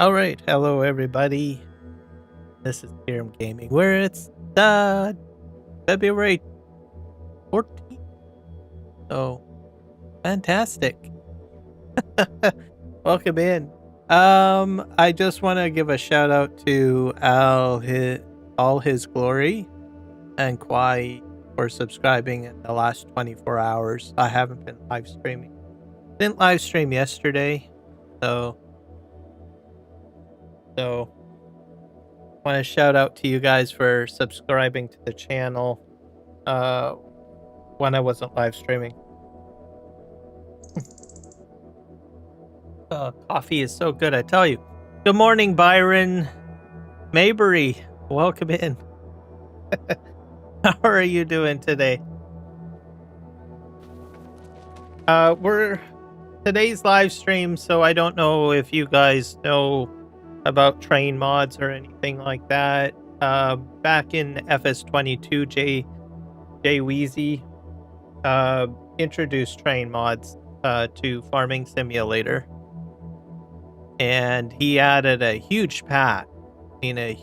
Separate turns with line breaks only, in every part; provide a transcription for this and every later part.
Alright, hello everybody. This is Serum Gaming, where it's February 14th. So, fantastic. Welcome in. I just want to give a shout out to All His Glory and Kwai for subscribing in the last 24 hours. I haven't been live streaming. Didn't live stream yesterday, so want to shout out to you guys for subscribing to the channel when I wasn't live streaming. Coffee is so good, I tell you. Good morning, Byron Maybury. Welcome in. How are you doing today? We're today's live stream, so I don't know if you guys know about train mods or anything like that. Back in FS25, JWeezy introduced train mods to Farming Simulator, and he added a huge pack, to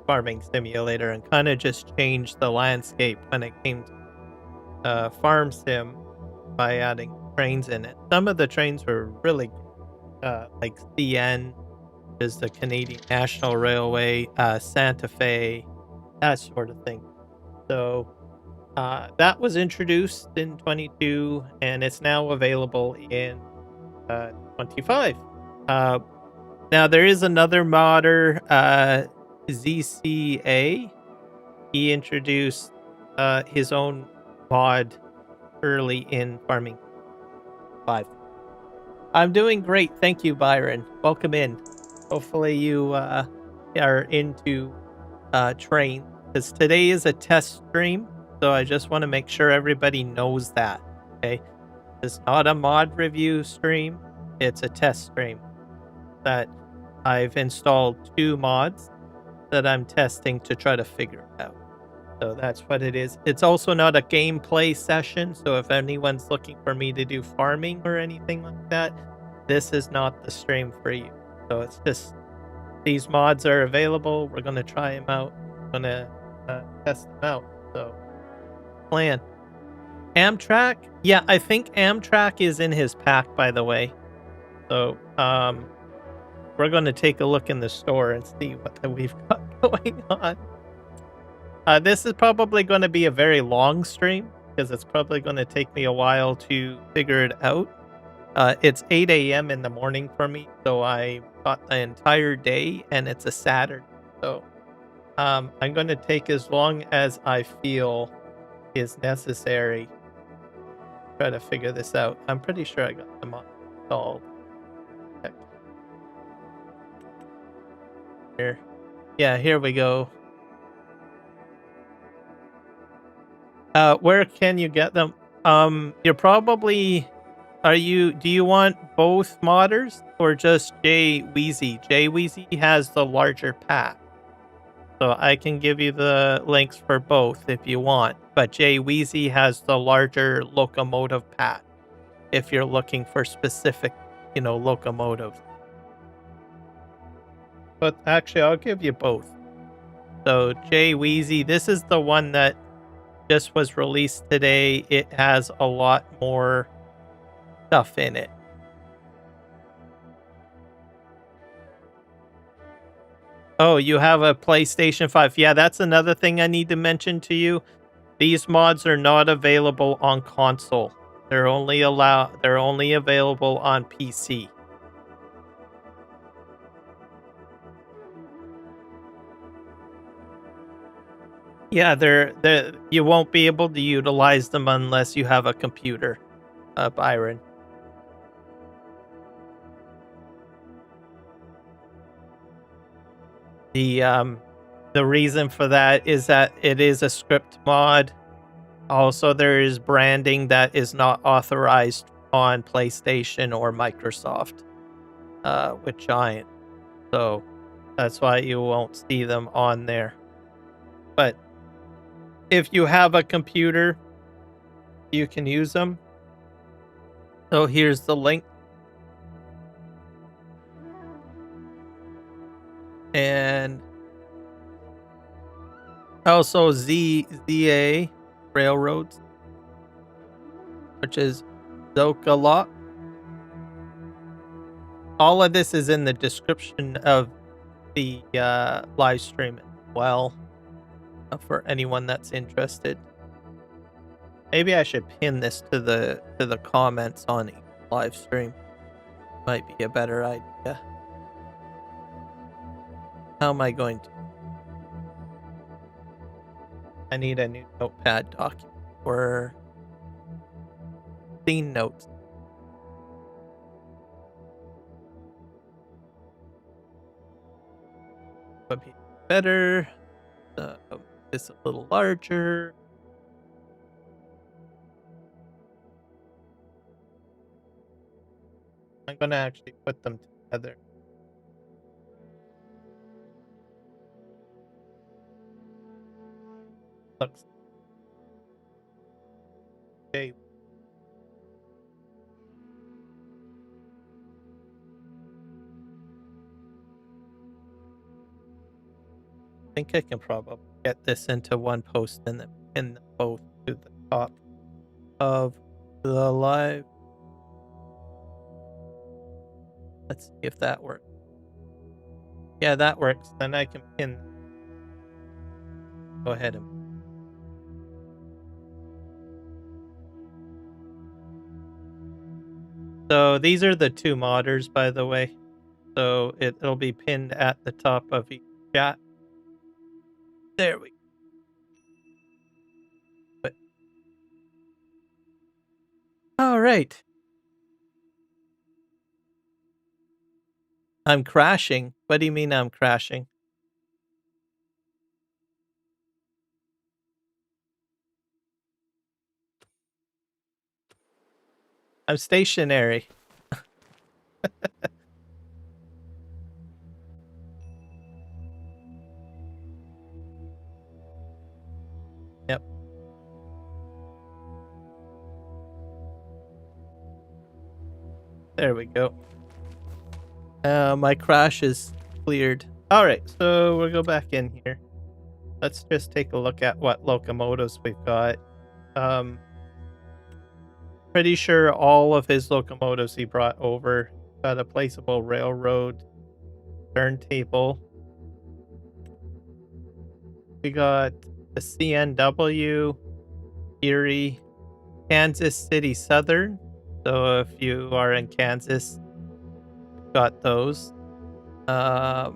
Farming Simulator, and kind of just changed the landscape when it came to Farm Sim by adding trains in it. Some of the trains were really like CN, is the Canadian National Railway, Santa Fe, that sort of thing. So that was introduced in 22, and it's now available in 25. Now there is another modder, ZCA. He introduced his own mod early in Farming 5. I'm doing great, thank you, Byron. Welcome in. Hopefully you are into train, because today is a test stream, so I just want to make sure everybody knows that. Okay, it's not a mod review stream, it's a test stream that I've installed 2 mods that I'm testing to try to figure out. So that's what it is. It's also not a gameplay session, so if anyone's looking for me to do farming or anything like that, this is not the stream for you. So it's just, these mods are available. We're going to try them out. We're going to test them out. So, plan. Amtrak? Yeah, I think Amtrak is in his pack, by the way. So, we're going to take a look in the store and see what we've got going on. This is probably going to be a very long stream, because it's probably going to take me a while to figure it out. It's 8 a.m. in the morning for me, so I got the entire day, and it's a Saturday. So I'm going to take as long as I feel is necessary to try to figure this out. I'm pretty sure I got them installed. Here. Yeah, here we go. Where can you get them? You're probably... do you want both modders or just JWeezy? JWeezy has the larger pack, so I can give you the links for both if you want, but JWeezy has the larger Locomotive pack if you're looking for specific, locomotives. But actually, I'll give you both. So JWeezy, this is the one that just was released today. It has a lot more stuff in it. Oh, you have a PlayStation 5. Yeah, that's another thing I need to mention to you. These mods are not available on console. They're only available on PC. Yeah, you won't be able to utilize them unless you have a computer, Byron. The reason for that is that it is a script mod. Also, there is branding that is not authorized on PlayStation or Microsoft with Giant. So that's why you won't see them on there. But if you have a computer, you can use them. So here's the link. And also ZCA RailRoads, which is Zcaalock. All of this is in the description of the live stream as well, for anyone that's interested. Maybe I should pin this to the comments on each live stream. Might be a better idea. How am I going to? I need a new notepad document for scene notes. Would be better. This a little larger. I'm gonna actually put them together. Looks okay. I think I can probably get this into one post and then pin them both to the top of the live. Let's see if that works. Yeah, that works. Then I can pin. Go ahead and. So these are the two modders, by the way. So it'll be pinned at the top of each chat. There we go. But, all right. I'm crashing. What do you mean I'm crashing? I'm stationary. Yep. There we go. My crash is cleared. All right, so we'll go back in here. Let's just take a look at what locomotives we've got. Pretty sure all of his locomotives he brought over. Got a placeable railroad turntable. We got the CNW, Erie, Kansas City Southern. So if you are in Kansas, got those. I'm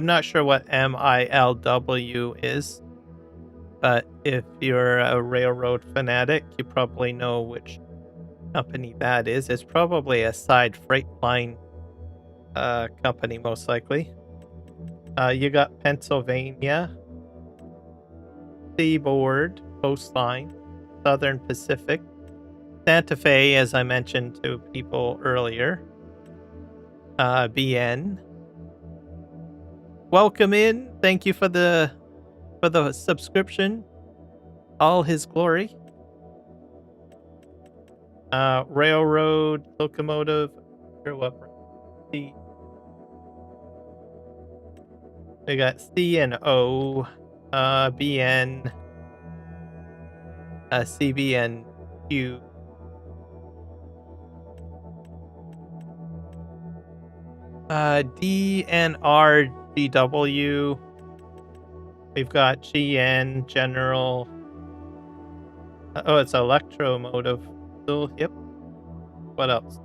not sure what MILW is, but if you're a railroad fanatic, you probably know which company that is. It's probably a side freight line company, most likely. You got Pennsylvania, Seaboard, Coastline, Southern Pacific, Santa Fe, as I mentioned to people earlier. BN. Welcome in. Thank you for the subscription. All his glory. Railroad, Locomotive. C. We got C and O, BN, CB and Q. D and R, GW. We've got GN, General. Oh, it's Electromotive. Still, yep. What else?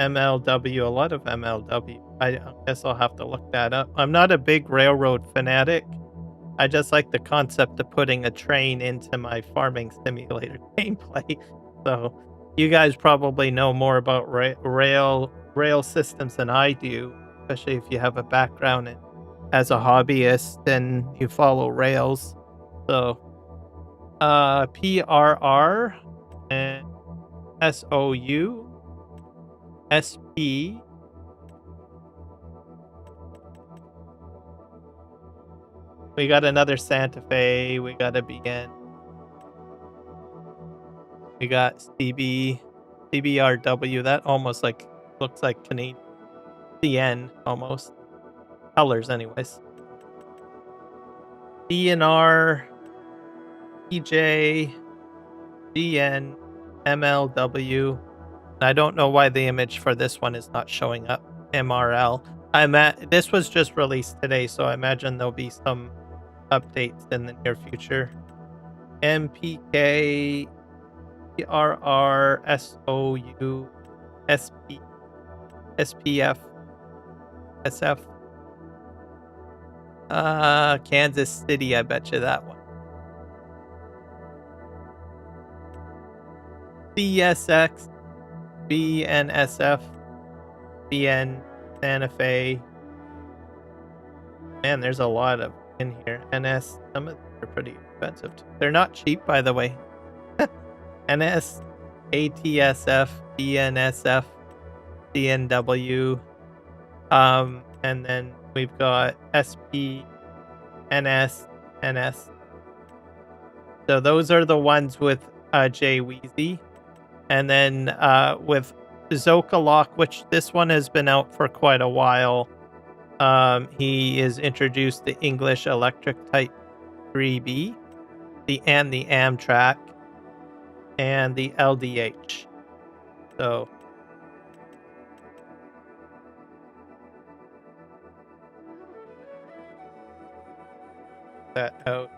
MLW, a lot of MLW. I guess I'll have to look that up. I'm not a big railroad fanatic. I just like the concept of putting a train into my farming simulator gameplay. So you guys probably know more about rail systems than I do, especially if you have a background in, as a hobbyist and you follow rails. So PRR and SOU, SP, we got another Santa Fe, we got a BN, we got CBRW, that almost like looks like Canadian CN almost. colors anyways. DNR, EJ, GN, MLW. I don't know why the image for this one is not showing up. MRL. This was just released today, so I imagine there'll be some updates in the near future. MPK, PRR, SOU, SP, SPF, SF. Kansas City, I bet you that one. CSX, BNSF, BN, Santa Fe. Man, there's a lot of in here. NS, some of them are pretty expensive too. They're not cheap, by the way. NS, ATSF, BNSF, CNW. And then we've got SP, NS, NS. So those are the ones with JWeezy. And then with Zcaalock, which this one has been out for quite a while, he is introduced the English Electric Type 3B, and the Amtrak, and the LDH. So that out.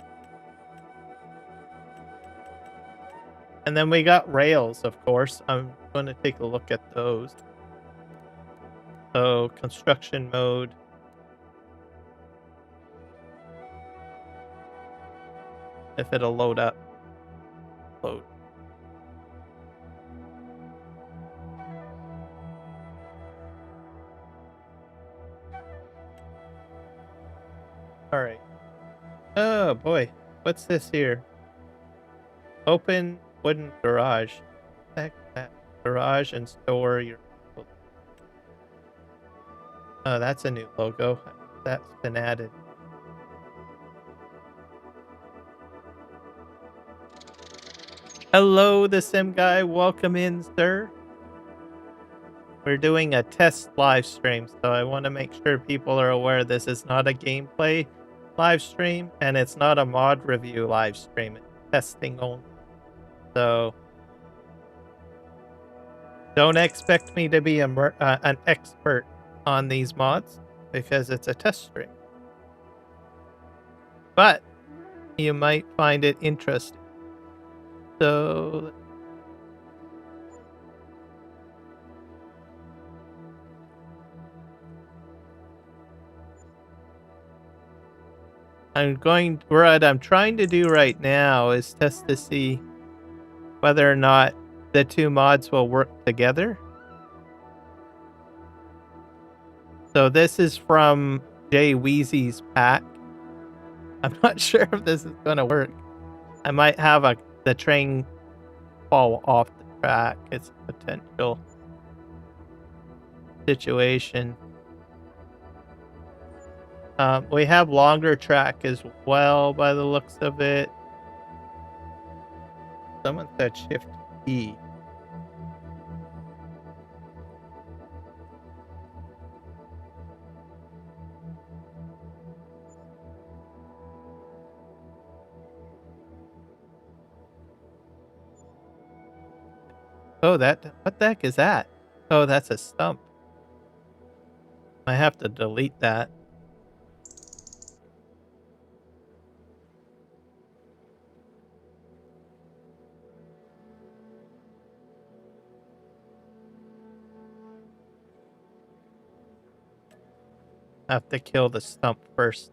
And then we got rails, of course. I'm going to take a look at those. So construction mode. If it'll load up. Load. All right. Oh boy. What's this here? Open wooden garage. Heck, that garage and store your. Oh, that's a new logo. That's been added. Hello, the Sim Guy. Welcome in, sir. We're doing a test live stream, so I want to make sure people are aware this is not a gameplay live stream, and it's not a mod review live stream. It's testing only. So don't expect me to be an expert on these mods because it's a test stream. But you might find it interesting. So what I'm trying to do right now is test to see whether or not the two mods will work together. So this is from JWeezy's pack. I'm not sure if this is going to work. I might have the train fall off the track. It's a potential situation. We have longer track as well by the looks of it. Someone said Shift E. Oh, what the heck is that? Oh, that's a stump. I have to delete that. I have to kill the stump first.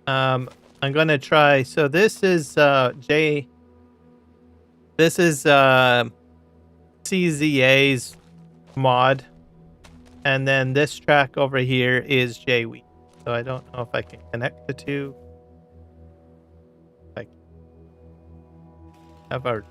I'm gonna try. So this is This is CZA's mod, and then this track over here is JWeezy. So I don't know if I can connect the two. Like, have our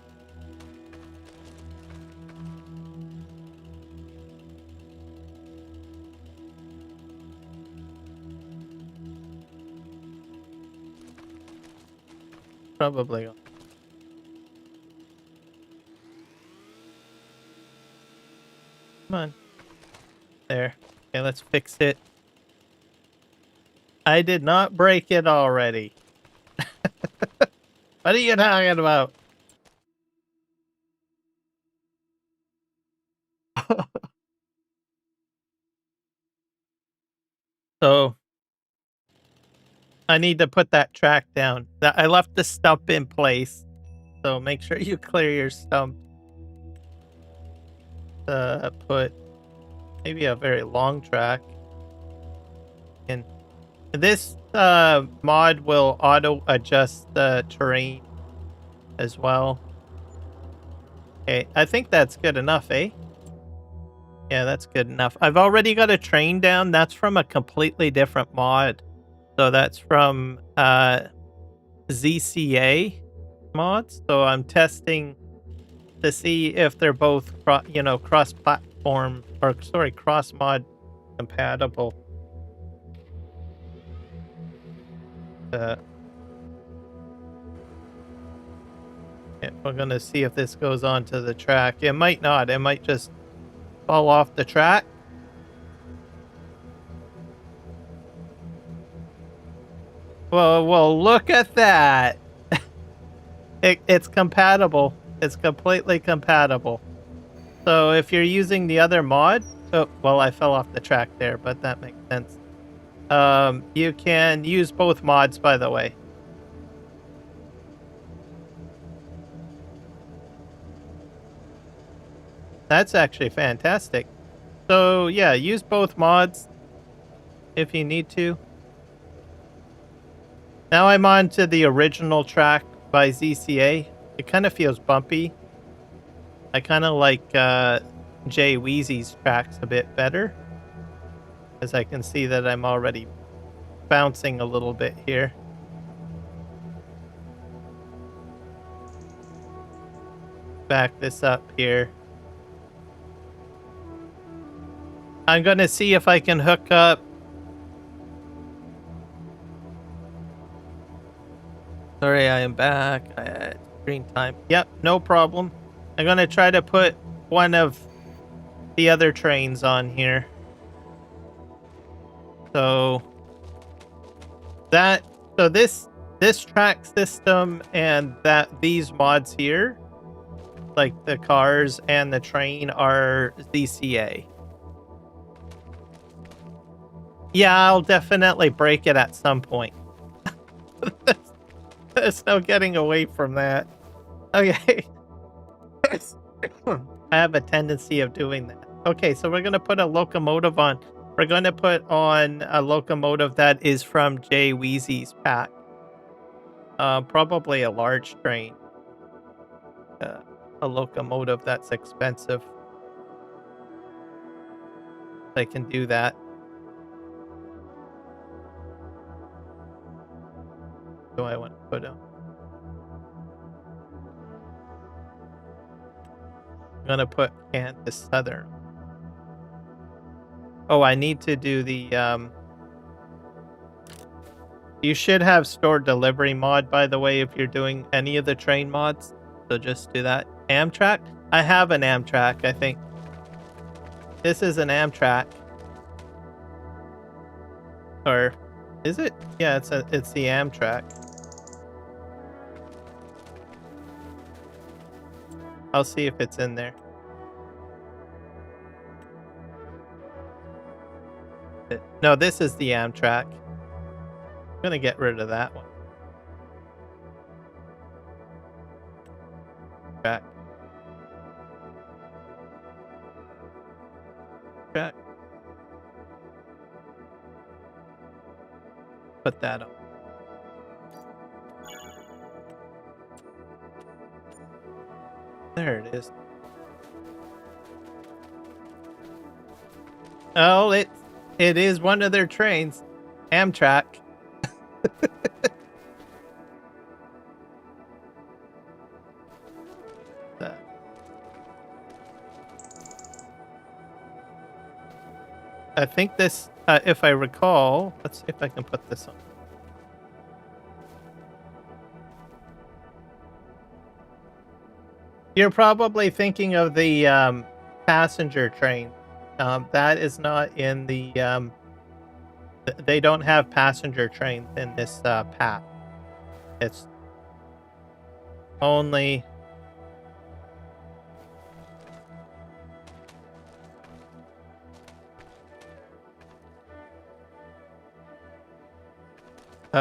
probably. Come on. There. Okay, let's fix it. I did not break it already. What are you talking about? So, I need to put that track down. I left the stump in place, so make sure you clear your stump. Put maybe a very long track in. This mod will auto adjust the terrain as well. Okay, I think that's good enough, eh? Yeah, that's good enough. I've already got a train down. That's from a completely different mod. So that's from ZCA mods. So I'm testing to see if they're both, cross-platform, or sorry, cross-mod compatible. Yeah, we're gonna see if this goes onto the track. It might not. It might just fall off the track. Well, look at that. It's compatible. It's completely compatible. So if you're using the other mod, oh, well, I fell off the track there, but that makes sense. You can use both mods, by the way. That's actually fantastic. So yeah, use both mods if you need to. Now I'm on to the original track by ZCA. It kind of feels bumpy. I kind of like JWeezy's tracks a bit better, as I can see that I'm already bouncing a little bit here. Back this up here. I'm gonna see if I can hook up. Sorry, I am back. I had screen time. Yep, no problem. I'm gonna try to put one of the other trains on here. So this track system and these mods here, like the cars and the train, are ZCA. Yeah, I'll definitely break it at some point. There's no getting away from that. Okay. I have a tendency of doing that. Okay, so we're going to put a locomotive on. We're going to put on a locomotive that is from JWeezy's pack. Probably a large train. A locomotive that's expensive. I can do that. Do I want to put on? I'm going to put Kansas Southern. Oh, I need to do the you should have store delivery mod, by the way, if you're doing any of the train mods. So just do that. Amtrak? I have an Amtrak, I think. This is an Amtrak. Or is it? Yeah, it's the Amtrak. I'll see if it's in there. No, this is the Amtrak. I'm gonna get rid of that one. Track. Track. Put that on. There it is. Oh, it is one of their trains. Amtrak. I think this, if I recall, let's see if I can put this on. You're probably thinking of the passenger train, That is not in the they don't have passenger trains in this path. It's only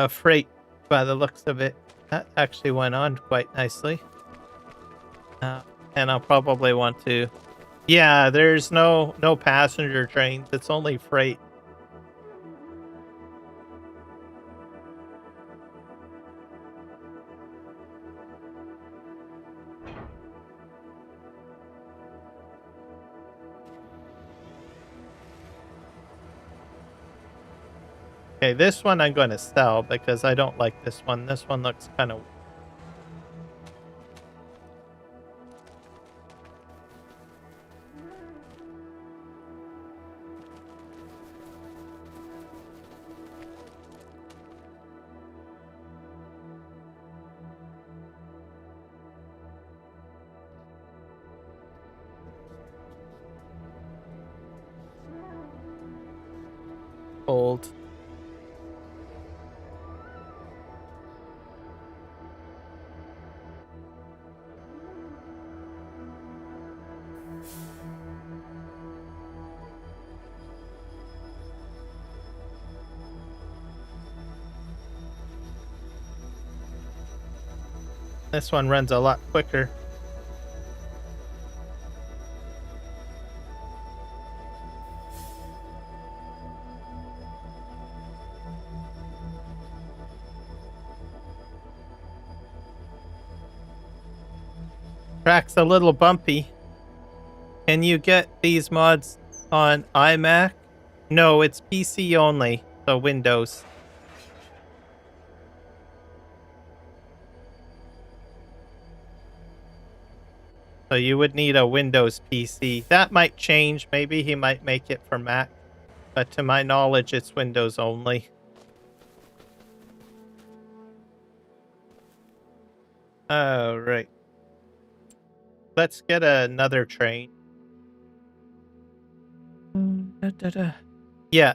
freight by the looks of it. That actually went on quite nicely. And I'll probably want to... Yeah, there's no passenger trains. It's only freight. Okay, this one I'm going to sell because I don't like this one. This one looks kind of... old. This one runs a lot quicker. Track's a little bumpy. Can you get these mods on iMac? No, it's PC only, so Windows. So you would need a Windows PC. That might change. Maybe he might make it for Mac. But to my knowledge, it's Windows only. Oh, right. Let's get another train. Yeah.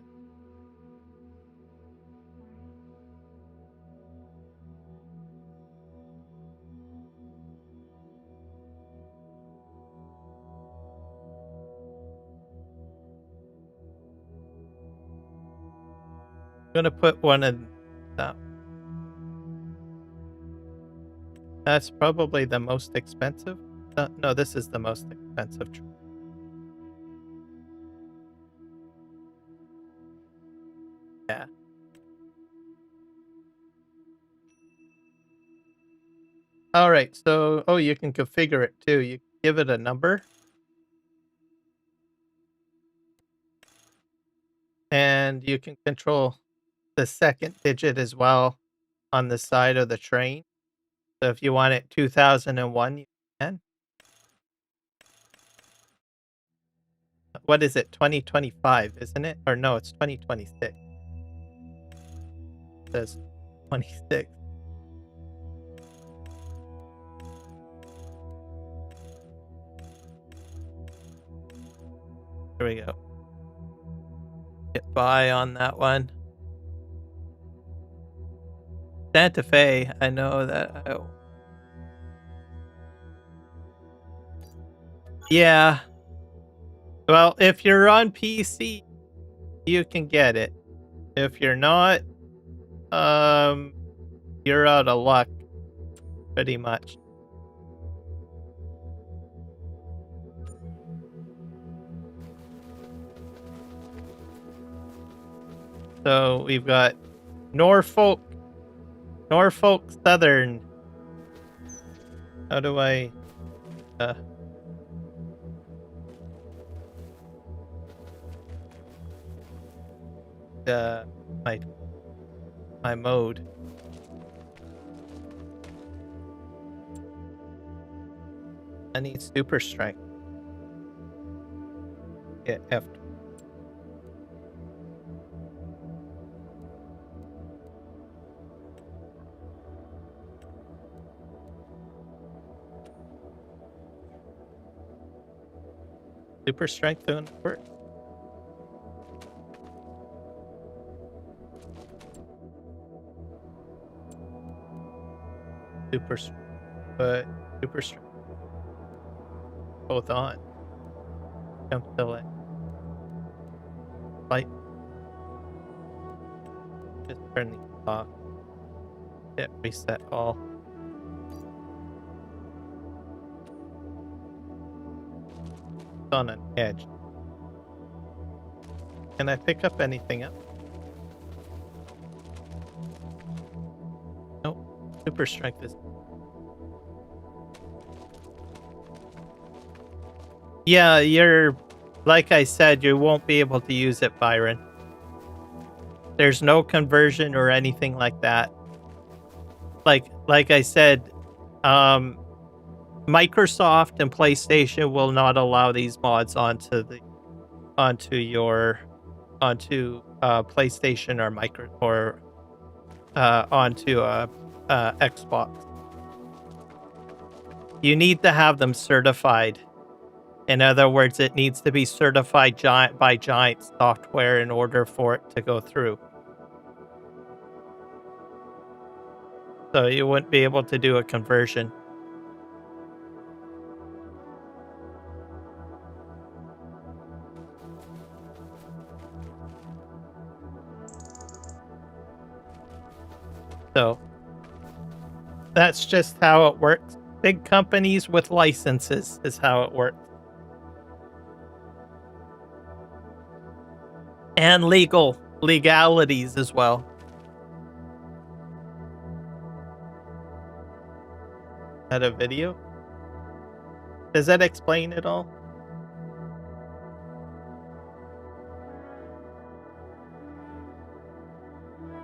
I'm gonna put one in that. That's probably the most expensive. No, this is the most expensive train. Yeah. All right. So, oh, you can configure it too. You give it a number. And you can control the second digit as well on the side of the train. So if you want it 2001, you can. What is it? 2025, isn't it? Or no, it's 2026. It says 26. There we go. Get by on that one. Santa Fe, I know that. Oh. Yeah. Well, if you're on PC, you can get it. If you're not, you're out of luck, pretty much. So we've got Norfolk Southern. How do I my mode? I need super strength. Hit F. Super strength doesn't work. super, but super strength. Both on. Jump delay. Light. Just turn these off. Hit reset all. It's on an edge. Can I pick up anything else? Nope. Super strength is. Yeah, you're. Like I said, you won't be able to use it, Byron. There's no conversion or anything like that. Like I said, Microsoft and PlayStation will not allow these mods onto PlayStation or onto Xbox. You need to have them certified. In other words, it needs to be certified by Giant Software in order for it to go through. So you wouldn't be able to do a conversion. So that's just how it works. Big companies with licenses is how it works. And legalities as well. Is that a video? Does that explain it all?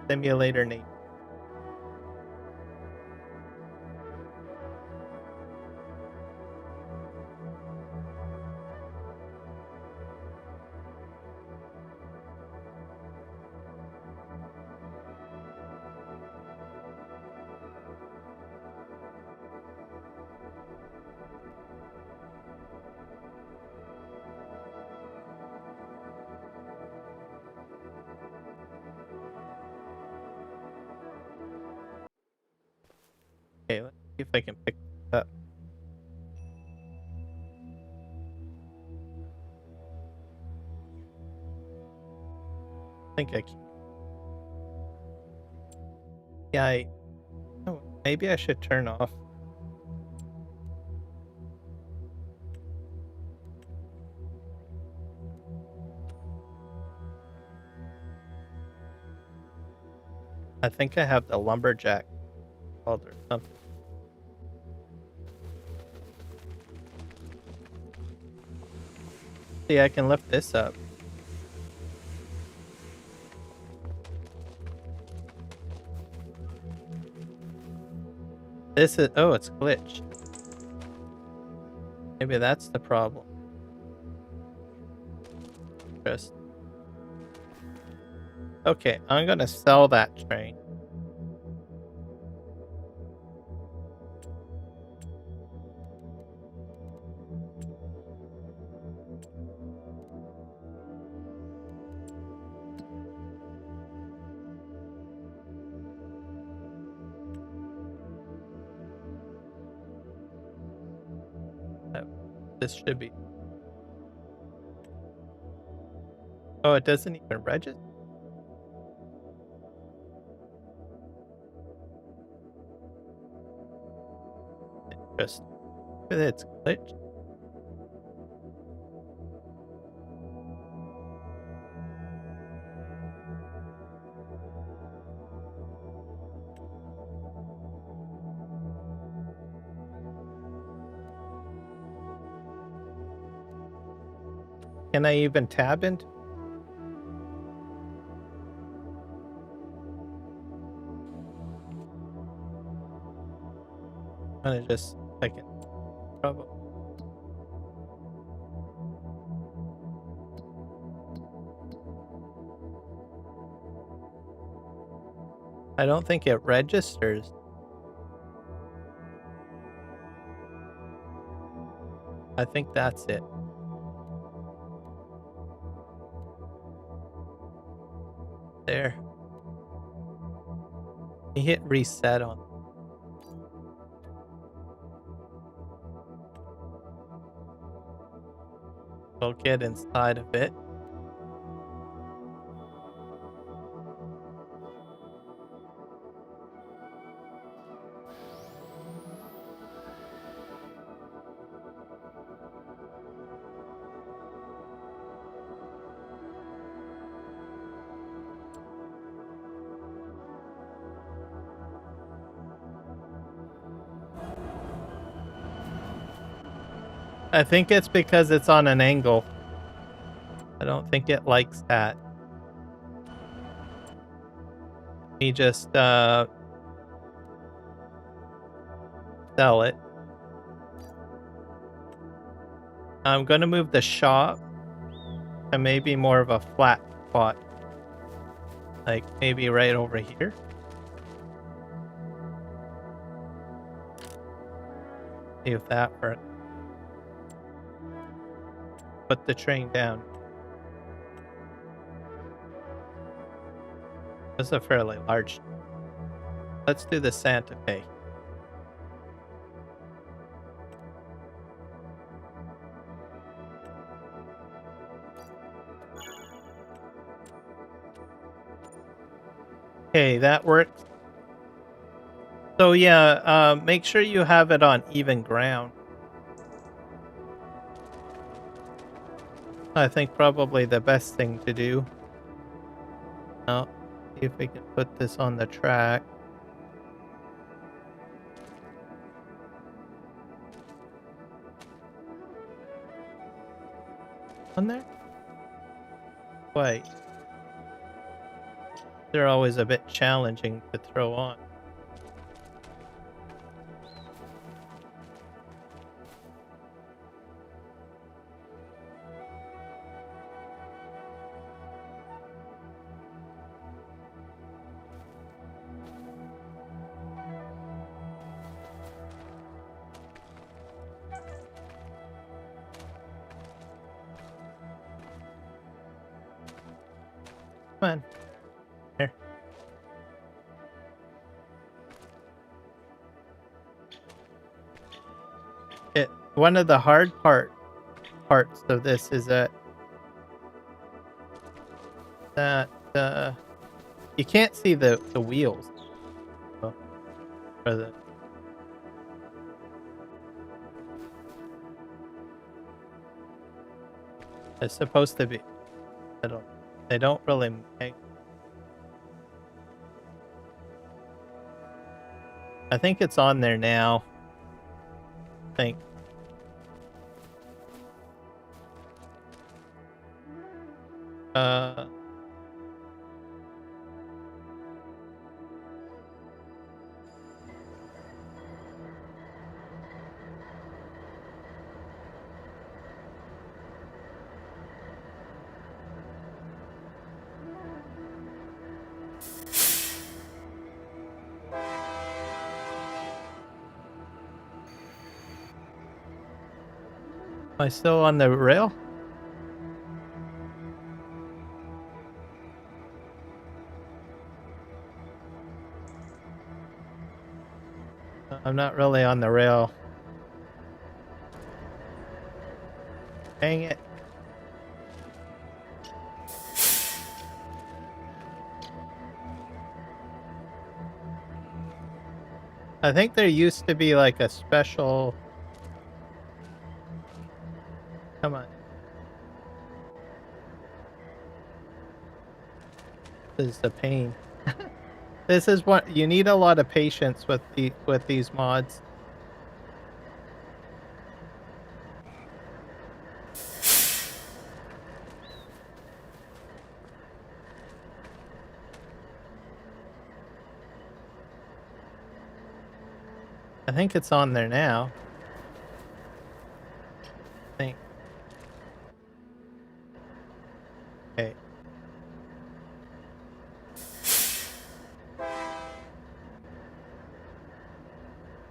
Simulator name. Okay, let's see if I can pick this up. I think I can. Yeah, maybe I should turn off. I think I have the lumberjack called or something. See, I can lift this up. This is, oh, it's glitched. Maybe that's the problem. Just. Okay, I'm gonna sell that train. This should be. Oh, it doesn't even register. Interesting. Look at it, it's glitched. Can I even tab into? I'm gonna just second. Probably. I don't think it registers. I think that's it. There. You hit reset on. We'll get inside of it. I think it's because it's on an angle. I don't think it likes that. Let me just sell it. I'm gonna move the shop to maybe more of a flat spot. Like maybe right over here. See if that works. Put the train down. This is a fairly large. Let's do the Santa Fe. Okay, that works. So yeah, make sure you have it on even ground. I think probably the best thing to do. Now, see if we can put this on the track. On there? Wait. They're always a bit challenging to throw on. Come on. Here. One of the hard parts of this is that you can't see the wheels. Or the it's supposed to be. They don't really make. I think it's on there now. I think. Am I still on the rail? I'm not really on the rail. Dang it. I think there used to be like a special... Come on. This is the pain. This is what you need, a lot of patience with these mods. I think it's on there now. I think. Okay.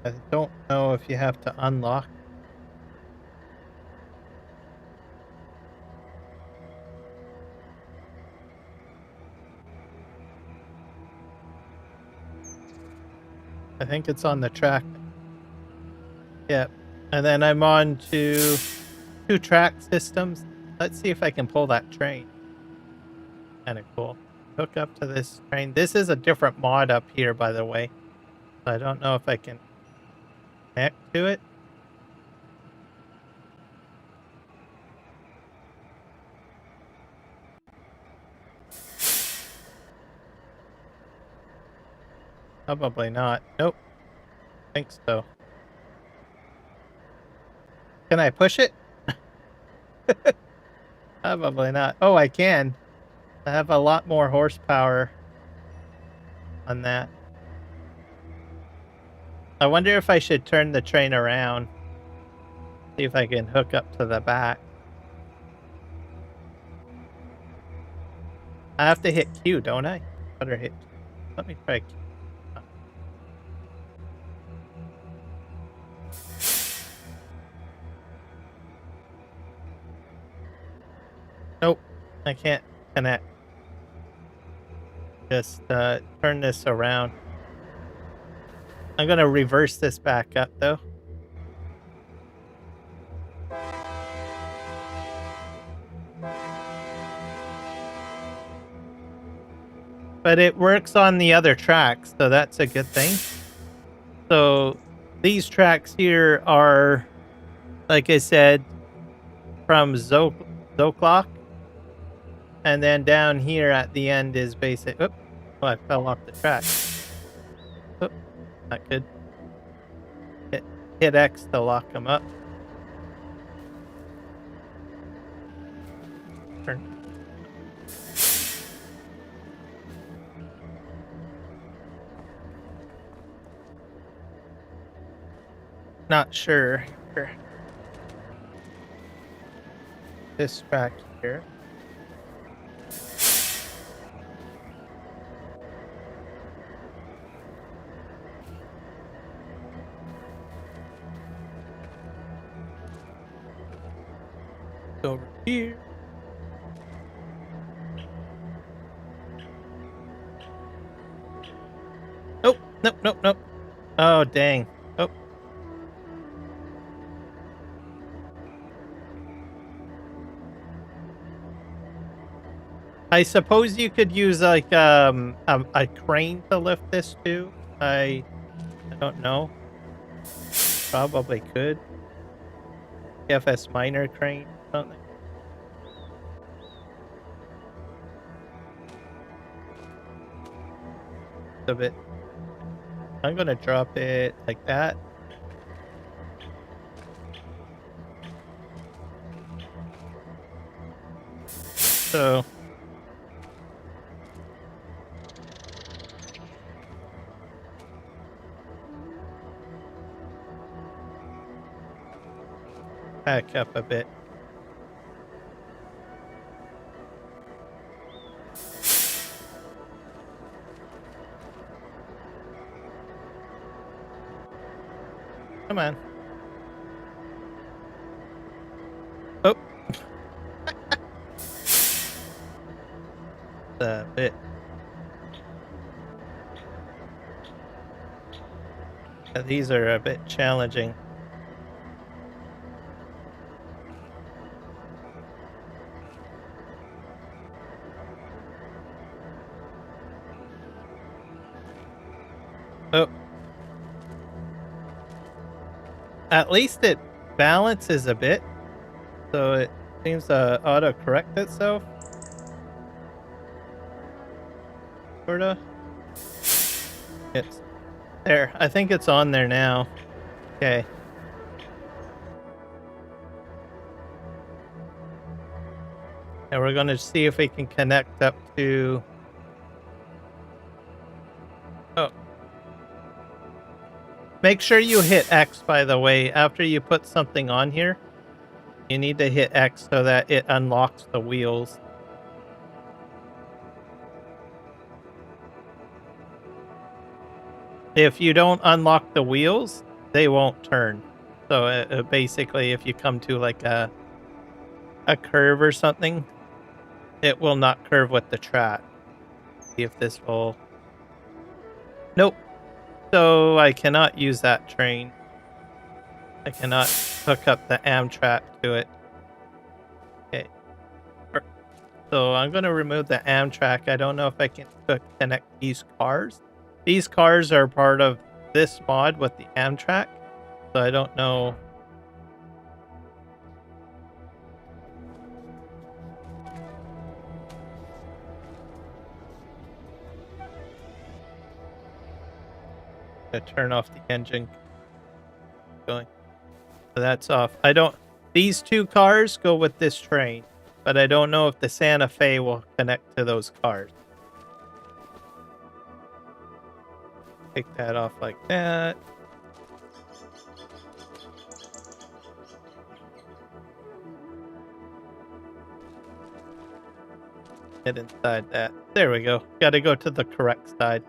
I don't know if you have to unlock. I think it's on the track. Yep. And then I'm on to 2 track systems. Let's see if I can pull that train. Kind of cool. Hook up to this train. This is a different mod up here, by the way. So I don't know if I can connect to it. Probably not. Nope. Think so. Can I push it? Probably not. Oh, I can. I have a lot more horsepower on that. I wonder if I should turn the train around. See if I can hook up to the back. I have to hit Q, don't I? Better hit Q. Let me try Q. Nope, I can't connect. Just turn this around. I'm gonna reverse this back up though. But it works on the other tracks, so that's a good thing. So these tracks here are, like I said, from Zcaalock. And then down here at the end is basic. Oop, oh, I fell off the track. Oop, not good. Hit X to lock them up. Turn. Not sure. This track here. Over here. Nope, nope, nope, nope. Oh, dang. Oh. I suppose you could use like a crane to lift this too. I don't know. Probably could. FS Miners Crane, something. A bit. I'm gonna drop it like that. So back up a bit. Come on. Oh. A bit. These are a bit challenging. Oh. At least it balances a bit, so it seems to auto-correct itself. Sorta. It's there. I think it's on there now. Okay. And we're gonna see if we can connect up to... Oh. Make sure you hit X, by the way. After you put something on here, you need to hit X so that it unlocks the wheels. If you don't unlock the wheels, they won't turn. So basically, if you come to like a curve or something, it will not curve with the track. See if this will... Nope. So I cannot use that train. I cannot hook up the Amtrak to it. Okay. So I'm going to remove the Amtrak. I don't know if I can connect these cars. These cars are part of this mod with the Amtrak. So I don't know. To turn off the engine. Going. So that's off. I don't. These two cars go with this train, but I don't know if the Santa Fe will connect to those cars. Take that off like that. Get inside that. There we go. Got to go to the correct side.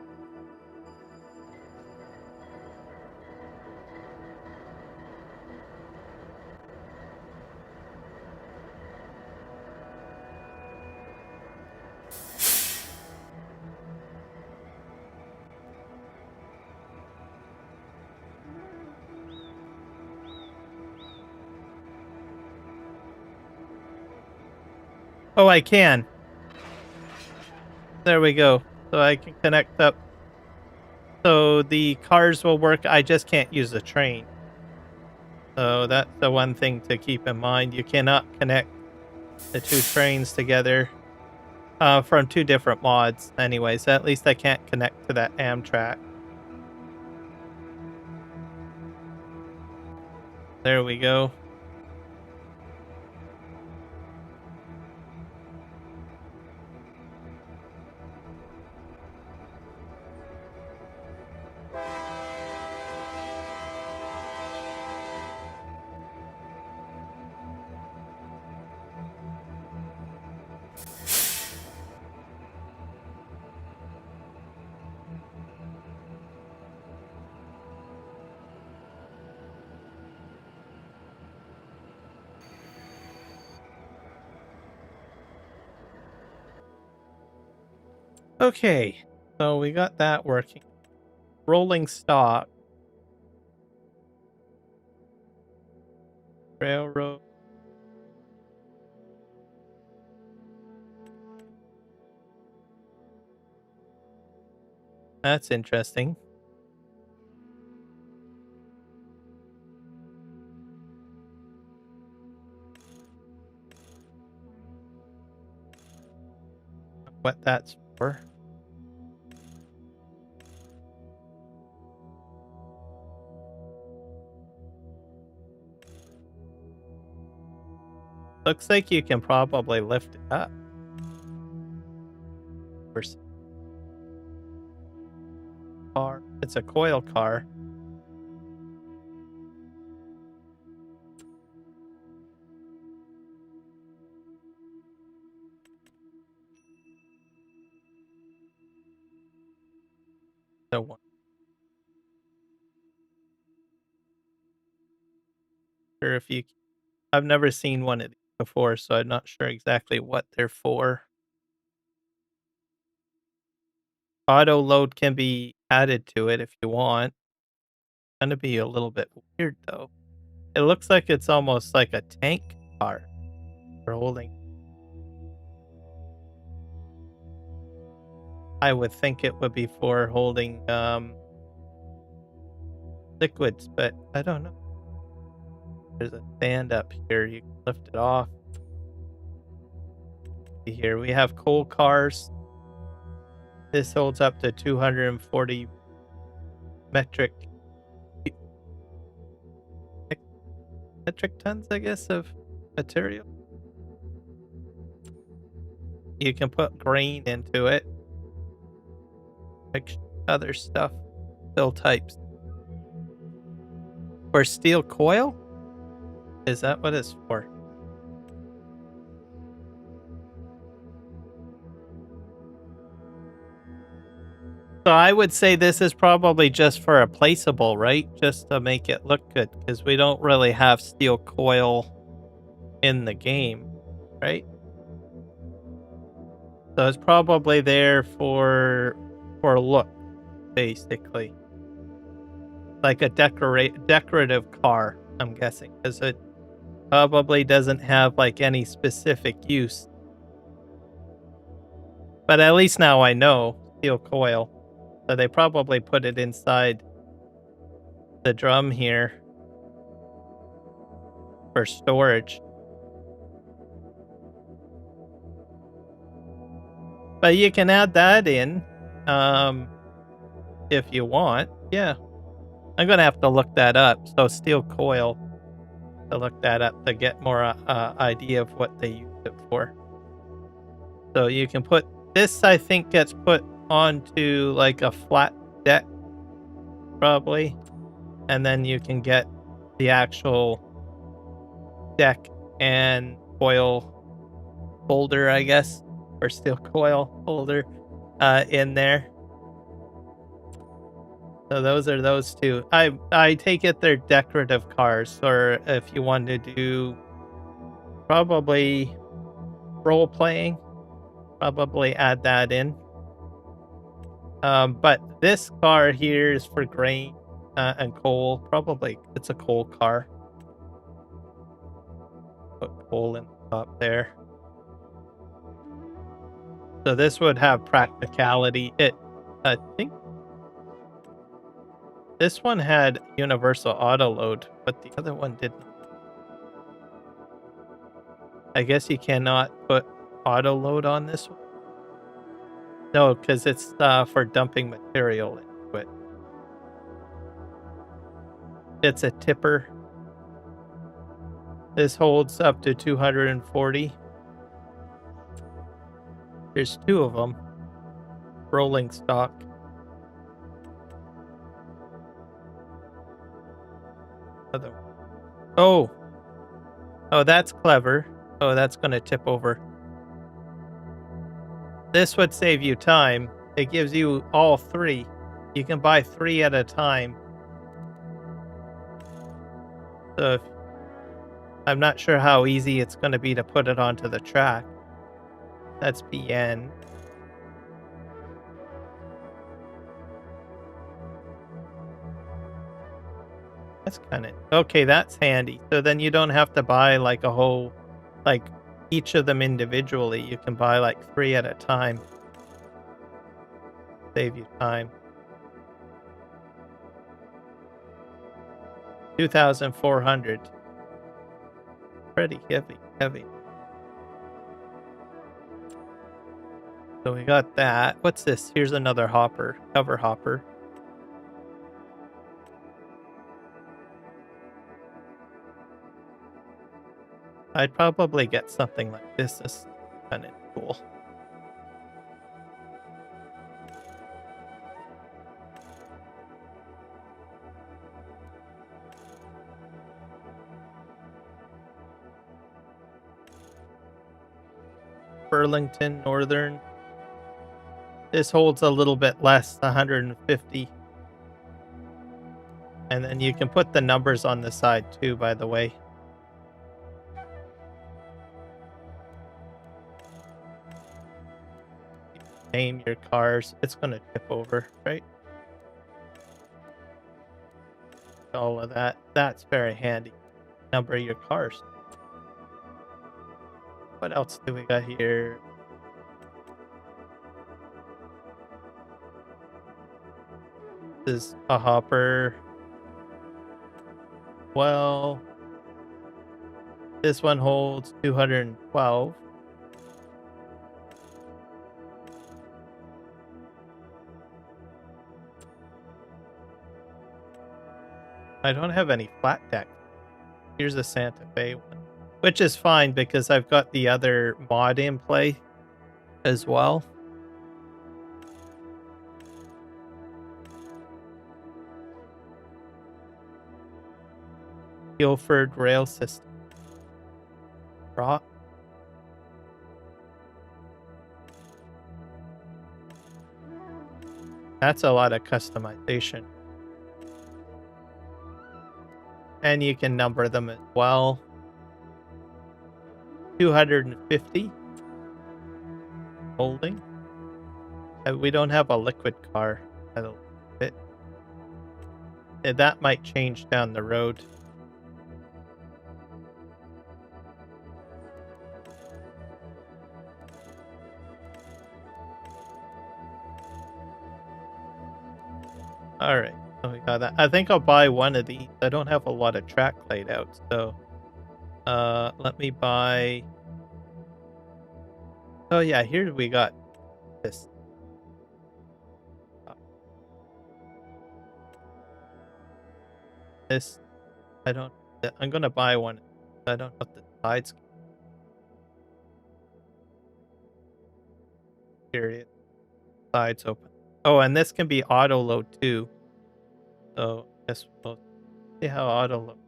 Oh, I can. There we go. So I can connect up. So the cars will work. I just can't use the train. So that's the one thing to keep in mind. You cannot connect the two trains together from two different mods. Anyways, at least I can't connect to that Amtrak. There we go. Okay, so we got that working. Rolling stock. Railroad. That's interesting. What that's for. Looks like you can probably lift it up. Car. It's a coil car. So one. Sure if you. I've never seen one of these before, so I'm not sure exactly what they're for. Auto load can be added to it if you want. It's gonna be a little bit weird though. It looks like it's almost like a tank car for holding. I would think it would be for holding liquids, but I don't know. There's a stand up here. You can lift it off. Here we have coal cars. This holds up to 240 metric tons, I guess, of material. You can put grain into it. Like other stuff. Fill types. For steel coil? Is that what it's for? So I would say this is probably just for a placeable, right? Just to make it look good, because we don't really have steel coil in the game, right? So it's probably there for look, basically. Like a decorative car, I'm guessing, because it probably doesn't have like any specific use. But at least now I know steel coil. So they probably put it inside the drum here for storage. But you can add that in if you want. Yeah. I'm going to have to look that up. So steel coil, to look that up to get more idea of what they use it for. So you can put this, I think, gets put onto like a flat deck, probably. And then you can get the actual deck and coil holder, I guess, or steel coil holder in there. So those are those two. I take it they're decorative cars, or if you want to do probably role playing, probably add that in. But this car here is for grain and coal. Probably it's a coal car. Put coal in the top there. So this would have practicality. I think this one had Universal Autoload, but the other one didn't. I guess you cannot put Autoload on this one. No, because it's for dumping material into it. It's a tipper. This holds up to 240. There's two of them. Rolling stock. Oh, that's clever. Oh, that's going to tip over. This would save you time. It gives you all three. You can buy 3 at a time. So I'm not sure how easy it's going to be to put it onto the track. That's BN. That's kind of... Okay, that's handy. So then you don't have to buy like a whole... Like each of them individually. You can buy like 3 at a time. Save you time. 2,400. Pretty heavy. So we got that. What's this? Here's another hopper. Cover hopper. I'd probably get something like this. This is kind of cool. Burlington Northern. This holds a little bit less, 150. And then you can put the numbers on the side too, by the way. Name your cars. It's going to tip over, right? All of that. That's very handy. Number your cars. What else do we got here? This is a hopper. Well, this one holds 212. I don't have any flat deck. Here's a Santa Fe one, which is fine because I've got the other mod in play as well. Guilford Rail System. Rock. That's a lot of customization. And you can number them as well. 250. Holding. We don't have a liquid car. That might change down the road. All right. So we got that. I think I'll buy one of these. I don't have a lot of track laid out, so let me buy. Oh yeah, here we got this. This I don't. I'm gonna buy one. I don't know if the sides. Period. Sides open. Oh, and this can be auto load too. So I guess we'll see how auto load.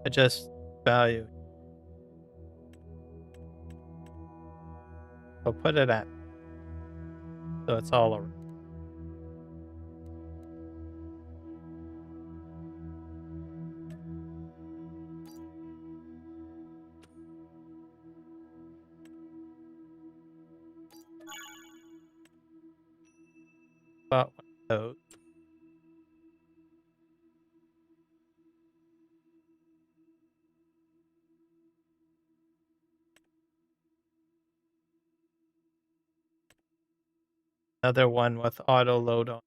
Adjust value. I'll put it at. So it's all around. About one of those. Another one with auto load on.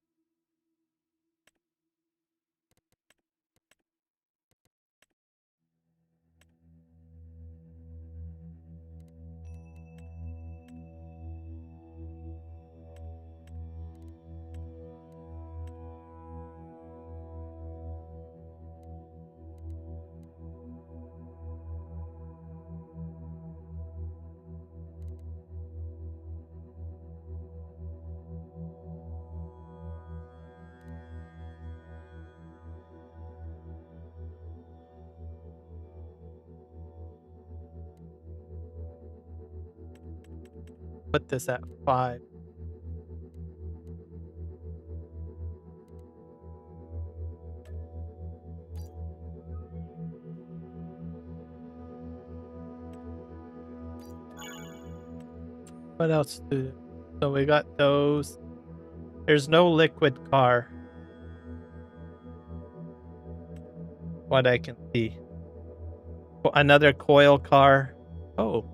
Put this at 5. What else do? So we got those. There's no liquid car. What I can see. Another coil car. Oh.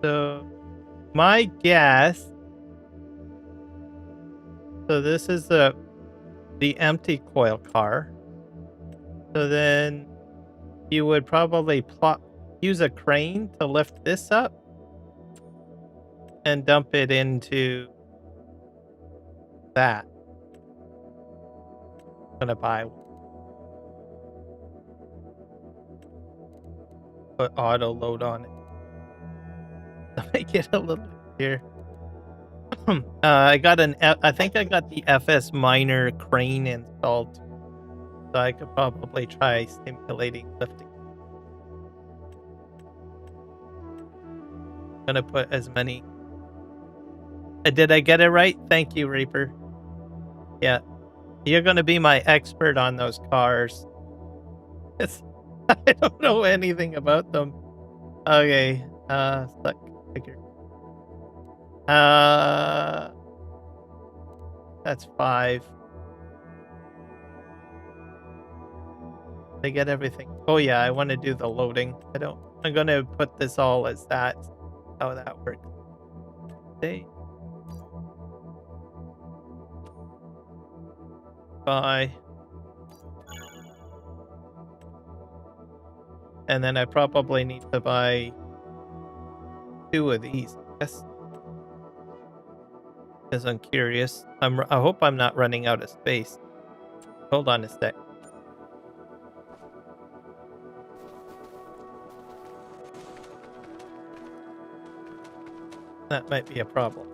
So my guess. So this is the empty coil car. So then you would probably use a crane to lift this up and dump it into that. I'm gonna buy one. Put auto load on it. Make it a little easier. I think I got the FS Miners Crane installed, so I could probably try simulating lifting. I'm gonna put as many. Did I get it right? Thank you, Reaper. Yeah, you're gonna be my expert on those cars. I don't know anything about them. Okay, stuck figure. That's 5. I get everything. Oh yeah, I want to do the loading. I'm gonna put this all as that. How that works. Okay. Bye. And then I probably need to buy 2 of these. Yes. Because I'm curious. I hope I'm not running out of space. Hold on a sec. That might be a problem.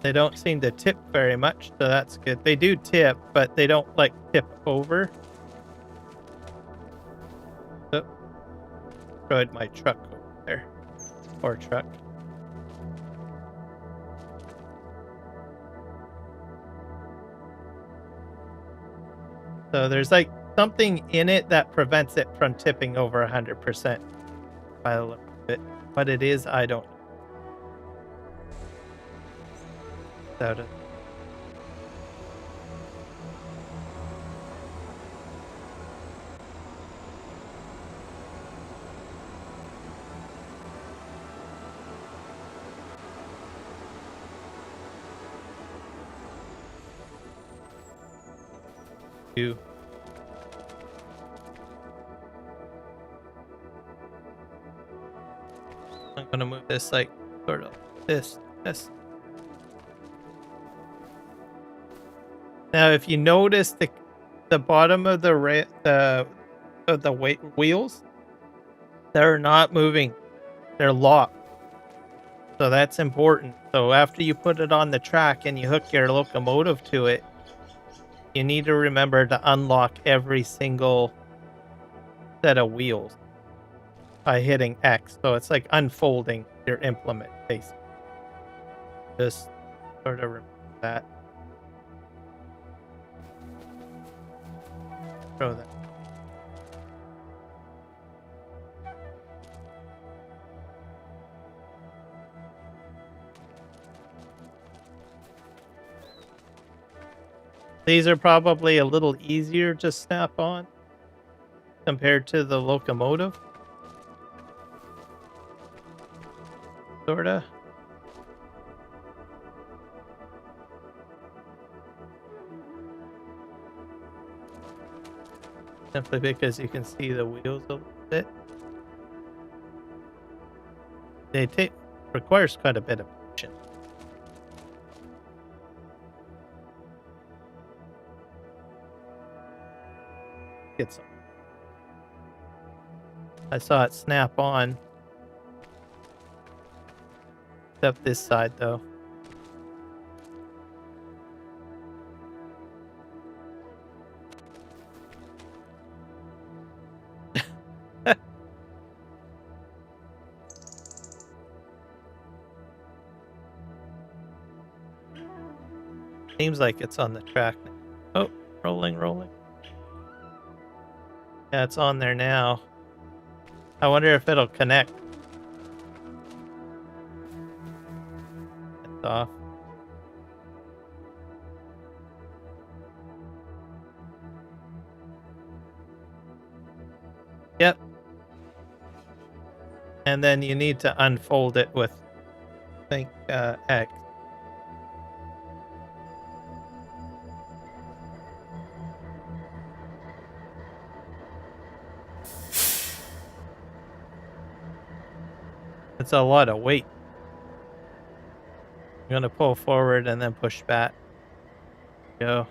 They don't seem to tip very much, so that's good. They do tip, but they don't like tip over. Oh. destroyed my truck over there. Poor truck. So there's like something in it that prevents it from tipping over 100% by the look of it. What it is, I don't know. I'm gonna move this like sort of this. Now, if you notice the bottom of the wheels, they're not moving; they're locked. So that's important. So after you put it on the track and you hook your locomotive to it, you need to remember to unlock every single set of wheels by hitting X. So it's like unfolding your implement, basically. Just sort of remember that. Throw that. These are probably a little easier to snap on compared to the locomotive. Sorta. Simply because you can see the wheels a little bit. They requires quite a bit of patience. Get some. I saw it snap on. Except this side though. Seems like it's on the track now. Oh, rolling. Yeah, it's on there now. I wonder if it'll connect. It's off. Yep. And then you need to unfold it with, I think, X. It's a lot of weight. I'm gonna pull forward and then push back. Go.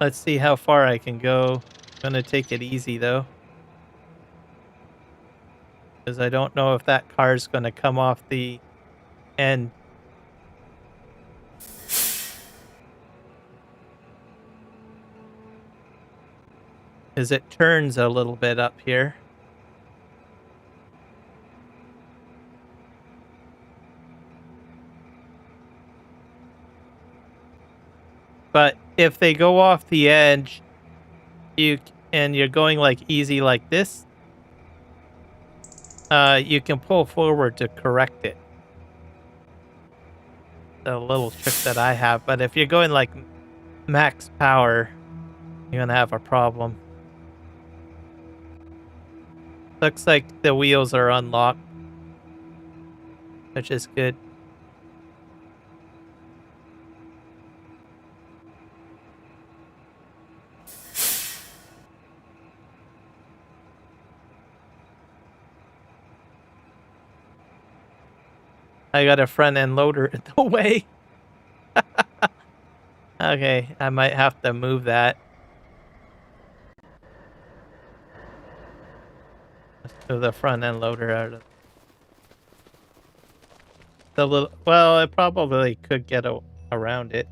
Let's see how far I can go. I'm gonna take it easy though. Because I don't know if that car's gonna come off the end. Because it turns a little bit up here. But if they go off the edge, and you're going like easy like this, you can pull forward to correct it. The little trick that I have. But if you're going like max power, you're gonna have a problem. Looks like the wheels are unlocked, which is good. I got a front end loader in the way. Okay, I might have to move that. Let's move the front end loader out of the little. Well, it probably could get around it.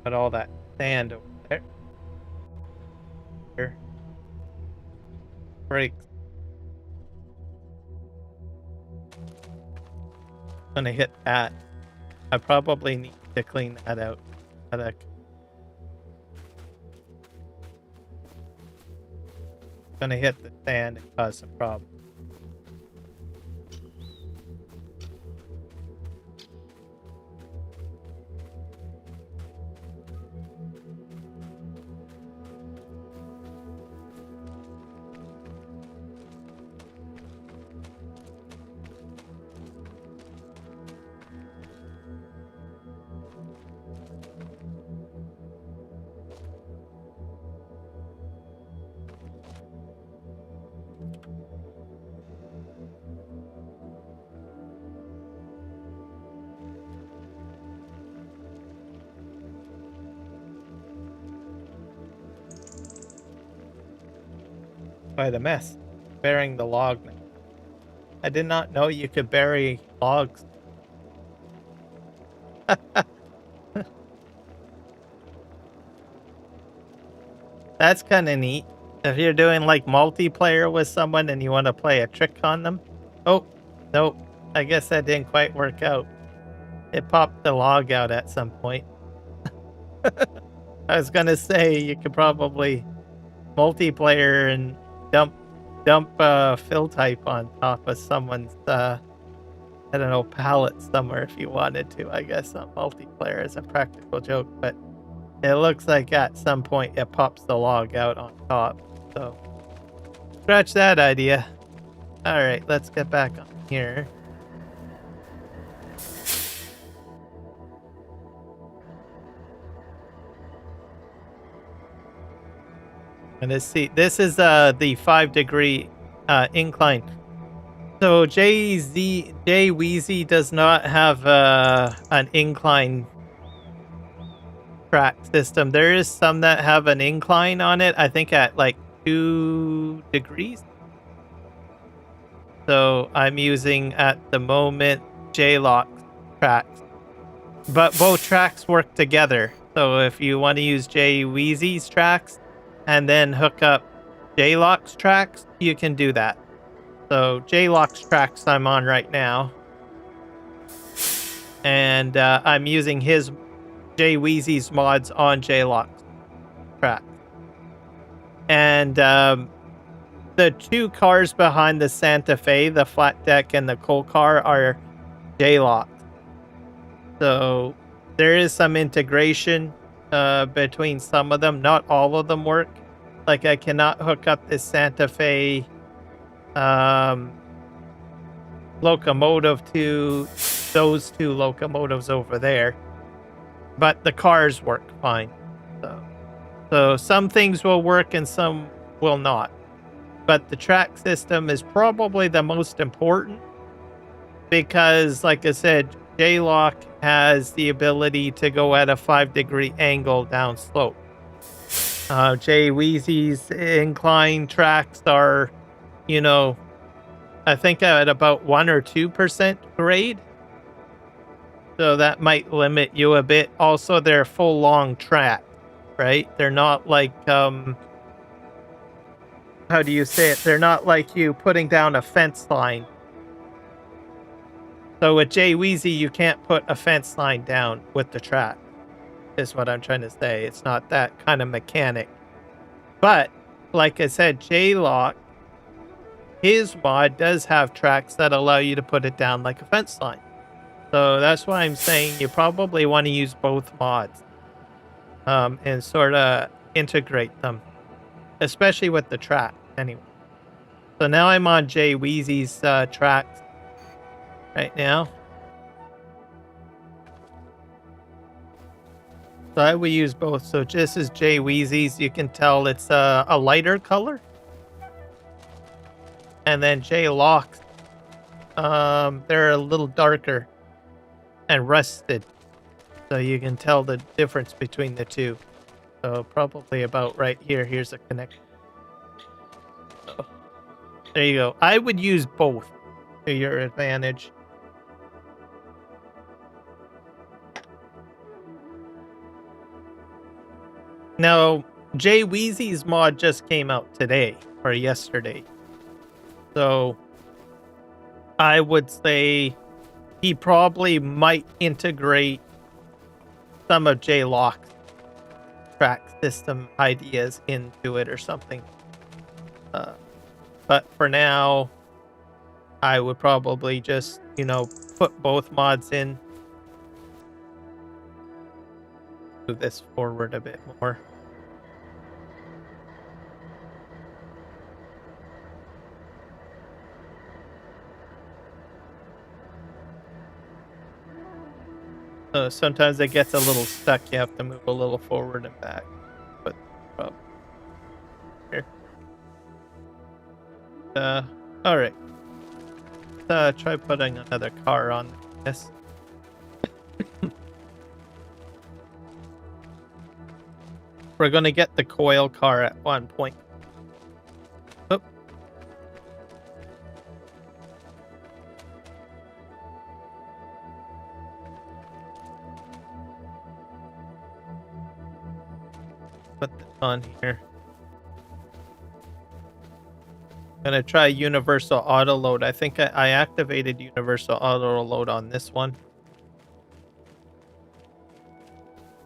Put all that sand over there. Here. Brakes. Gonna hit that. I probably need to clean that out. Gonna hit the sand and cause some problems. Quite a mess. Burying the log now. I did not know you could bury logs. That's kind of neat. If you're doing like multiplayer with someone and you want to play a trick on them. Oh, nope. I guess that didn't quite work out. It popped the log out at some point. I was gonna say you could probably multiplayer and dump fill type on top of someone's I don't know, pallet somewhere if you wanted to. I guess on multiplayer as a practical joke, but it looks like at some point it pops the log out on top. So scratch that idea. All right, let's get back on here. And let's see, this is the 5-degree incline. So JWeezy does not have an incline track system. There is some that have an incline on it, I think at like 2 degrees. So I'm using at the moment Zcaalock tracks. But both tracks work together. So if you want to use JWeezy's tracks and then hook up Zcaalock's tracks, you can do that. So Zcaalock's tracks I'm on right now. And I'm using his JWeezy's mods on Zcaalock's track. And the 2 cars behind the Santa Fe, the flat deck and the coal car, are Zcaalock. So there is some integration between some of them. Not all of them work. Like I cannot hook up this Santa Fe locomotive to those 2 locomotives over there. But the cars work fine. So some things will work and some will not. But the track system is probably the most important because, like I said, Zcaalock has the ability to go at a 5-degree angle down slope. JWeezy's incline tracks are, you know, I think at about 1 or 2% grade. So that might limit you a bit. Also, they're full long track, right? They're not like, how do you say it? They're not like you putting down a fence line. So with JWeezy, you can't put a fence line down with the track, is what I'm trying to say. It's not that kind of mechanic. But, like I said, Zcaalock, his mod does have tracks that allow you to put it down like a fence line. So that's why I'm saying you probably want to use both mods and sort of integrate them, especially with the track anyway. So now I'm on JWeezy's tracks right now. So I will use both. So this is JWeezy's. You can tell it's a lighter color. And then Zcaalock's, they're a little darker and rusted. So you can tell the difference between the 2. So probably about right here. Here's a connection. So there you go. I would use both to your advantage. Now, JWeezy's mod just came out today or yesterday. So I would say he probably might integrate some of Jlock's track system ideas into it or something. But for now, I would probably just, put both mods in. Move this forward a bit more. So sometimes it gets a little stuck. You have to move a little forward and back. But here. All right. Try putting another car on this. We're gonna get the coil car at one point. Oh. Put this on here. Gonna try Universal Autoload. I think I activated Universal Autoload on this one.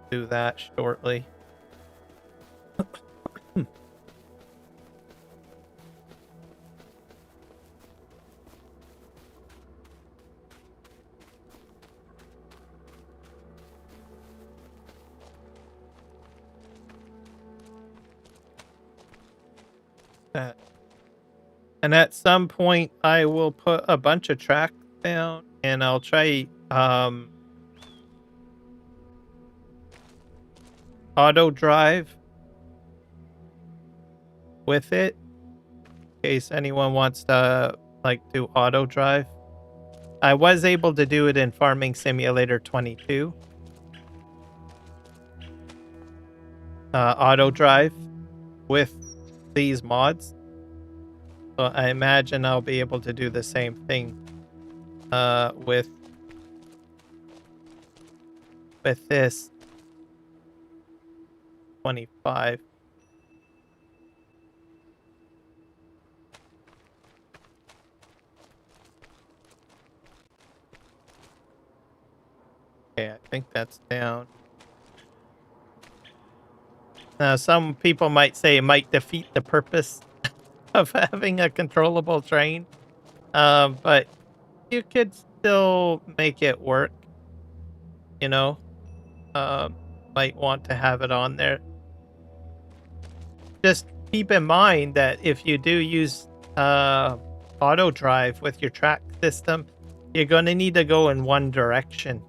Do that shortly. And at some point, I will put a bunch of tracks down, and I'll try Autodrive with it, in case anyone wants to do Autodrive. I was able to do it in Farming Simulator 22. Autodrive with these mods. So I imagine I'll be able to do the same thing with this 25. Okay, I think that's down. Now, some people might say it might defeat the purpose of having a controllable train, but you could still make it work. Might want to have it on there. Just keep in mind that if you do use Autodrive with your track system, you're going to need to go in one direction,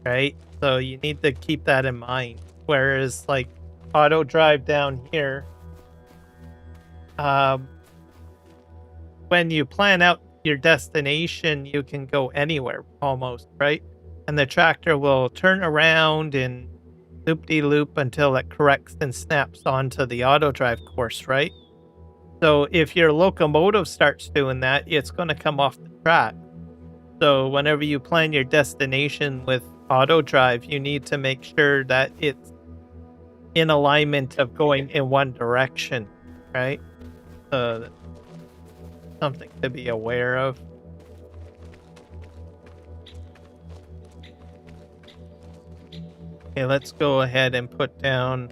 right? So you need to keep that in mind. Whereas Autodrive down here, when you plan out your destination, you can go anywhere almost, right? And the tractor will turn around and loop-de-loop until it corrects and snaps onto the Autodrive course, right? So if your locomotive starts doing that, it's going to come off the track. So whenever you plan your destination with Autodrive, you need to make sure that it's in alignment of going in one direction, right? Something to be aware of. Okay, let's go ahead and put down.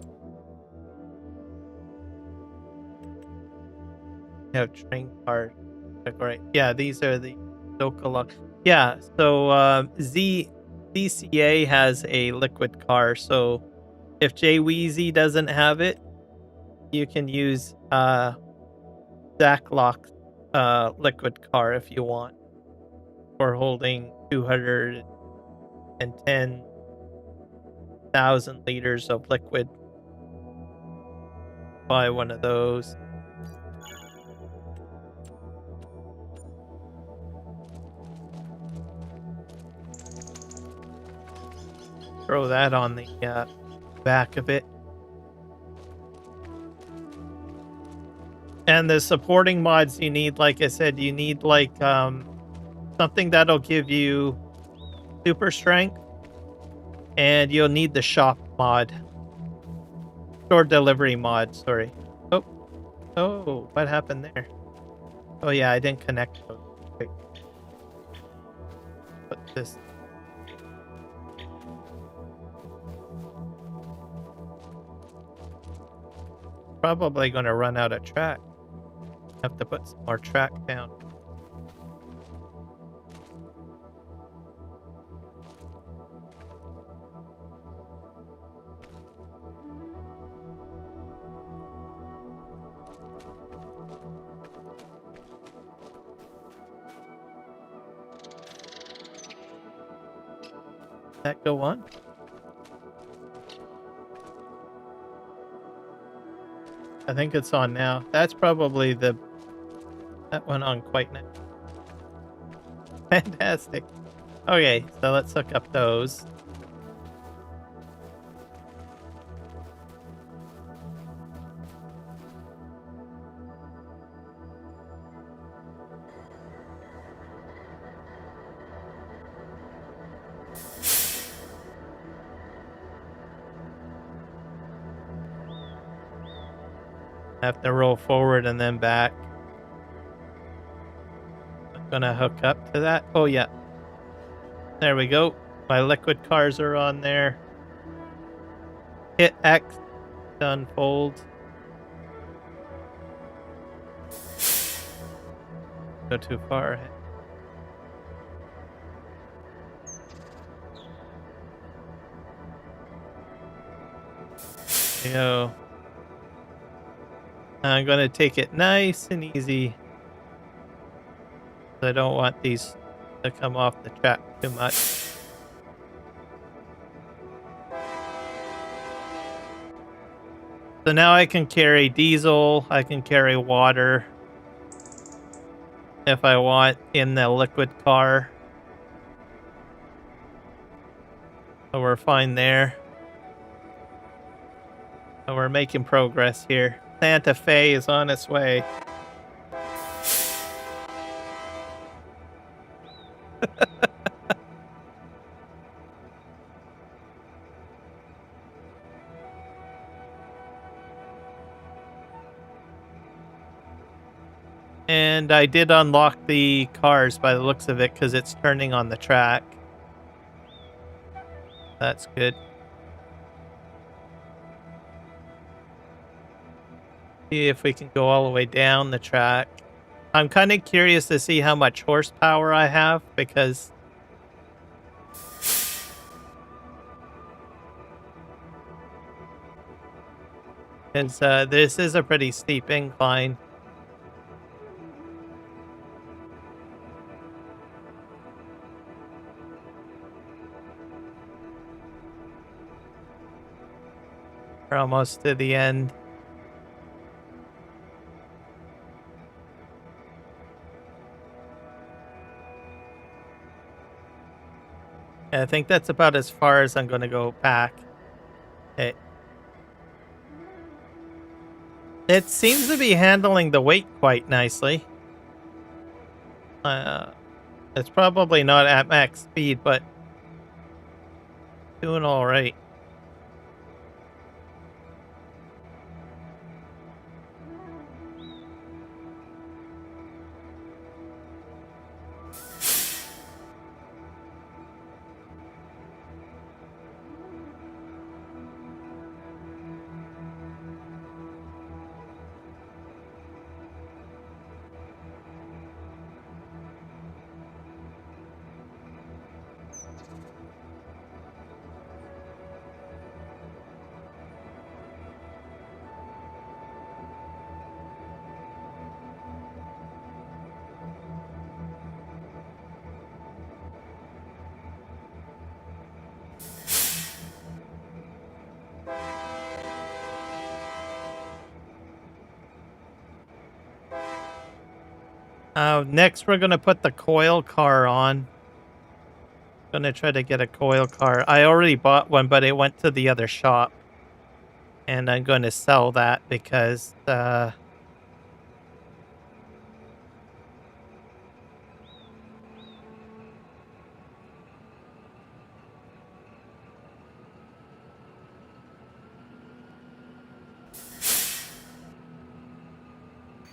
We have train cars. Right. Yeah, these are the Zcaalock. Yeah, so ZCA has a liquid car, so if JWeezy doesn't have it, you can use Zcaalock's liquid car if you want, for holding 210,000 liters of liquid. Buy one of those. Throw that on the back of it. And the supporting mods you need, like I said, you need something that'll give you super strength, and you'll need the shop mod store delivery mod, sorry. Oh, what happened there? Oh yeah, I didn't connect those. Wait. Put this. Probably gonna run out of track. Have to put some more track down. That go on? I think it's on now. That's probably that went on quite nice. Fantastic. Okay, so let's hook up those. Have to roll forward and then back. I'm gonna hook up to that. Oh yeah. There we go. My liquid cars are on there. Hit X to unfold. Go too far ahead. There you go. I'm gonna take it nice and easy. I don't want these to come off the track too much. So now I can carry diesel, I can carry water if I want in the liquid car. So we're fine there. So we're making progress here. Santa Fe is on its way. And I did unlock the cars by the looks of it because it's turning on the track. That's good. See if we can go all the way down the track. I'm kind of curious to see how much horsepower I have because this is a pretty steep incline. We're almost to the end. I think that's about as far as I'm going to go back. Okay. It seems to be handling the weight quite nicely. It's probably not at max speed, but doing all right. Next, we're going to put the coil car on. Going to try to get a coil car. I already bought one, but it went to the other shop. And I'm going to sell that because...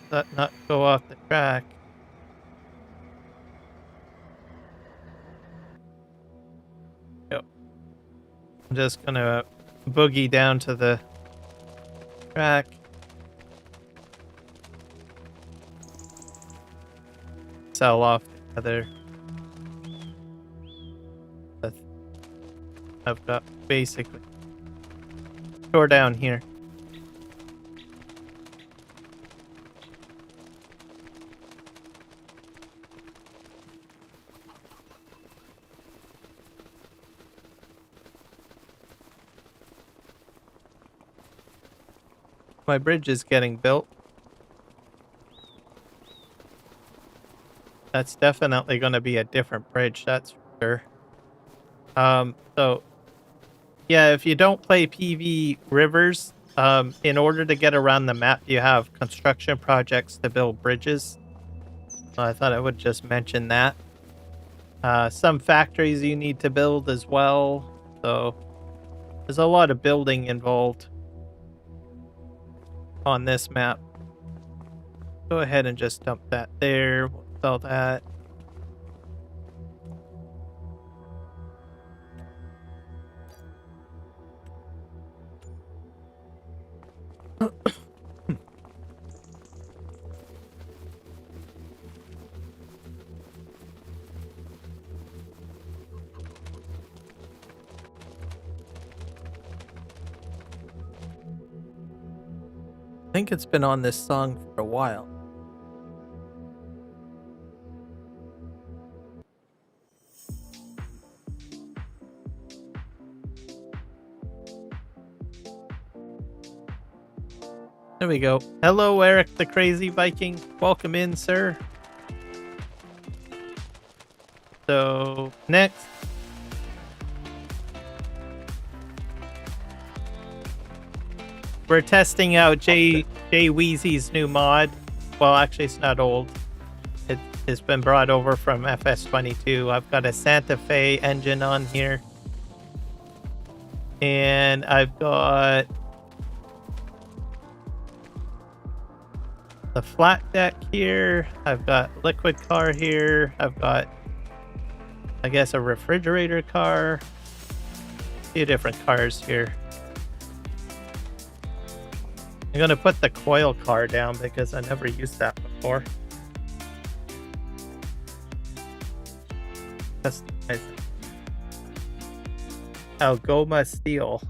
that not go off the track. Yep. I'm just gonna boogie down to the track. Sell off the other. I've got basically store down here. My bridge is getting built. That's definitely going to be a different bridge, that's for sure. So yeah, if you don't play PV Rivers, in order to get around the map, you have construction projects to build bridges. So I thought I would just mention that. Some factories you need to build as well. So there's a lot of building involved on this map. Go ahead and just dump that there. We'll sell that. I think it's been on this song for a while. There we go. Hello, Eric the Crazy Viking. Welcome in, sir. So, next. We're testing out JWeezy's new mod. Well, actually, it's not old. It's been brought over from FS25. I've got a Santa Fe engine on here. And I've got the flat deck here. I've got liquid car here. I've got, I guess, a refrigerator car. A few different cars here. I'm gonna put the coil car down because I never used that before. Customize Algoma steel.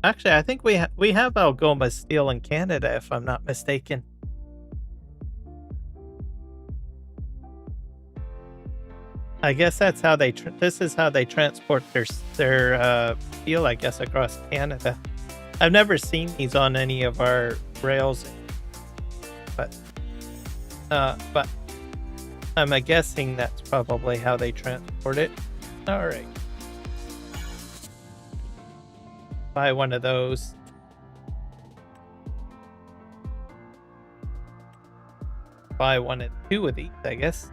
Actually, I think we have Algoma steel in Canada, if I'm not mistaken. I guess that's how they. This is how they transport their steel, I guess, across Canada. I've never seen these on any of our rails, but I'm guessing that's probably how they transport it. All right, buy one of those. Buy one and two of these, I guess.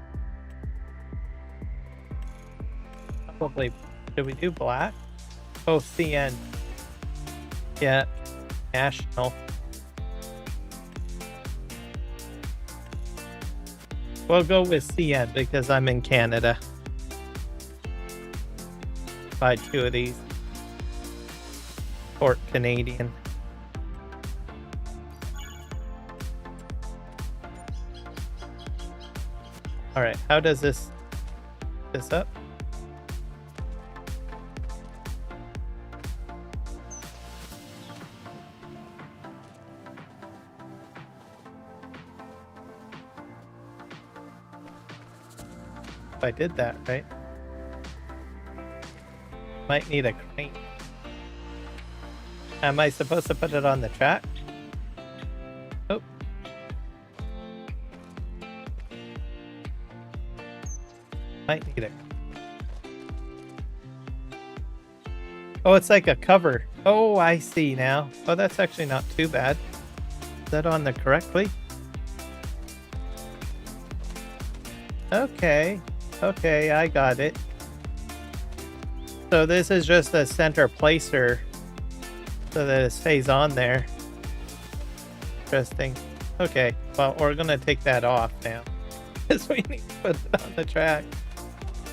Probably. Should we do black? Oh, CN. Yeah, national. We'll go with CN because I'm in Canada. Buy two of these. Port Canadian. All right, how does this up? I did that, right? Might need a crane. Am I supposed to put it on the track? Oh. Might need it. Oh, it's like a cover. Oh, I see now. Oh, that's actually not too bad. Is that on the correctly? Okay. Okay, I got it. So this is just a center placer so that it stays on there. interesting. Okay, well, we're gonna take that off now because we need to put it on the track.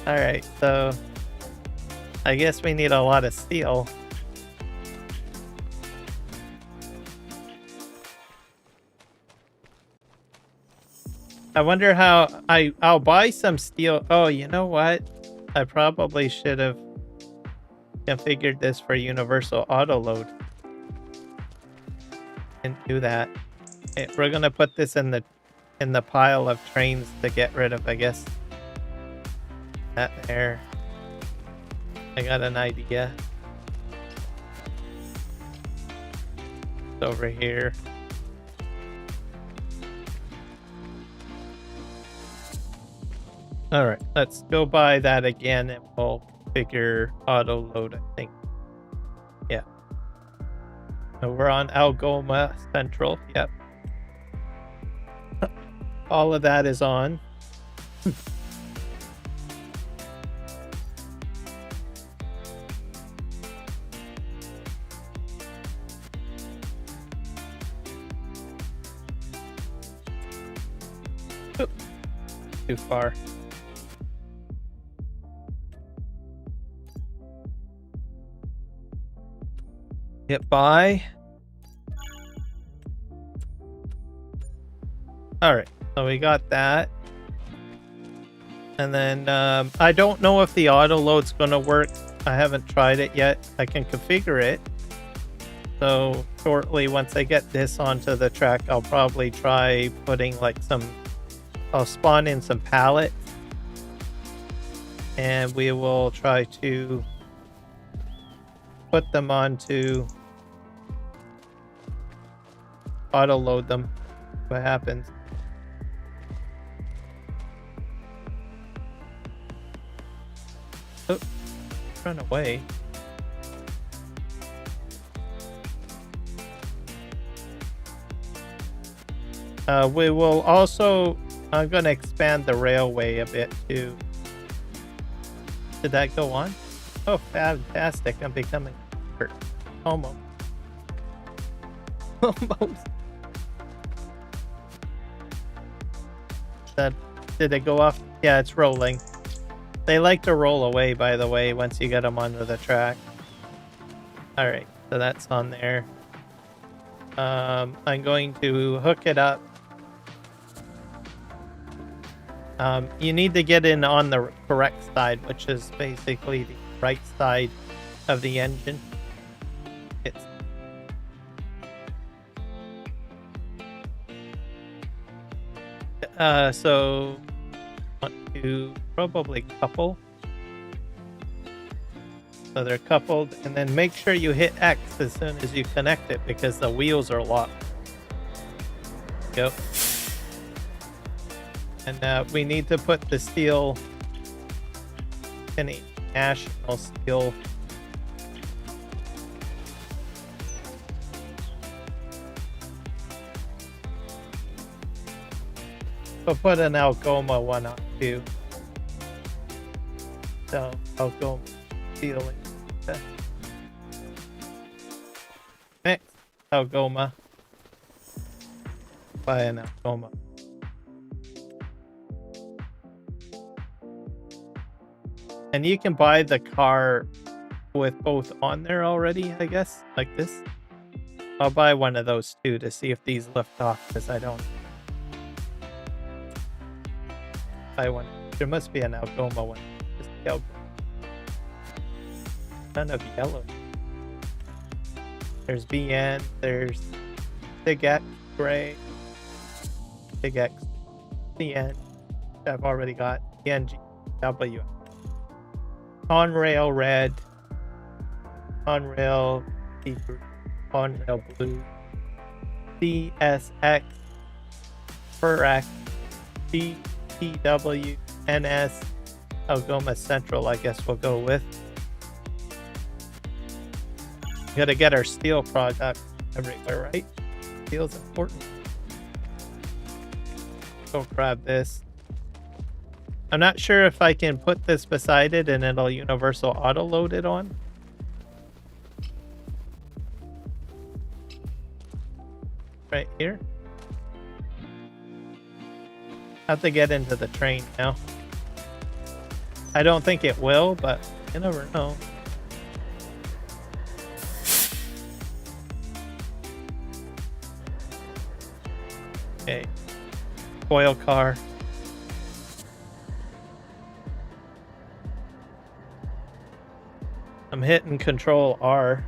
All right, so I guess we need a lot of steel. I wonder how I'll buy some steel. Oh, you know what? I probably should have configured this for Universal Autoload. Didn't do that. We're gonna put this in the pile of trains to get rid of, I guess. That there. I got an idea. It's over here. All right, let's go by that again and we'll figure auto load, I think. Yeah. So we're on Algoma Central. Yep. All of that is on. Too far. Hit buy. All right, so we got that. And then I don't know if the auto load's gonna work. I haven't tried it yet. I can configure it. So shortly, once I get this onto the track, I'll probably try putting like I'll spawn in some pallets. And we will try to put them onto auto load them. What happens? Oh, run away. We will also, I'm going to expand the railway a bit too. Did that go on? Oh, fantastic. I'm becoming almost. Almost. Did it go off? Yeah, it's rolling. They like to roll away, by the way, once you get them onto the track. All right, so that's on there. I'm going to hook it up. You need to get in on the correct side, which is basically the right side of the engine. So want to probably couple. So they're coupled, and then make sure you hit X as soon as you connect it because the wheels are locked. Go. And we need to put the steel, any national steel. We'll put an Algoma one on too. So Algoma steel. Next, Algoma. Buy an Algoma. And you can buy the car with both on there already, I guess, like this. I'll buy one of those too to see if these lift off, because I don't buy one. There must be an Algoma one. Just Algoma. Kind of yellow. There's BN, there's Big X gray, Big X CN. I've already got NGW. On rail red, on rail deep, on rail blue, CSX, FRX, GTW, NS, Algoma Central, I guess we'll go with. We gotta get our steel product everywhere, right? Steel's important. Go grab this. I'm not sure if I can put this beside it and it'll Universal Auto load it on. right here. Have to get into the train now. I don't think it will, but you never know. Okay. Foil car. I'm hitting Control R.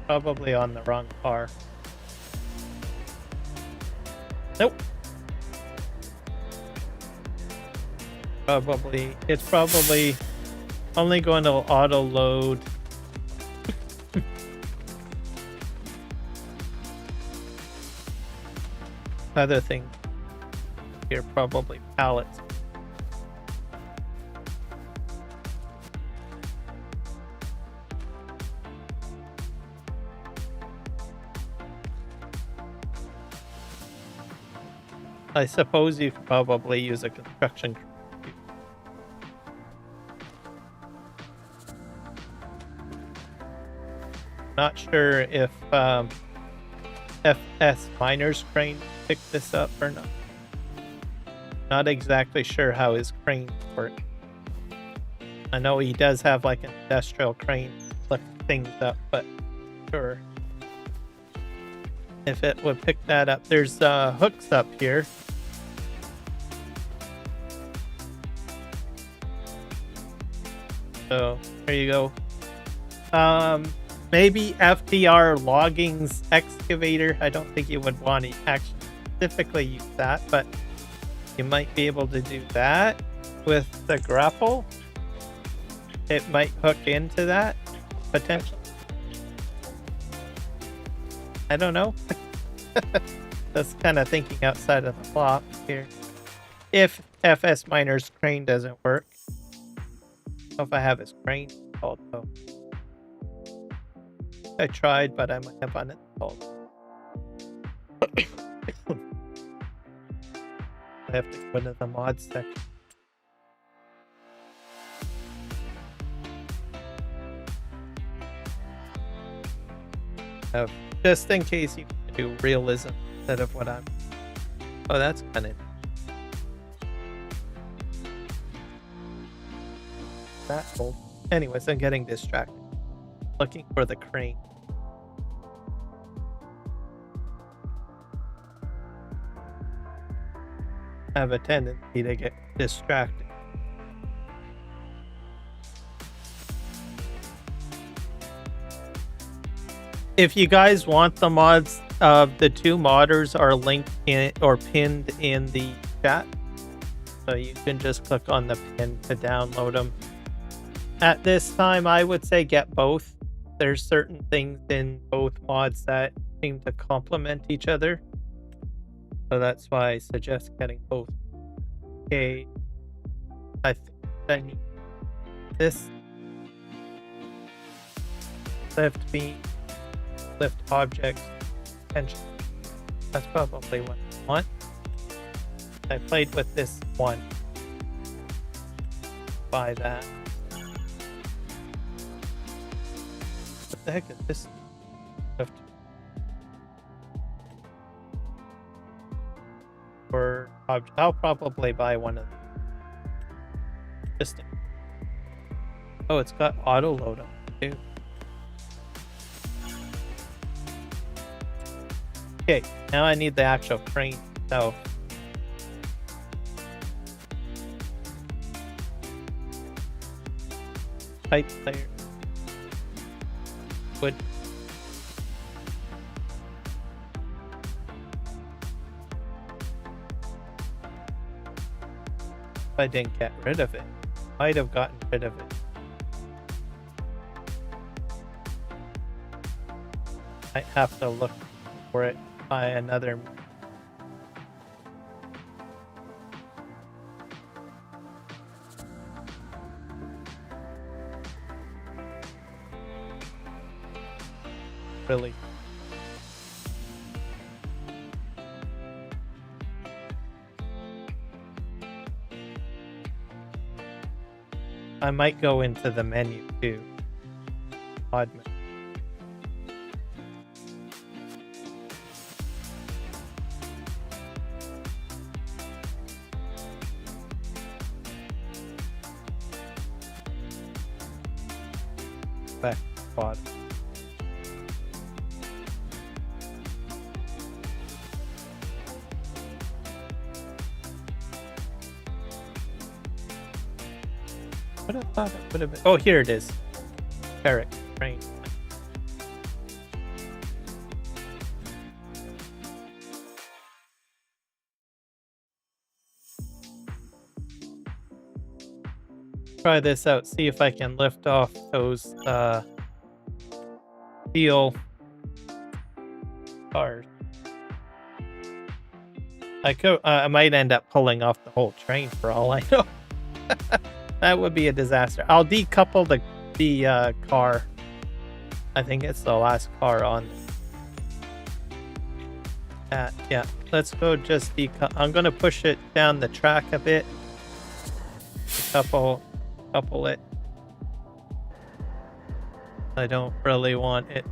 Probably on the wrong car. Nope. It's probably only going to auto load. Other thing here, probably pallets. I suppose you could probably use a construction crew. Not sure if FS Miners Crane picked this up or not. Not exactly sure how his cranes work. I know he does have like an industrial crane to lift things up, but sure. If it would pick that up. There's hooks up here. So there you go. Maybe FDR Logging's excavator. I don't think you would want to actually specifically use that, but you might be able to do that with the grapple. It might hook into that potentially. I don't know. That's kind of thinking outside of the box here. If FS Miners Crane doesn't work. I don't know if I have his crane installed though. I tried, but I might have uninstalled. I have to go into the mods section. Just in case you do realism instead of what I'm. Oh, that's kind of. That old. Anyways, I'm getting distracted. Looking for the crane. I have a tendency to get distracted. If you guys want the mods, the two modders are linked in or pinned in the chat. So you can just click on the pin to download them. At this time, I would say get both. There's certain things in both mods that seem to complement each other. So that's why I suggest getting both. Okay. I think I need this. Lift beam. Lift objects. Tension. That's probably what I want. I played with this one. Buy that. What the heck is this? Or I'll probably buy one of them. Just oh, it's got auto load on it too. Okay, now I need the actual crane. So pipe player. Wood. If I didn't get rid of it, might have gotten rid of it. Might have to look for it by another. Really. I might go into the menu too. Odd menu. Back quad. What I thought it would have been. Oh, here it is. Terex Crane. Try this out. See if I can lift off those steel cars. I might end up pulling off the whole train for all I know. That would be a disaster. I'll decouple the car. I think it's the last car on. Yeah, let's go just I'm gonna push it down the track a bit. Couple it. I don't really want it.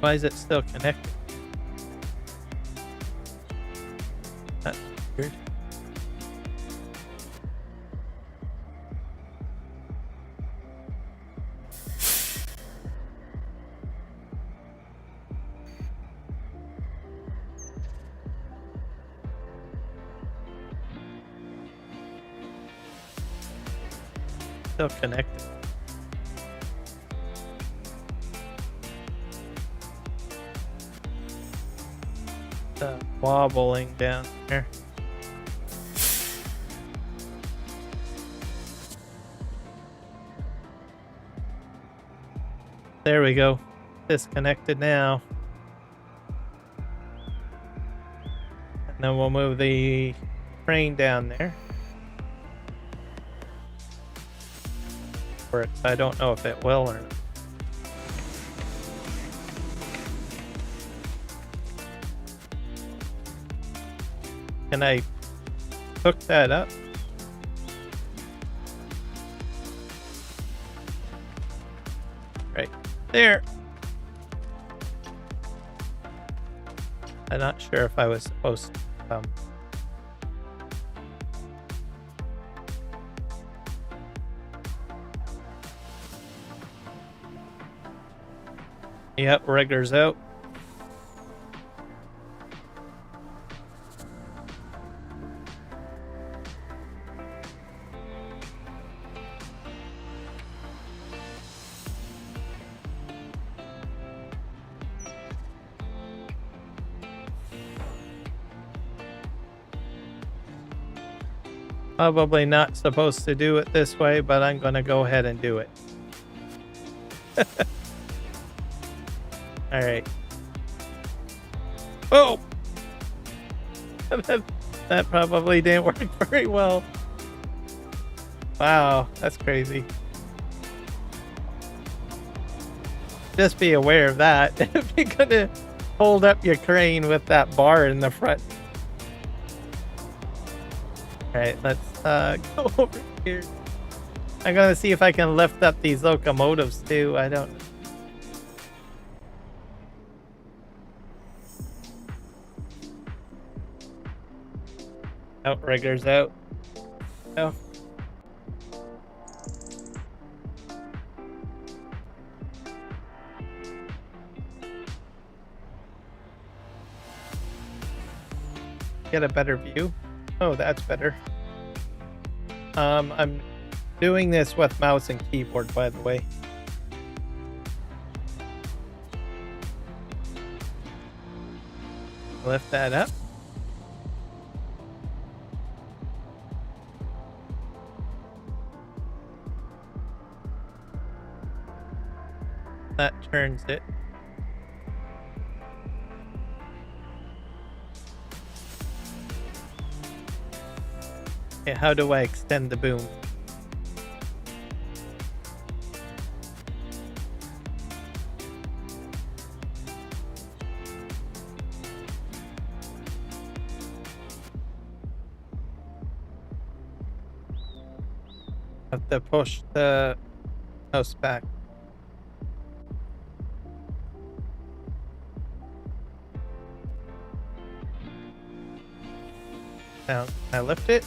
Why is it still connected? That's weird. Still connected. Wobbling down there. There we go. Disconnected now. And then we'll move the train down there. I don't know if it will or not. Can I hook that up? Right there. I'm not sure if I was supposed to Yep, riggers out. Probably not supposed to do it this way, but I'm going to go ahead and do it. All right. Oh! That probably didn't work very well. Wow, that's crazy. Just be aware of that. If you're going to hold up your crane with that bar in the front. All right, let's go over here. I'm going to see if I can lift up these locomotives too. I don't know. Outriggers out. Oh. Get a better view. Oh, that's better. I'm doing this with mouse and keyboard, by the way. Lift that up. That turns it. Okay, how do I extend the boom? Have to push the house back. Now, can I lift it?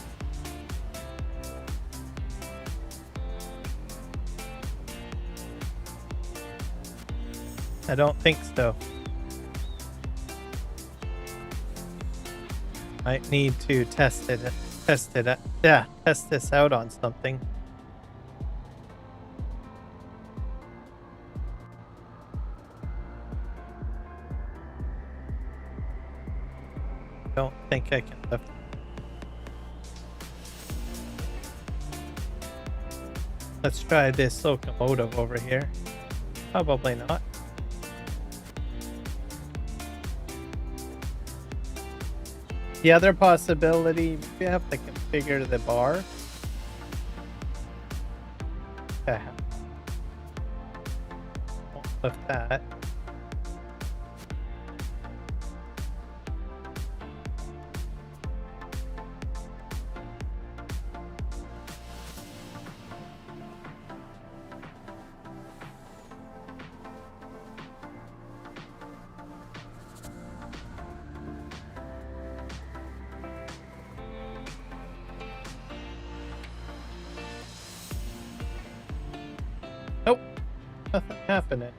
I don't think so. Might need to test it. Test this out on something. Don't think I can lift it. Let's try this locomotive over here. Probably not. The other possibility, we have to configure the bar. Okay. Won't lift that. Nope, nothing happening.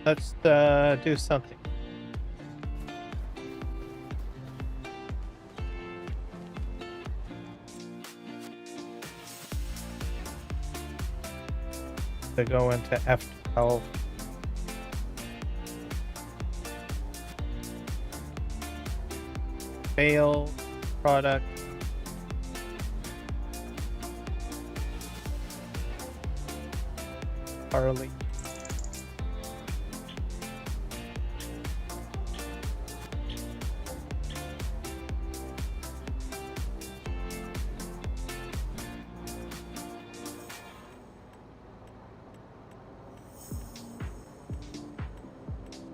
Let's do something. To go into F12. Fail product. Harley.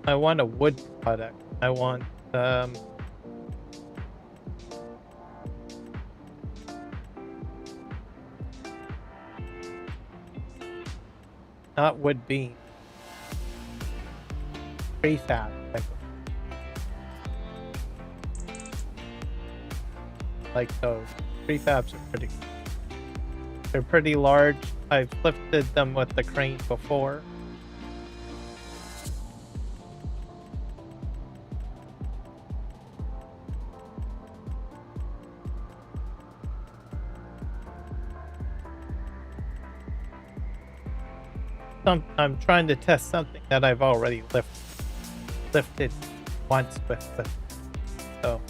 I want a wood product. I want not wood beam. Prefab. Like those. Prefabs are pretty good. They're pretty large. I've lifted them with the crane before. I'm trying to test something that I've already lifted once with so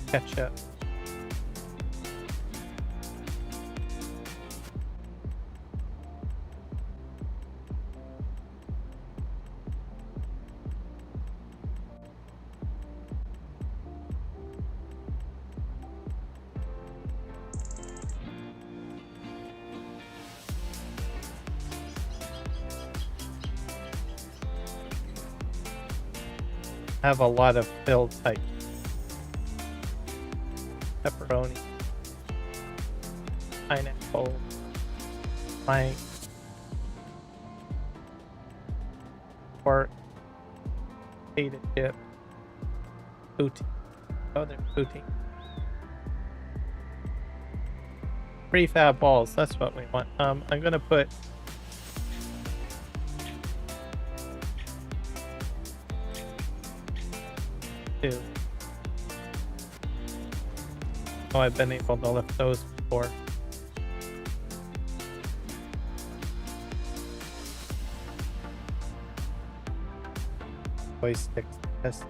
catch up. Have a lot of build types. Pepperoni, pineapple, plank, pork, potato chip, poutine. Oh, they're poutine. Prefab balls, that's what we want. I'm gonna put two. Oh, I've been able to lift those before. Joysticks, yes.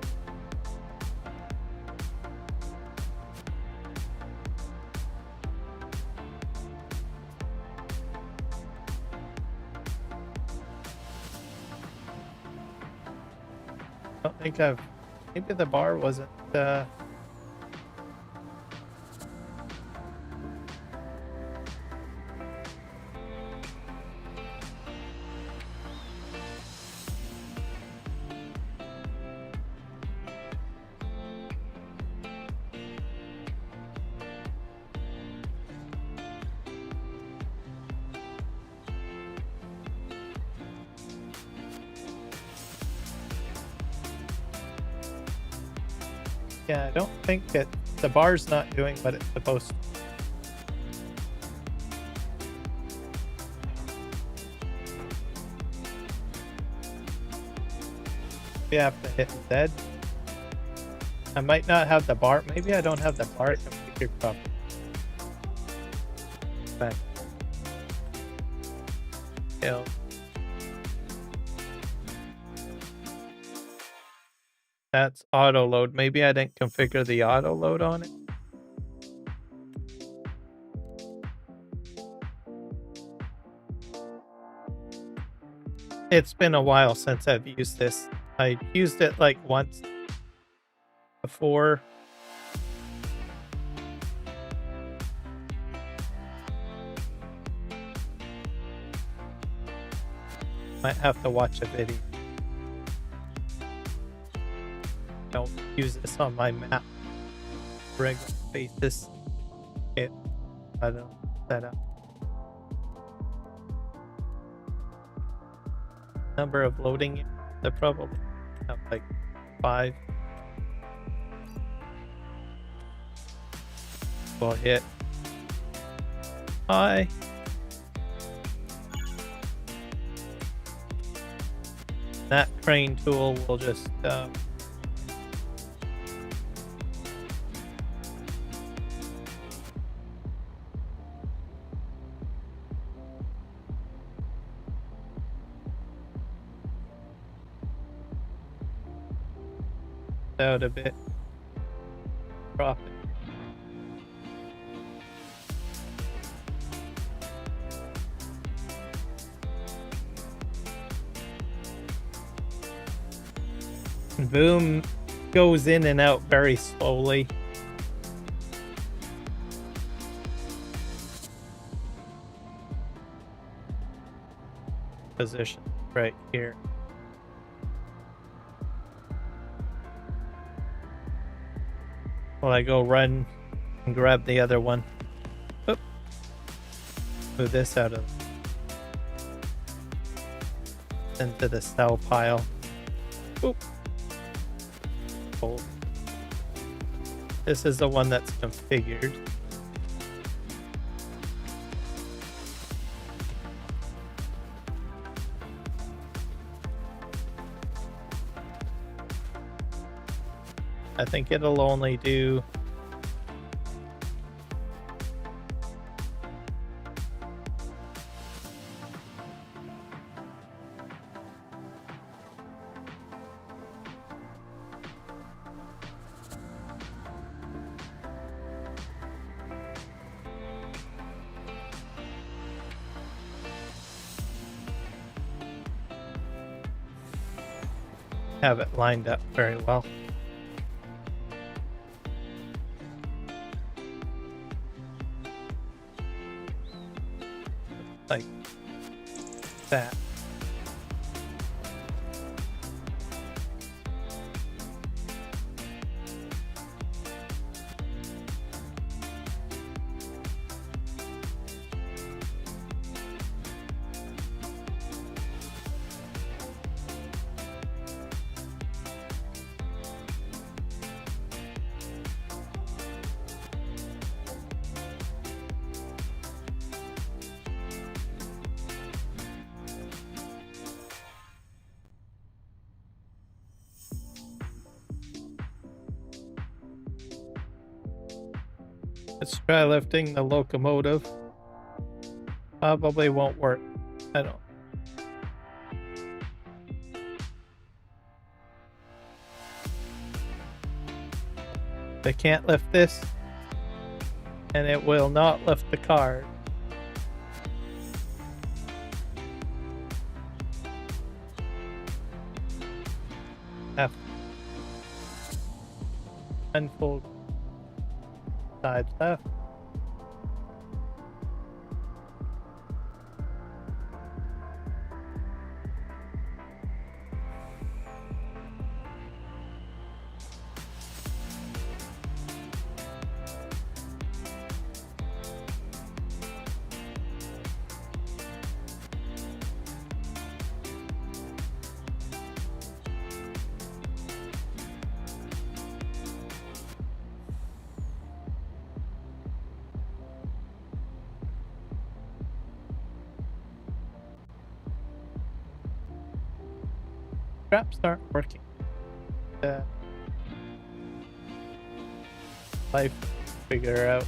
don't think I've... Maybe the bar wasn't... Yeah, I don't think that the bar's not doing what it's supposed to. We have to hit Z. I might not have the bar. Maybe I don't have the bar configured properly. But kill. That's auto load. Maybe I didn't configure the auto load on it. It's been a while since I've used this. I used it like once before. Might have to watch a video. Don't use this on my map regular basis. Okay, I don't set up. Number of loading, they probably have like 5. We'll hit I. That crane tool will just out a bit. Drop it. Boom goes in and out very slowly. Position right here. Well, I go run and grab the other one. Oop. Move this out of into the cell pile. Oop. Hold. This is the one that's configured. I think it'll only do have it lined up very well. Like that. Let's try lifting the locomotive. Probably won't work. I don't. They can't lift this, and it will not lift the car. Have unfold side left. Straps aren't working. Life figure out.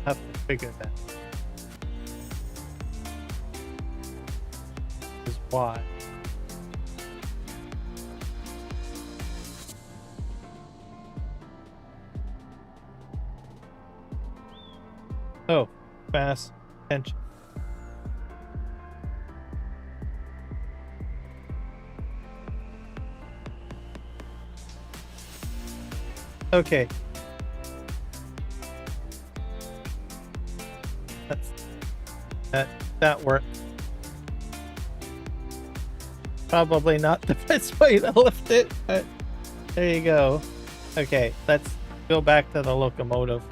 Have to figure that. Is why. Oh, fast tension. Okay. That worked. Probably not the best way to lift it, but there you go. Okay, let's go back to the locomotive.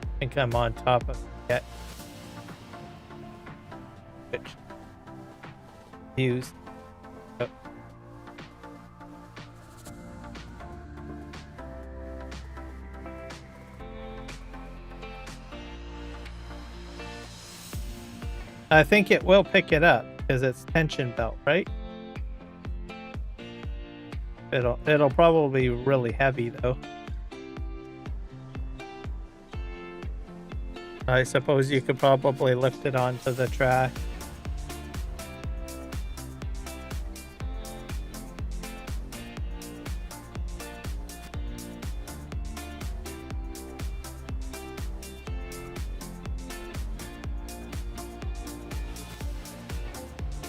I think I'm on top of it yet. Which views. Oh. I think it will pick it up because it's tension belt, right? It'll probably be really heavy though. I suppose you could probably lift it onto the track.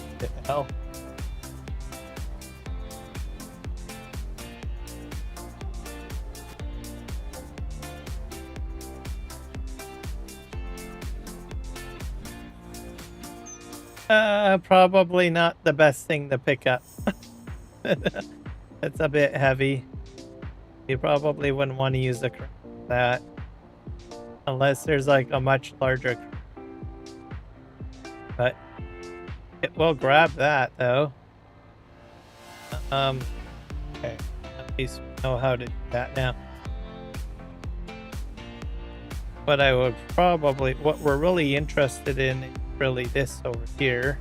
What the hell? Probably not the best thing to pick up. It's a bit heavy. You probably wouldn't want to use a crane for that. Unless there's like a much larger crane. But it will grab that though. Okay. At least we know how to do that now. But I would probably, what we're really interested in is really this over here.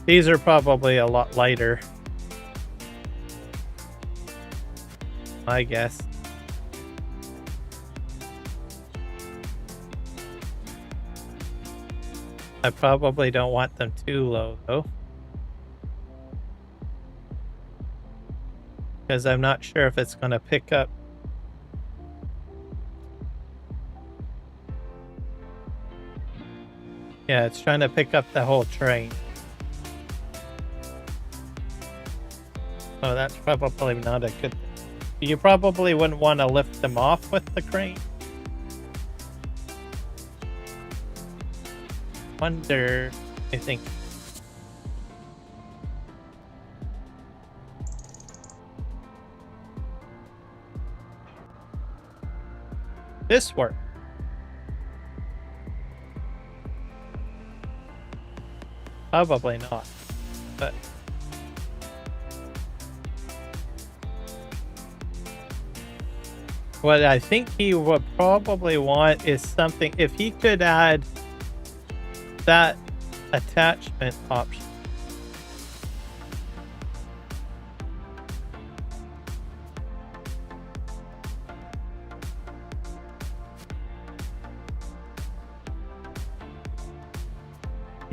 These are probably a lot lighter, I guess. I probably don't want them too low though, because I'm not sure if it's going to pick up. Yeah, it's trying to pick up the whole train. Oh, that's probably not a good thing. You probably wouldn't want to lift them off with the crane. Wonder, I think. This worked. Probably not, but what I think he would probably want is something, if he could add that attachment option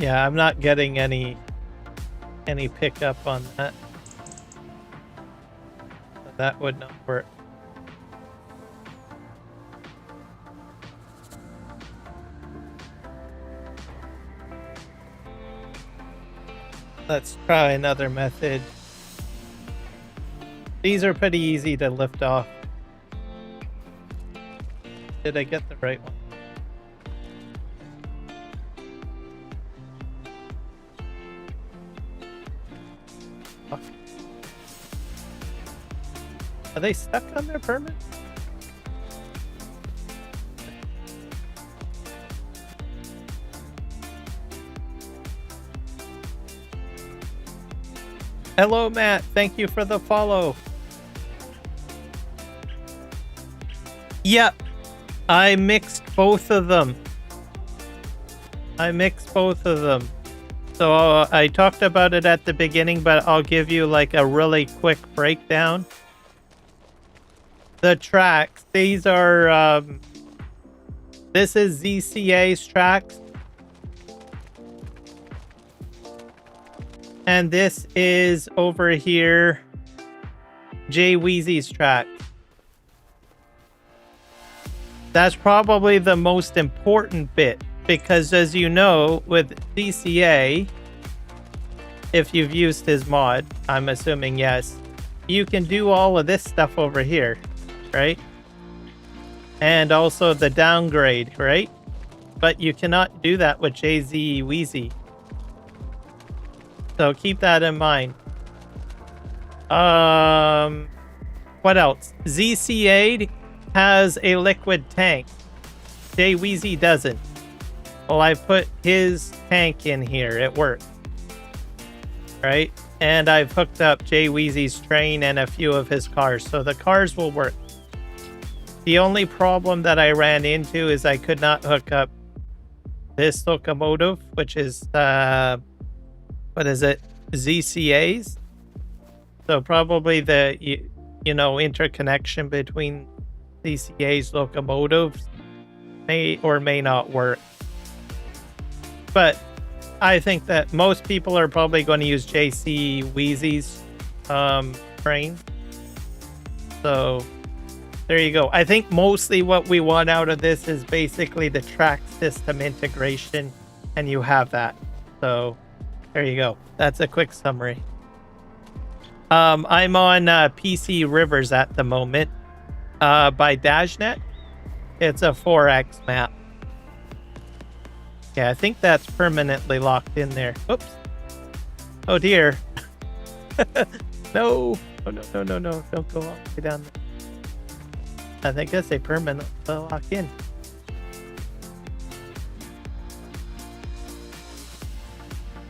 Yeah, I'm not getting any pickup on that. So that would not work. Let's try another method. These are pretty easy to lift off. Did I get the right one? Fuck. Are they stuck on their permit? Hello, Matt. Thank you for the follow. Yep. I mixed both of them. So I talked about it at the beginning, but I'll give you like a really quick breakdown. The tracks. These are... this is ZCA's tracks. And this is over here, JWeezy's track. That's probably the most important bit, because as you know, with ZCA, if you've used his mod, I'm assuming yes, you can do all of this stuff over here, right? And also the downgrade, right? But you cannot do that with JWeezy. So keep that in mind. What else? ZCA has a liquid tank. JWeezy doesn't. Well, I put his tank in here. It worked. Right? And I've hooked up JWeezy's train and a few of his cars. So the cars will work. The only problem that I ran into is I could not hook up this locomotive, which is, what is it? ZCA's? So probably the, you know, interconnection between ZCA's locomotives may or may not work. But I think that most people are probably going to use JWeezy's train. So there you go. I think mostly what we want out of this is basically the track system integration, and you have that. So there you go. That's a quick summary. I'm on PC Rivers at the moment by Dashnet. It's a 4X map. Yeah, I think that's permanently locked in there. Oops. Oh dear. No. Oh, no. Don't go all the way down there. I think that's a permanent lock in.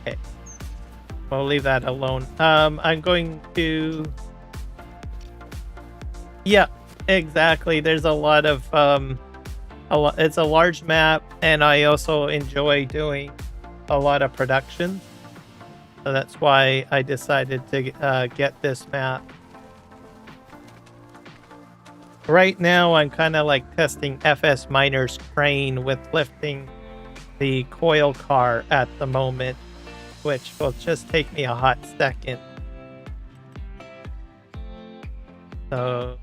Okay. We'll leave that alone. I'm going to... Yeah, exactly. There's a lot of... It's a large map, and I also enjoy doing a lot of production. So that's why I decided to get this map. Right now, I'm kind of like testing FS Miners Crane with lifting the coil car at the moment, which will just take me a hot second. So...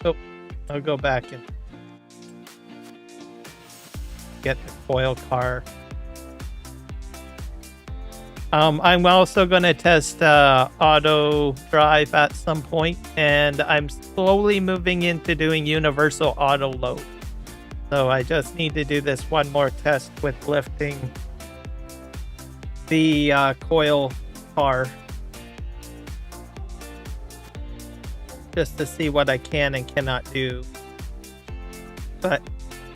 Oh, I'll go back and get the coil car. I'm also going to test Autodrive at some point, and I'm slowly moving into doing Universal Autoload. So I just need to do this one more test with lifting the coil car, just to see what I can and cannot do. But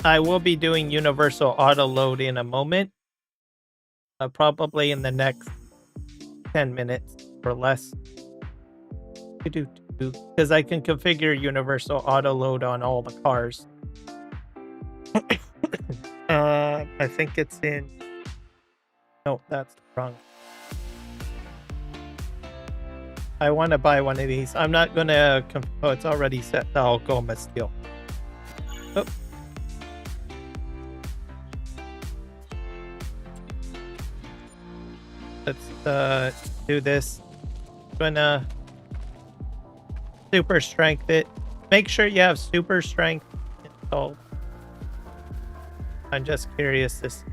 I will be doing Universal Autoload in a moment. Probably in the next 10 minutes or less. Because I can configure Universal Autoload on all the cars. I think it's in... No, that's wrong. I want to buy one of these. I'm not going to... Oh, it's already set to Algoma Steel. Oh. Let's do this. Gonna super strength it. Make sure you have super strength installed. I'm just curious this.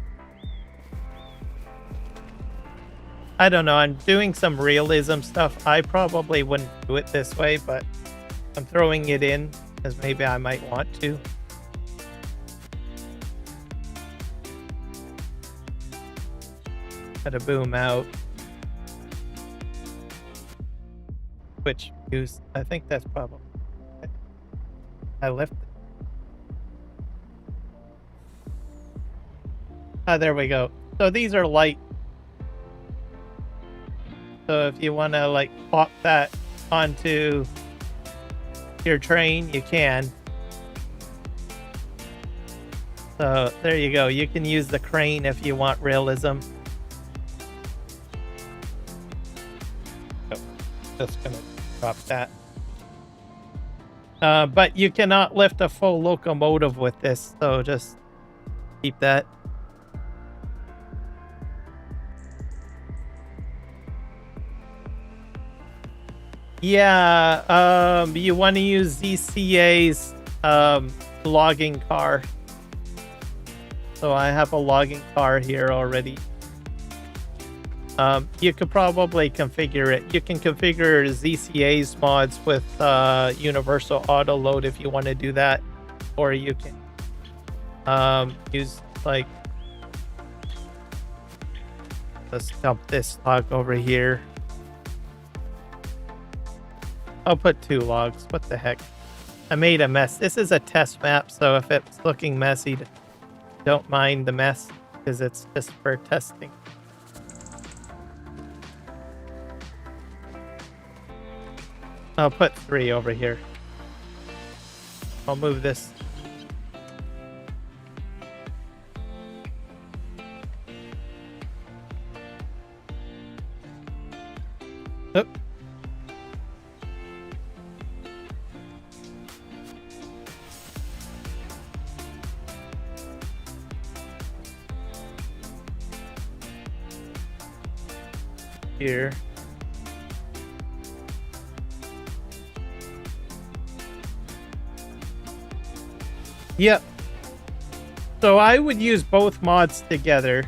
I don't know, I'm doing some realism stuff. I probably wouldn't do it this way, but I'm throwing it in because maybe I might want to. Gotta boom out. Switch views. I think that's probably it. I left it. Ah, there we go. So these are light. So if you want to like pop that onto your train, you can. So there you go. You can use the crane if you want realism. Oh, just gonna drop that. But you cannot lift a full locomotive with this, so just keep that. Yeah, you want to use ZCA's logging car. So I have a logging car here already. You could probably configure it. You can configure ZCA's mods with Universal Autoload if you want to do that. Or you can use like... Let's dump this log over here. I'll put 2 logs. What the heck? I made a mess. This is a test map, so if it's looking messy, don't mind the mess, because it's just for testing. I'll put 3 over here. I'll move this. Oop. Here. Yep. So I would use both mods together.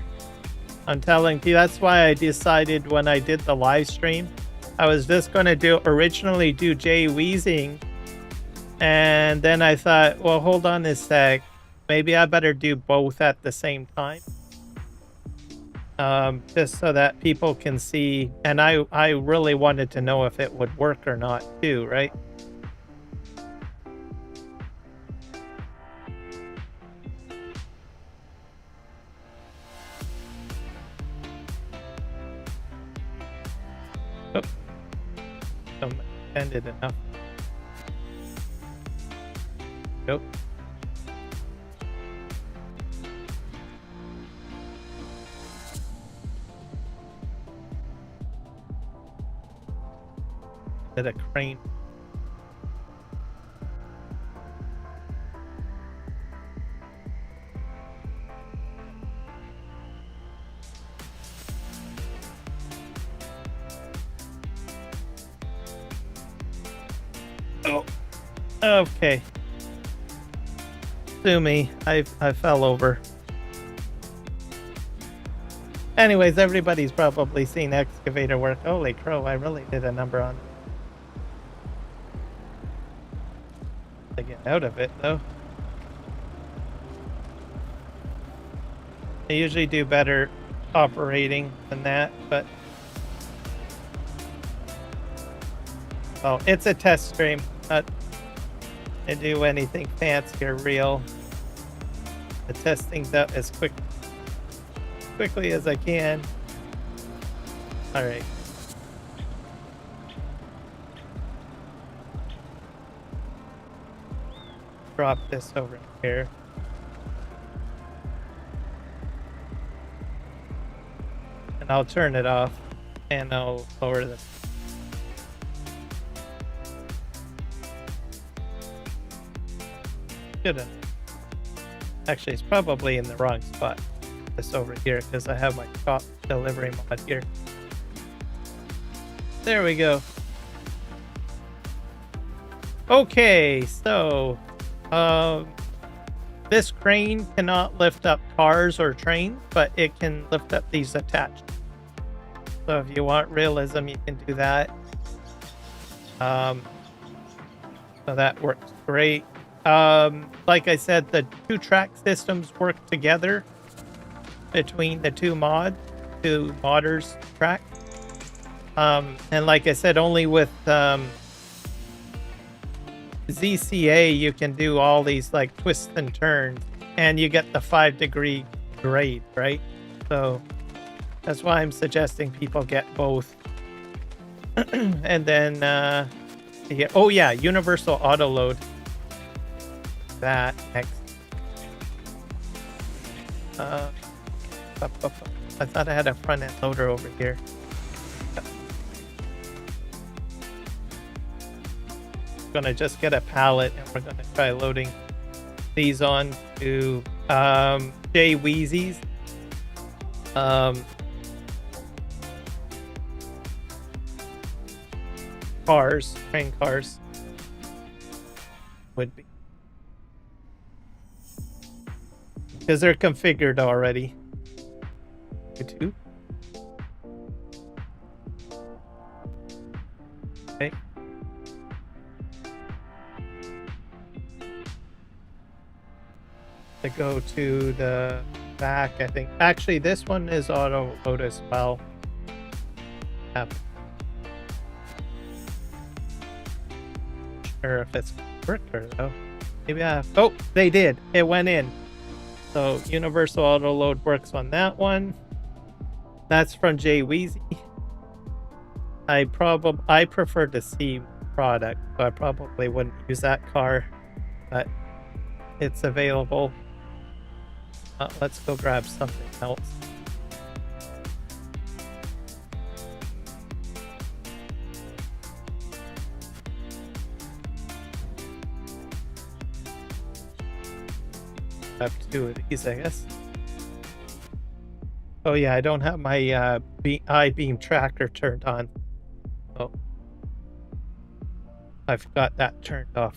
I'm telling you, that's why I decided when I did the live stream, I was just going to originally do JWeezy, and then I thought, well, hold on a sec, maybe I better do both at the same time. Just so that people can see, and I really wanted to know if it would work or not too, right? Oh, I'm extended enough. Nope. A crane. Oh, okay. Sue me. I fell over. Anyways, everybody's probably seen excavator work. Holy crow! I really did a number on. To get out of it though. I usually do better operating than that, but oh, it's a test stream. Not to do anything fancy or real. The testing that as quickly as I can. All right. Drop this over here. And I'll turn it off and I'll lower this. Good enough. Actually, it's probably in the wrong spot. This over here, because I have my top delivery mod here. There we go. Okay, so this crane cannot lift up cars or trains, but it can lift up these attached. So if you want realism, you can do that. So that works great. Like I said, the 2-track systems work together between the two modders track. And like I said, only with ZCA you can do all these like twists and turns, and you get the 5-degree grade, right? So that's why I'm suggesting people get both. And then oh yeah, Universal Autoload. That next. I thought I had a front end loader over here. Gonna just get a pallet, and we're gonna try loading these on to JWeezy's train cars would be, because they're configured already. YouTube. Okay. To go to the back, I think. Actually, this one is auto load as well. Yep. Sure if it's worker though. Maybe I have. Oh, they did. It went in. So Universal Autoload works on that one. That's from JWeezy. I prefer to see product, so I probably wouldn't use that car, but it's available. Let's go grab something else. Grab 2 of these, I guess. Oh yeah, I don't have my I-beam tracker turned on. Oh, I've got that turned off.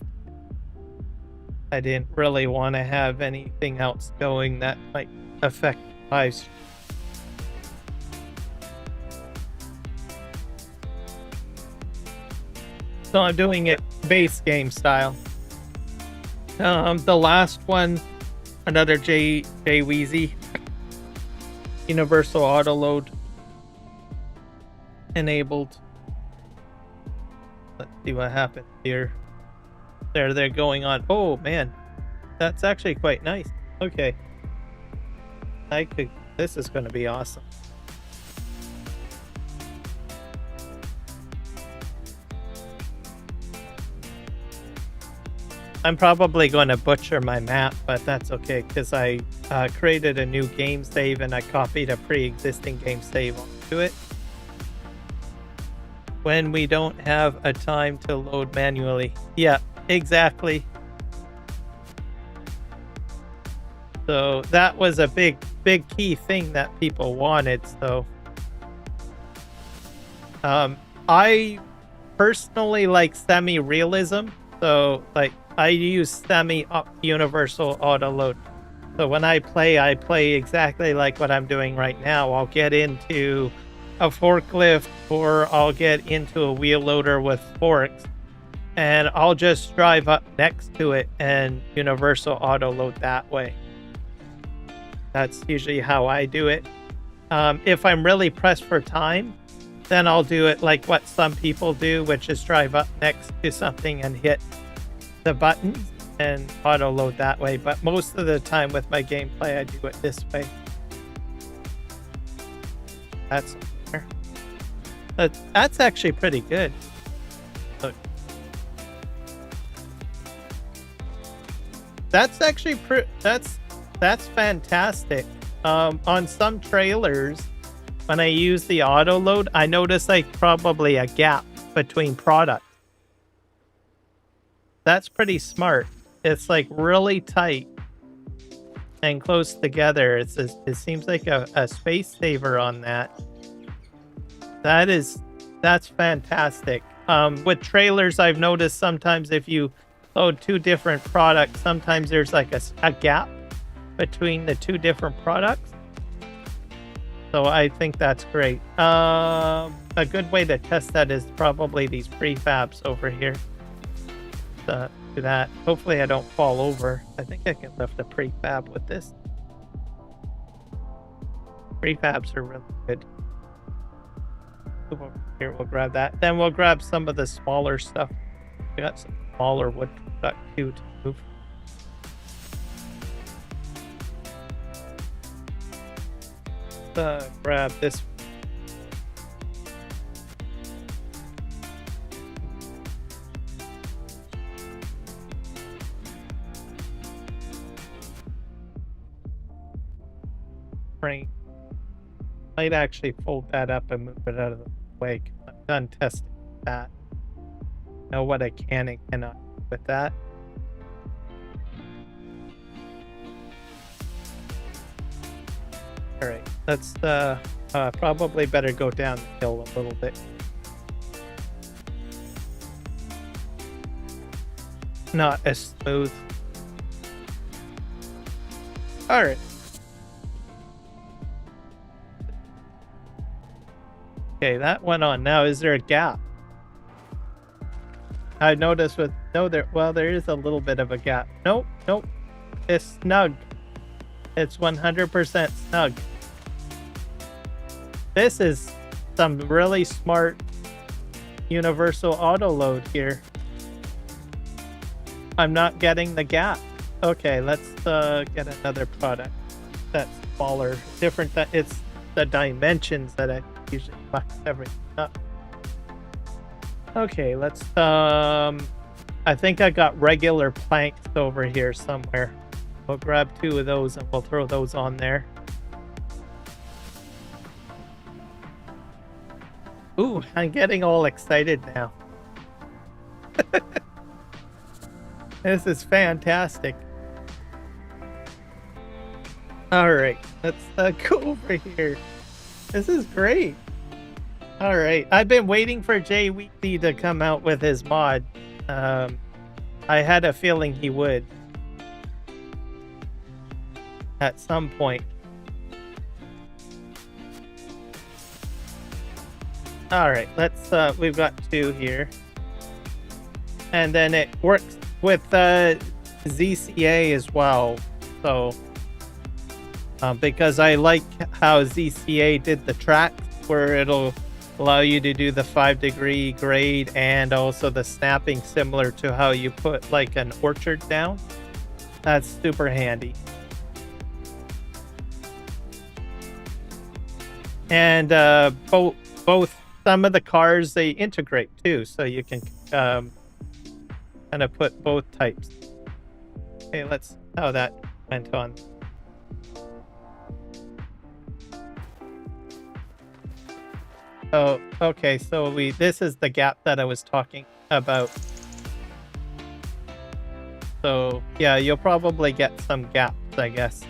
I didn't really want to have anything else going that might affect live stream. So I'm doing it base game style. The last one, another JWeezy, Universal Autoload enabled. Let's see what happens here. There, they're going on. Oh man, that's actually quite nice. Okay, this is going to be awesome. I'm probably going to butcher my map, but that's okay, because I created a new game save and I copied a pre-existing game save onto it. When we don't have a time to load manually. Yeah, exactly. So that was a big key thing that people wanted. So I personally like semi-realism. So like I use semi-universal autoload. So when I play exactly like what I'm doing right now. I'll get into a forklift, or I'll get into a wheel loader with forks, and I'll just drive up next to it and universal auto load that way. That's usually how I do it. If I'm really pressed for time, then I'll do it like what some people do, which is drive up next to something and hit the buttons and auto load that way. But most of the time with my gameplay, I do it this way. That's actually pretty good. Look. That's actually that's fantastic. On some trailers, when I use the auto load, I notice like probably a gap between products. That's pretty smart. It's like really tight. and close together. It seems like a space saver on that. That's fantastic. With trailers, I've noticed sometimes if you load two different products, sometimes there's like a gap between the two different products. So I think that's great. A good way to test that is probably these prefabs over here. Do that. Hopefully I don't fall over. I think I can lift a prefab with this. Prefabs are really good. Over here, we'll grab that. Then we'll grab some of the smaller stuff. We got some smaller wood product too to move. Grab this. Frame. Might actually fold that up and move it out of the way. I'm done testing that. Know what I can and cannot do with that. All right, let's probably better go down the hill a little bit. Not as smooth. All right. Okay, that went on. Now, is there a gap? I noticed with there is a little bit of a gap. Nope. It's snug. It's 100% snug. This is some really smart Universal Autoload here. I'm not getting the gap. Okay, let's get another product that's smaller, different. It's the dimensions that I usually fuck everything up. Okay, let's I think I got regular planks over here somewhere. We'll grab two of those and we'll throw those on there. Ooh, I'm getting all excited now. This is fantastic. All right, let's go over here. This is great. All right, I've been waiting for JWeezy to come out with his mod. I had a feeling he would at some point. All right, let's we've got two here, and then it works with ZCA as well. So because I like how ZCA did the tracks where it'll allow you to do the 5-degree grade and also the snapping similar to how you put like an orchard down. That's super handy. And both some of the cars, they integrate too, so you can kind of put both types. Okay, let's see how that went on. Oh, okay, so this is the gap that I was talking about. So yeah, you'll probably get some gaps, I guess.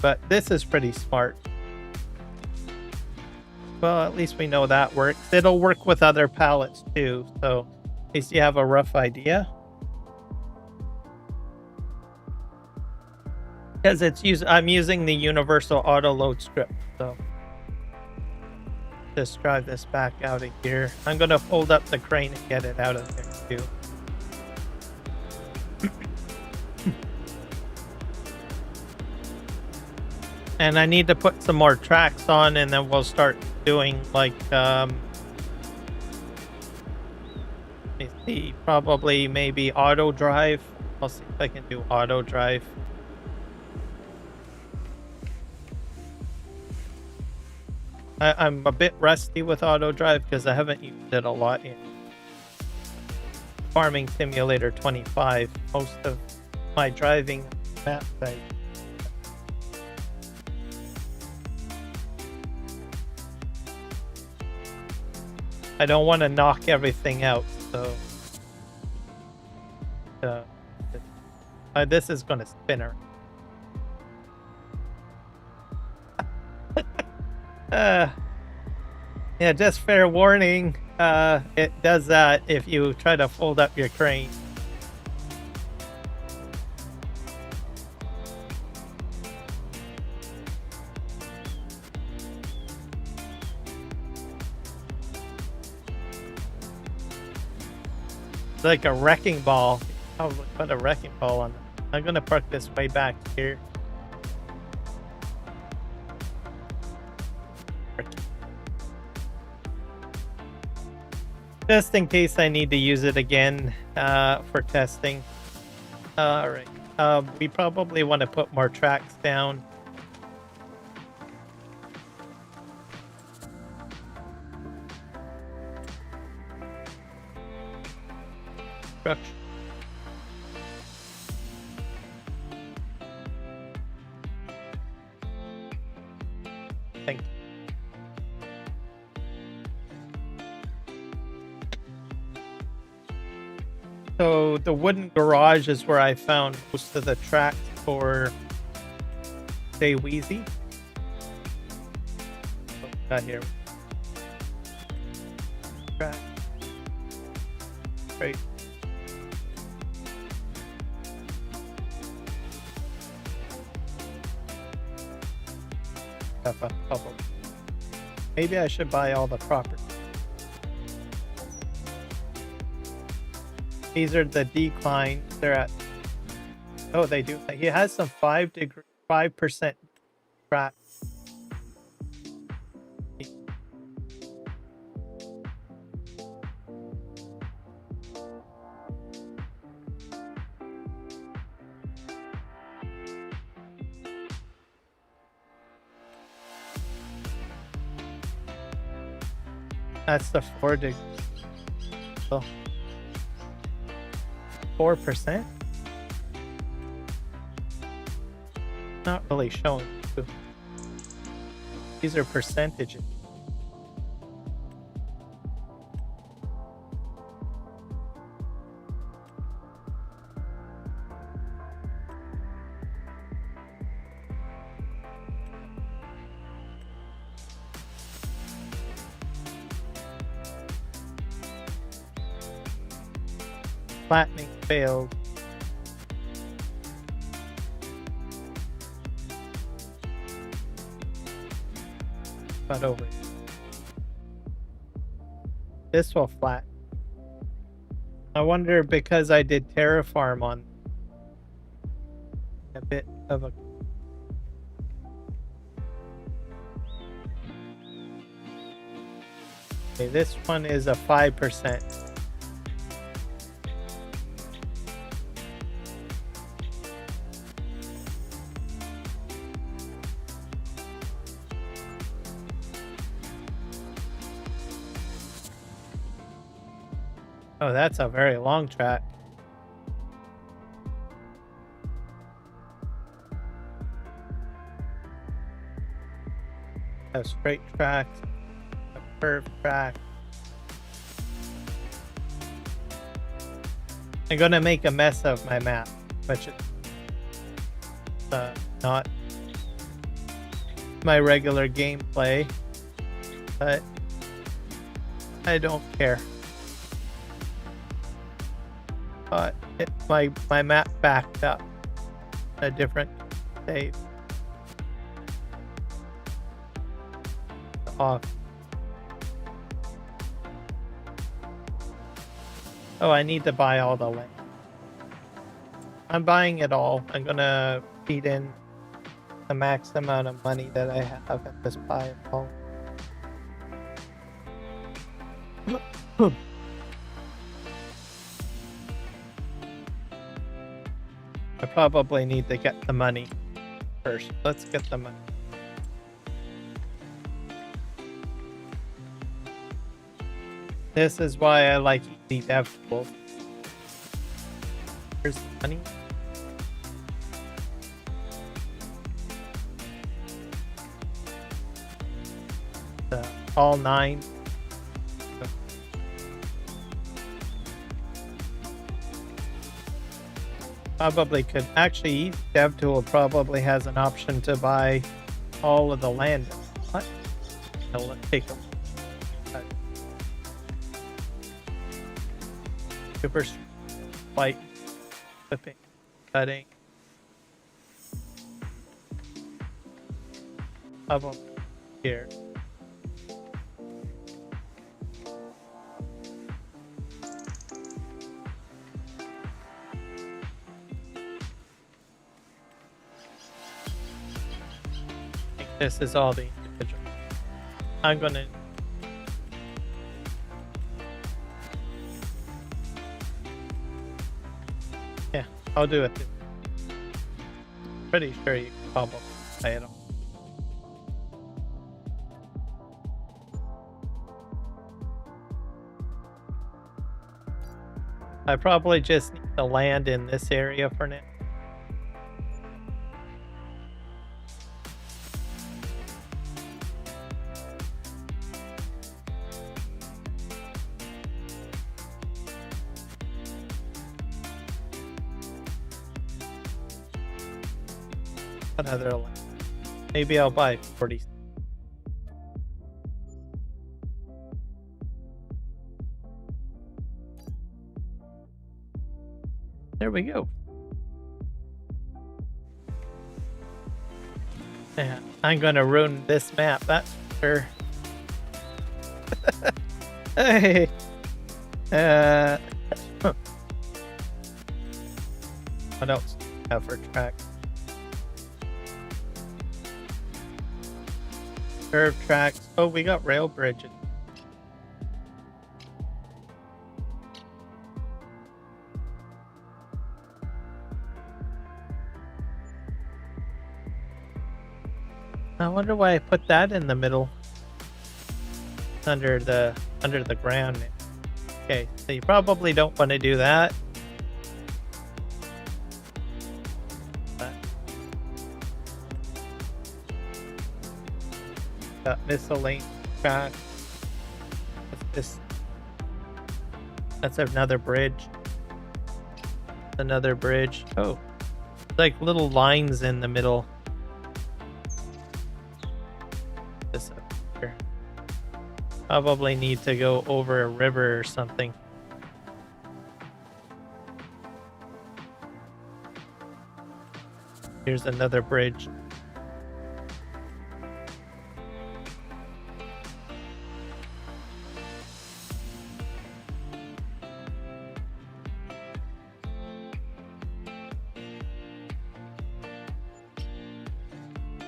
But this is pretty smart. Well, at least we know that works. It'll work with other pallets too, so at least you have a rough idea. Because I'm using the Universal Autoload script, so just drive this back out of here. I'm gonna fold up the crane and get it out of there too. And I need to put some more tracks on, and then we'll start doing like let me see, probably maybe Autodrive. I'll see if I can do Autodrive. I'm a bit rusty with Autodrive because I haven't used it a lot in Farming Simulator 25. Most of my driving maps I don't want to knock everything out, so This is going to spin her. Yeah, just fair warning. It does that if you try to fold up your crane. It's like a wrecking ball. I'll put a wrecking ball on it. I'm gonna park this way back here. Just in case I need to use it again for testing. Alright. We probably want to put more tracks down. Structure. Thank you. So the wooden garage is where I found most of the tracks for JWeezy. Got here. Track. Great. Have a couple. Maybe I should buy all the property. These are the decline. They're at. Oh, they do. He has some 5% track. That's the 4 degree. Oh. 4%? Not really showing. These are percentages. Flattening failed. But over. This will flatten. I wonder because I did terraform on a bit of a. Okay, this one is a 5%. Oh, that's a very long track. A straight track, a curved track. I'm gonna make a mess of my map, which is not my regular gameplay, but I don't care. But my map backed up a different save. Off. Oh, I need to buy all the land. I'm buying it all. I'm gonna feed in the max amount of money that I have and just buy it all. I probably need to get the money first. Let's get the money. This is why I like easy dev tools. Here's the money. All 9. probably could actually DevTool probably has an option to buy all of the land. What? So let's take a look. Super white flipping, cutting. Of them here. I think this is all the individual. I'm gonna I'll do it. Pretty sure you can probably play it on. I probably just need to land in this area for now. Another land. Maybe I'll buy 40. There we go. Yeah, I'm gonna ruin this map, that's for sure. Hey. What else do we have for tracks? Curve tracks. Oh, we got rail bridges. I wonder why I put that in the middle, under the ground. Okay, so you probably don't want to do that. Got miscellaneous track. What's this? That's another bridge. Another bridge. Oh, like little lines in the middle. This up here. Probably need to go over a river or something. Here's another bridge.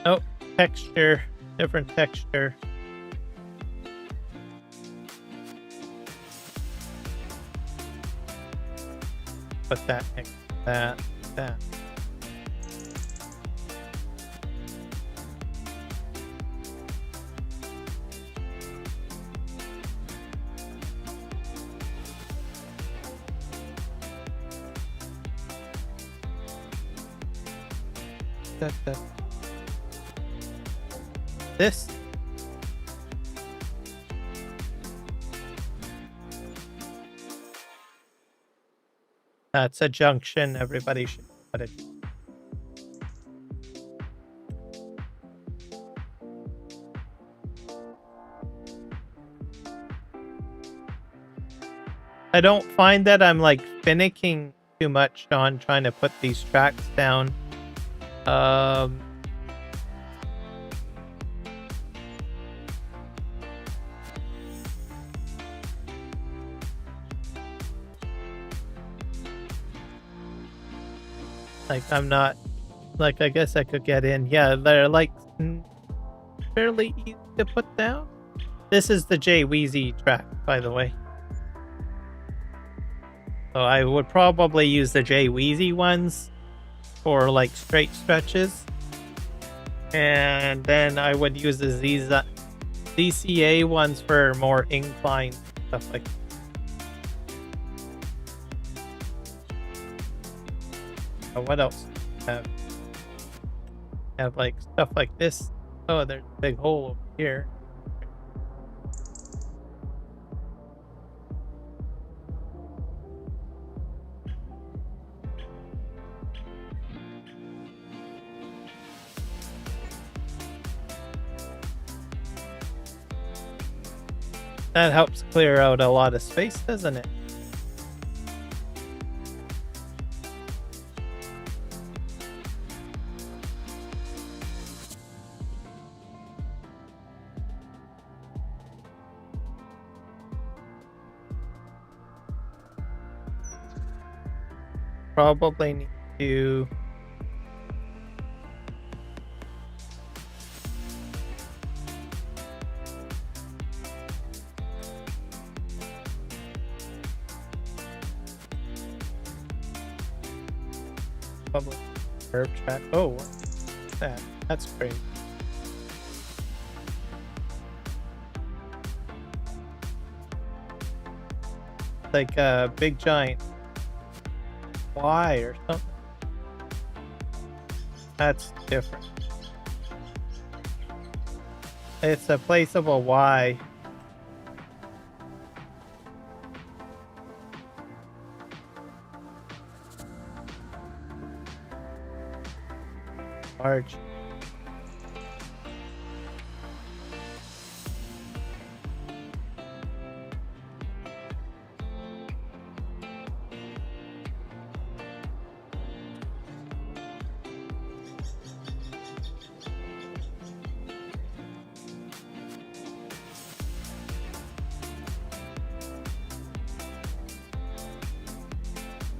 Oh, texture, different texture. Put that next to that, that. That. This. That's a junction. Everybody should put it. I don't find that I'm like finicking too much on trying to put these tracks down. Like I'm not, like I guess I could get in. Yeah, they're like fairly easy to put down. This is the JWeezy track, by the way. So I would probably use the JWeezy ones for like straight stretches. And then I would use the ZCA ones for more incline stuff like that. What else have like stuff like this? Oh, there's a big hole over here. That helps clear out a lot of space, doesn't it? Probably need to public curve track. Oh, what's that? That's great. Like a big giant Y or something. That's different. It's a placeable Y. Large.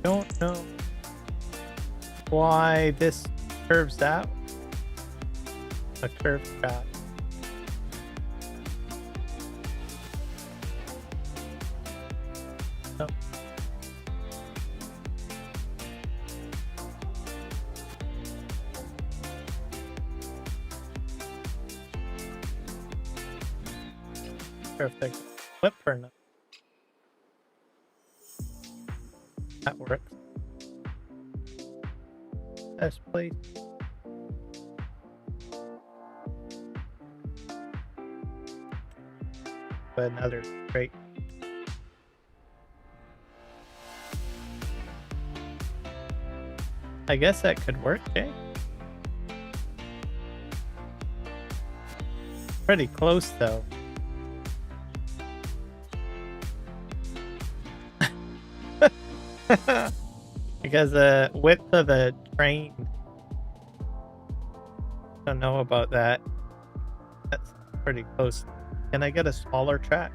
Don't know why this curves out. A curved track. No. Perfect. Flip for no. That works. Best place. But another straight. I guess that could work, Jay. Pretty close though. Because the width of the train. Don't know about that. That's pretty close. Can I get a smaller track?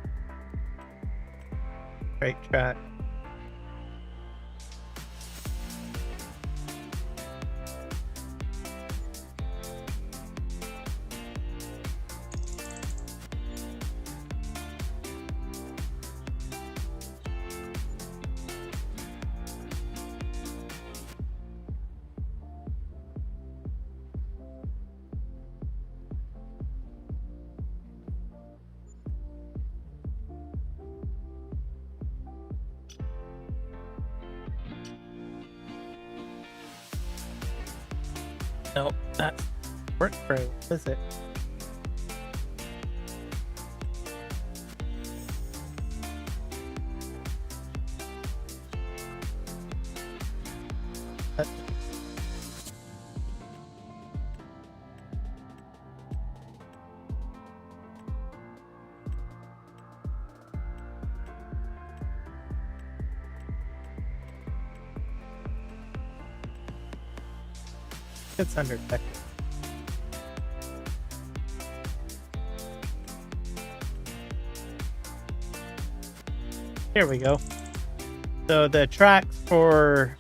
Straight track. No, that worked for it, is it? It's under tech. Here we go. So the tracks for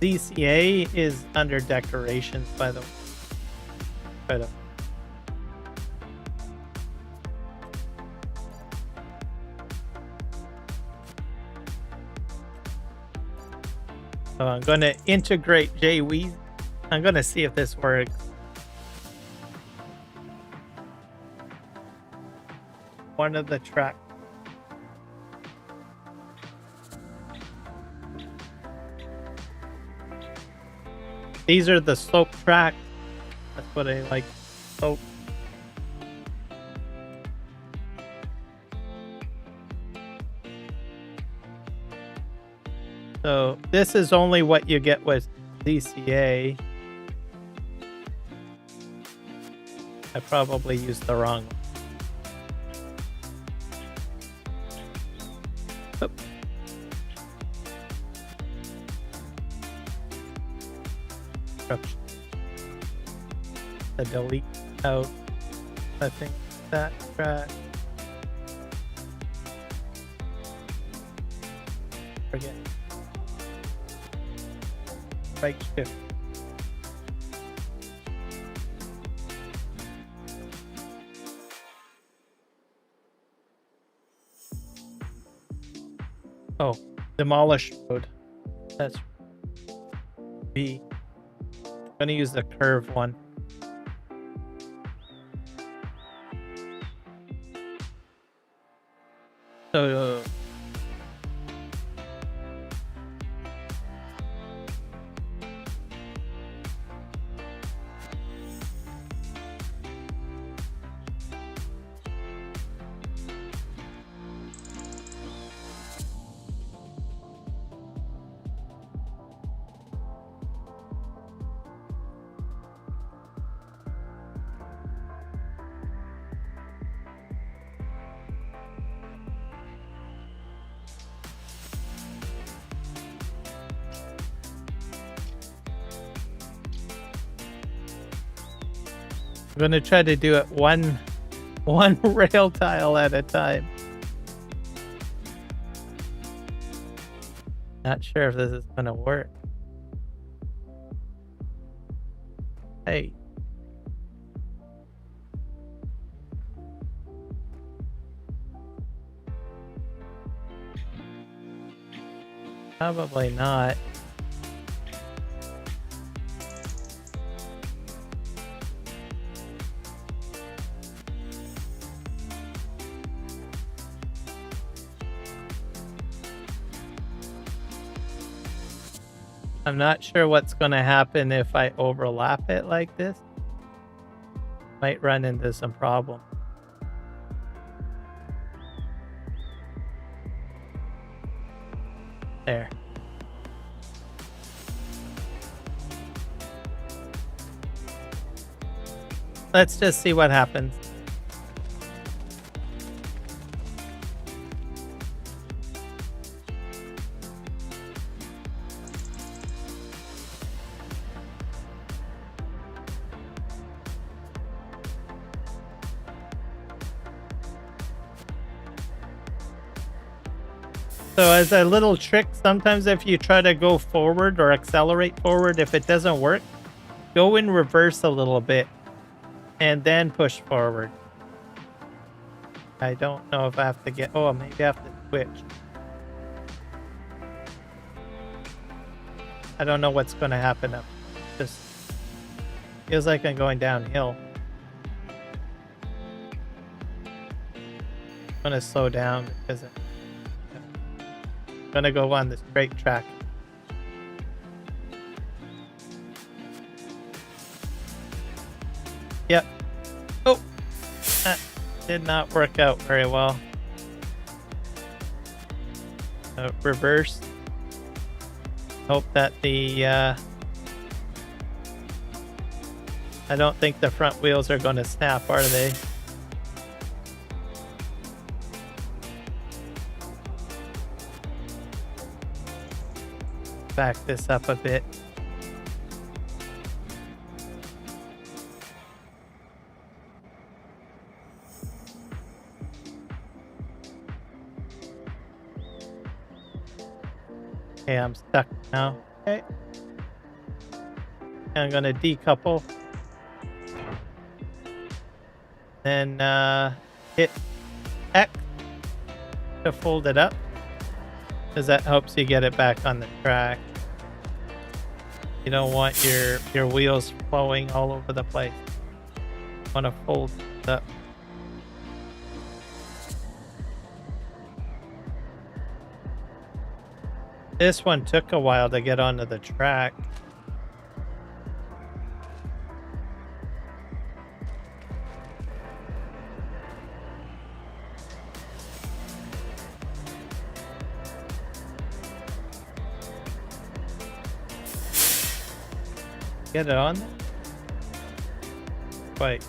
ZCA is under decorations, by the way. Right up. So I'm going to integrate JWeezy. I'm going to see if this works. One of the tracks. These are the slope tracks. That's what I like. Slope. So this is only what you get with ZCA. I probably used the wrong one. construction. The delete out, I think, that track. Forget. Right shift. Oh, demolish road. That's B. I'm gonna use the curve one. So I'm gonna try to do it one rail tile at a time. Not sure if this is gonna work. Hey. Probably not. I'm not sure what's going to happen if I overlap it like this. Might run into some problems. There. Let's just see what happens. So as a little trick, sometimes if you try to go forward or accelerate forward, if it doesn't work, go in reverse a little bit and then push forward. I don't know if I have to get... Oh, maybe I have to switch. I don't know what's going to happen up. Just feels like I'm going downhill. I'm going to slow down because I'm going to go on the straight track. Yep. Oh, that did not work out very well. Reverse. Hope that the I don't think the front wheels are going to snap, are they? Back this up a bit. Okay, I'm stuck now. Okay. I'm gonna decouple. Then hit X to fold it up, because that helps you get it back on the track. You don't want your wheels flowing all over the place. You want to fold it up. This one took a while to get onto the track. Get it on? Wait.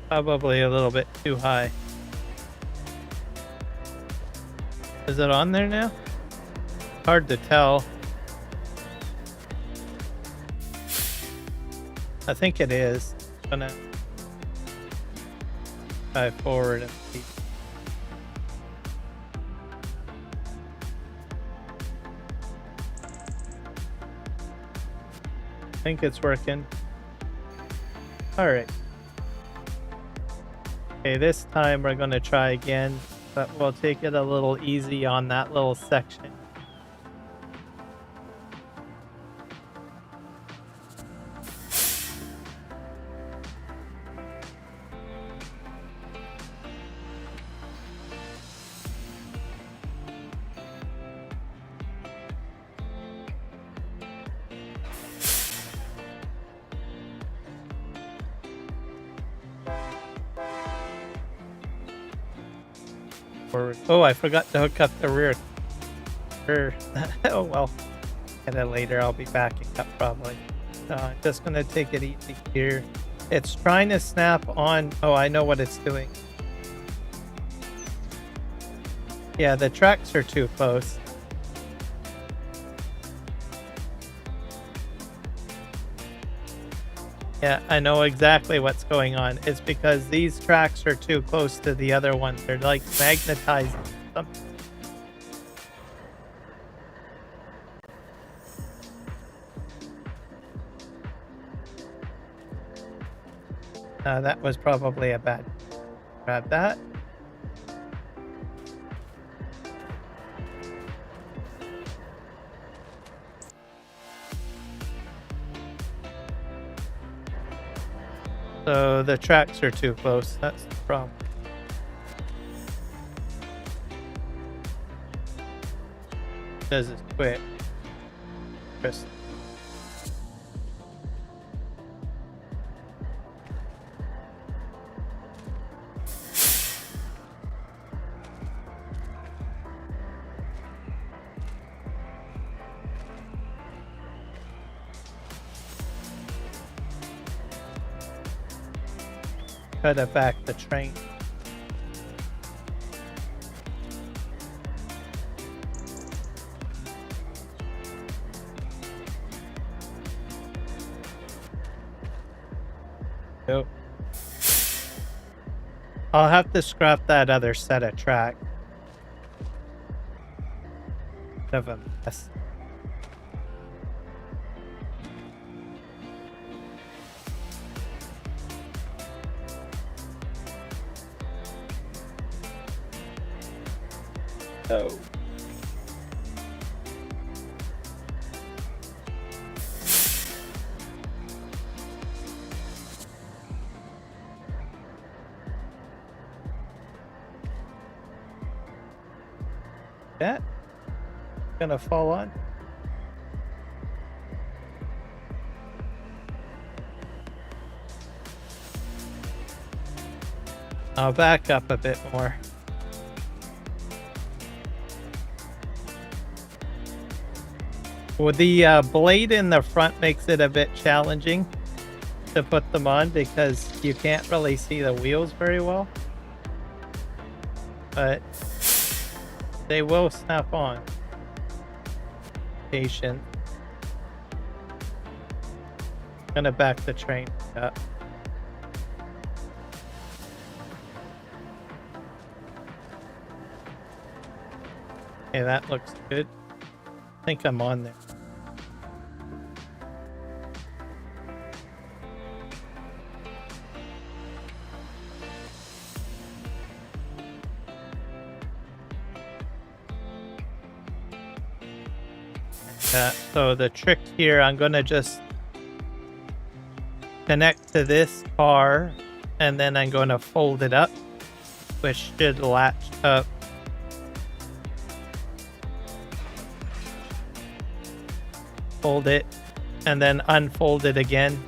Probably a little bit too high. Is it on there now? Hard to tell. I think it is. I'm gonna try forward and see. I think it's working. All right. Okay, this time we're gonna try again, but we'll take it a little easy on that little section. Oh, I forgot to hook up the rear. Oh well, get it later. I'll be backing up probably. I'm just gonna take it easy here. It's trying to snap on. Oh, I know what it's doing. Yeah, the tracks are too close. Yeah, I know exactly what's going on. It's because these tracks are too close to the other ones. They're like magnetizing something. That was probably a bad. Grab that. So the tracks are too close. That's the problem. Because it's quick. Interesting. Cut it back the train. Nope. I'll have to scrap that other set of track. Bit of a mess. Oh. That gonna fall on. I'll back up a bit more. Well, the blade in the front makes it a bit challenging to put them on because you can't really see the wheels very well. But they will snap on. Patient. Gonna back the train up. Okay, that looks good. I think I'm on there. So the trick here, I'm going to just connect to this car and then I'm going to fold it up, which should latch up. Fold it and then unfold it again.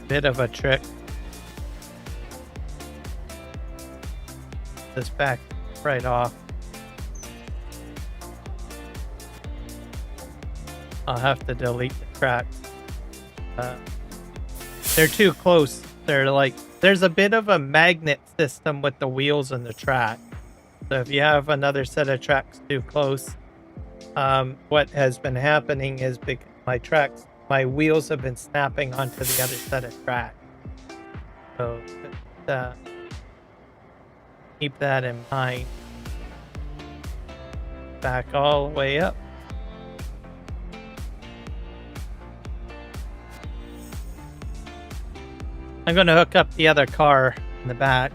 Bit of a trick. This back right off. I'll have to delete the cracks. They're too close. They're like, there's a bit of a magnet system with the wheels and the track. So if you have another set of tracks too close, what has been happening is because my wheels have been snapping onto the other set of tracks. So keep that in mind. Back all the way up. I'm going to hook up the other car in the back.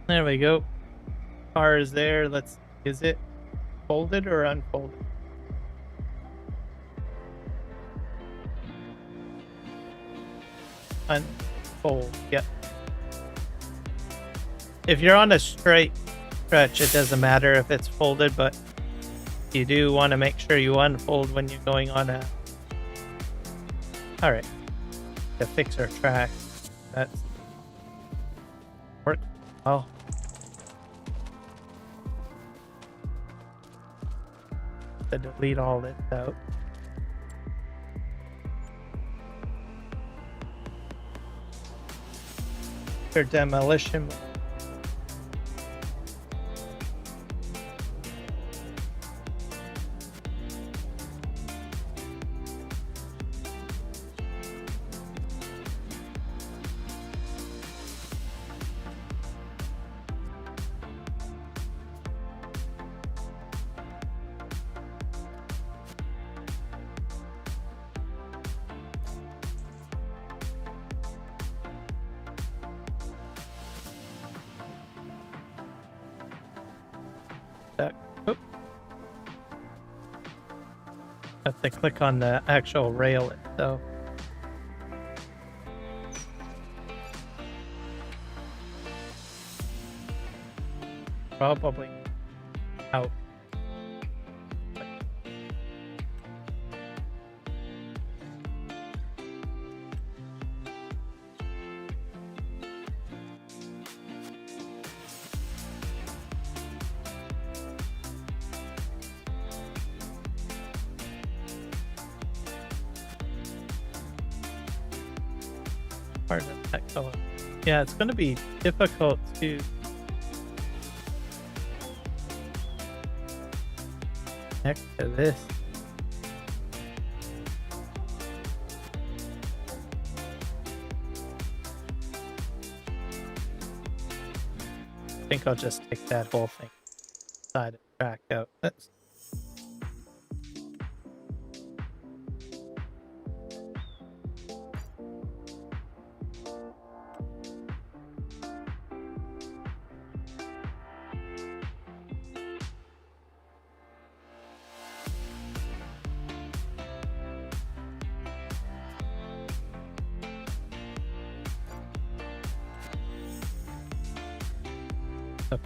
There we go. Car is there. Is it folded or unfolded? Unfold, yep. If you're on a straight stretch, it doesn't matter if it's folded, but you do want to make sure you unfold when you're going on a... Alright. To fix our track. That's... work. Oh. To delete all this out. For demolition. Have to click on the actual rail itself. Probably out. Part of that color. Yeah, it's going to be difficult to connect to this. I think I'll just take that whole thing side of the track out. That's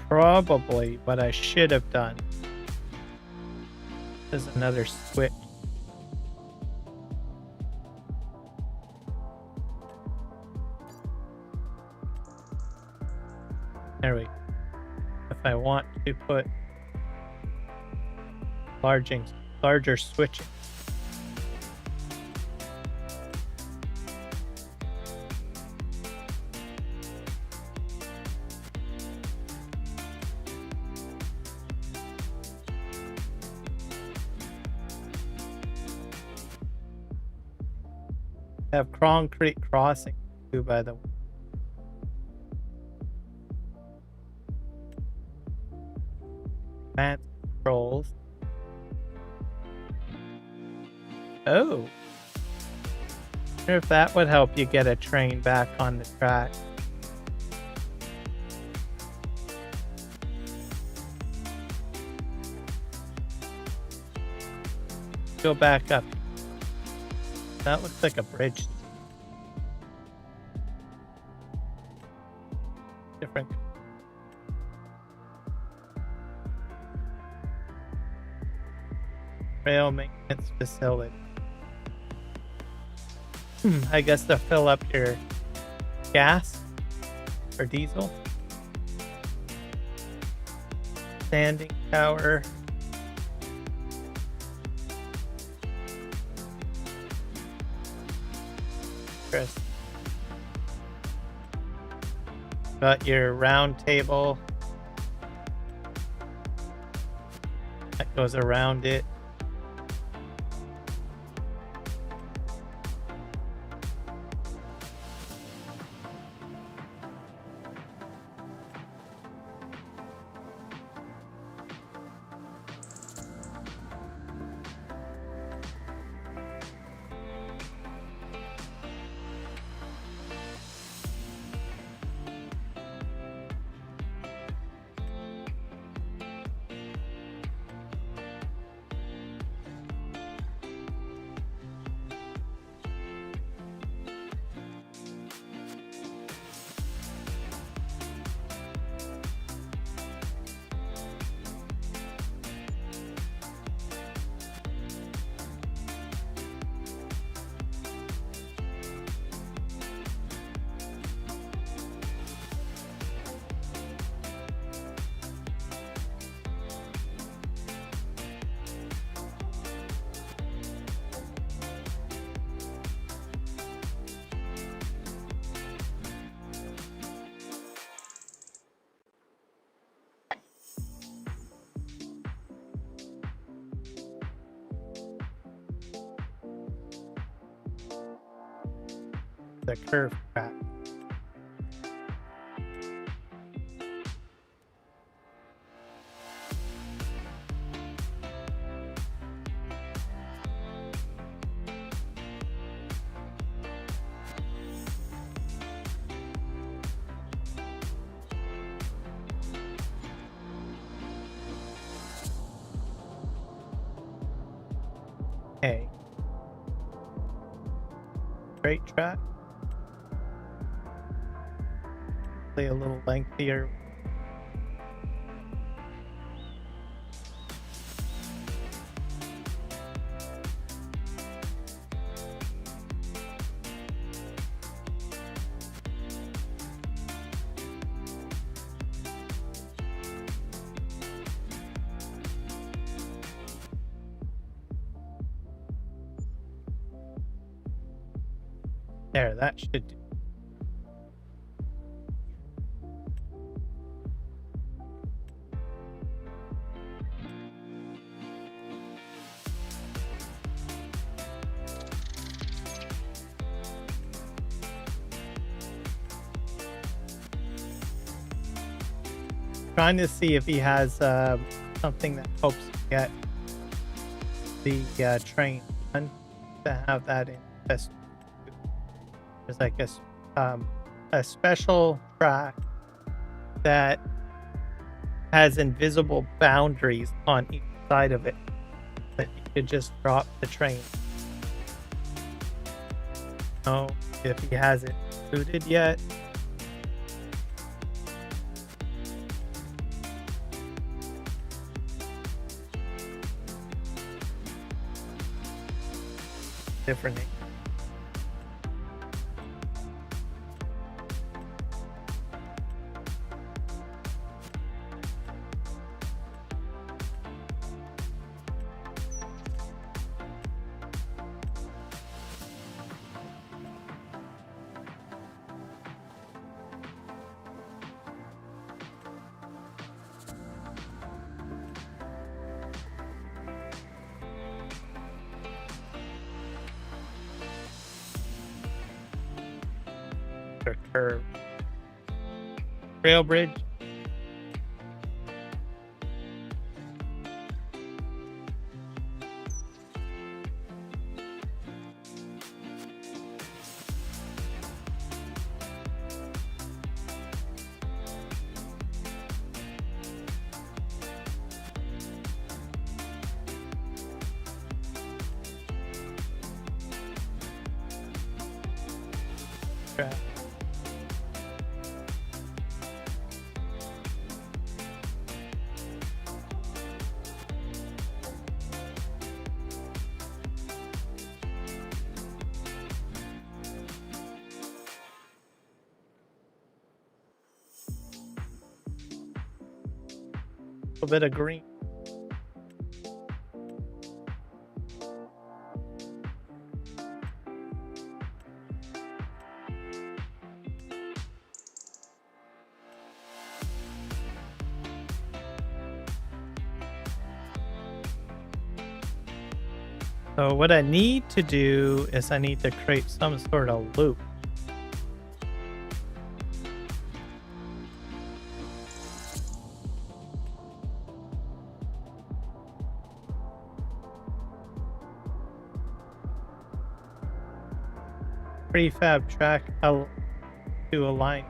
probably what I should have done. There's another switch. There we go. If I want to put larger switching. Have concrete crossing too, by the way. Advanced controls. Oh. I wonder if that would help you get a train back on the track. go back up. That looks like a bridge. Different. Rail maintenance facility. I guess to fill up your gas or diesel. Standing tower. Chris. Got your round table. That goes around it. The curve track. Okay. Straight track. A little lengthier. There, that should do. Trying to see if he has something that helps get the train done, to have that in FS. There's like a special track that has invisible boundaries on each side of it that you could just drop the train. Oh, if he hasn't included yet. Different name. Curve. Rail bridge. track. A bit of green. So what I need to do is I need to create some sort of loop. Prefab track out to a line.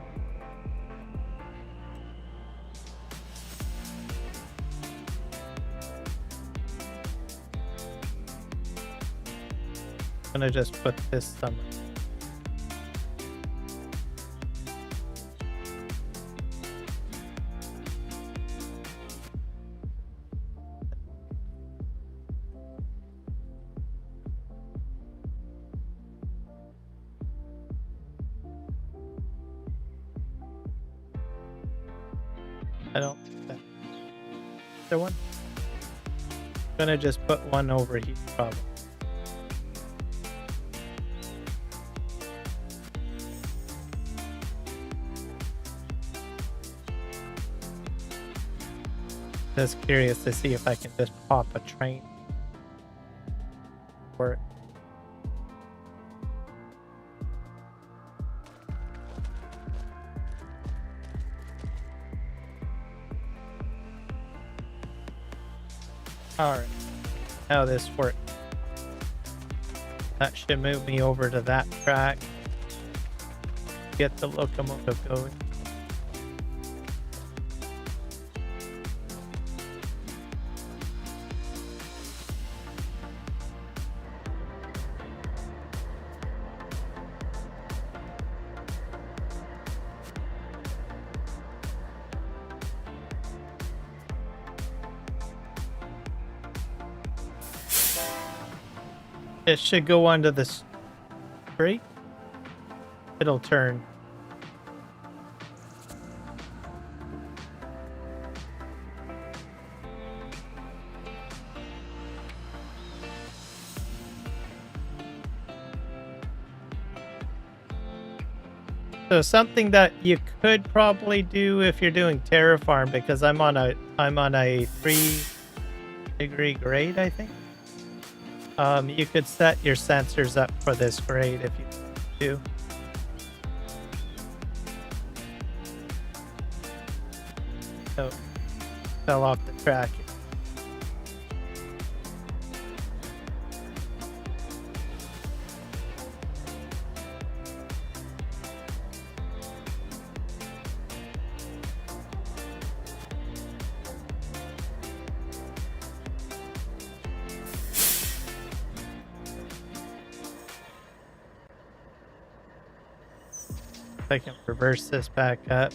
I'm gonna just put this somewhere. I don't think that. Is there one? I'm gonna just put one over here, probably. Just curious to see if I can just pop a train for it. Alright, how this works. That should move me over to that track. Get the locomotive going. It should go onto the straight. It'll turn. So something that you could probably do if you're doing terraform, because I'm on a 3-degree grade, I think. You could set your sensors up for this grade if you do. So, fell off the track. I can reverse this back up.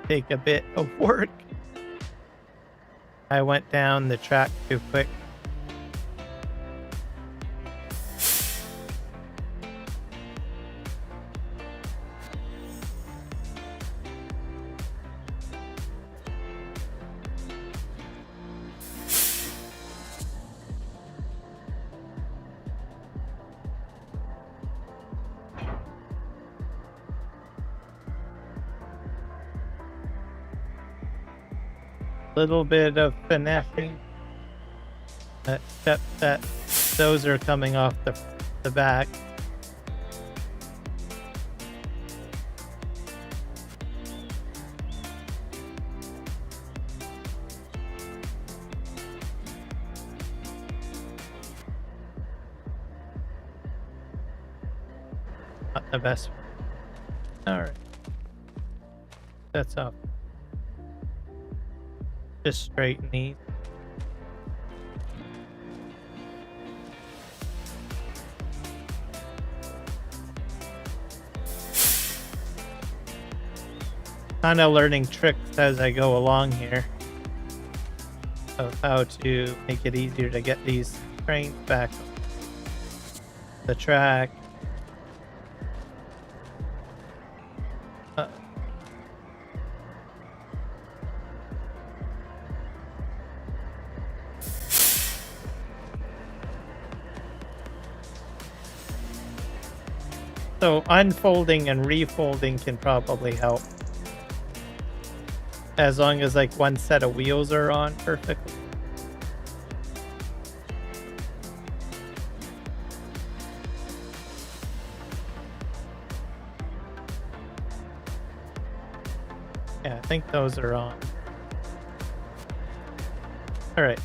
Take a bit of work. I went down the track too quick. Little bit of finessing, except that those are coming off the back. Not the best. All right, that's up. Just straighten these. Kind of learning tricks as I go along here of how to make it easier to get these trains back on the track. So unfolding and refolding can probably help. As long as like one set of wheels are on perfectly. Yeah, I think those are on. All right.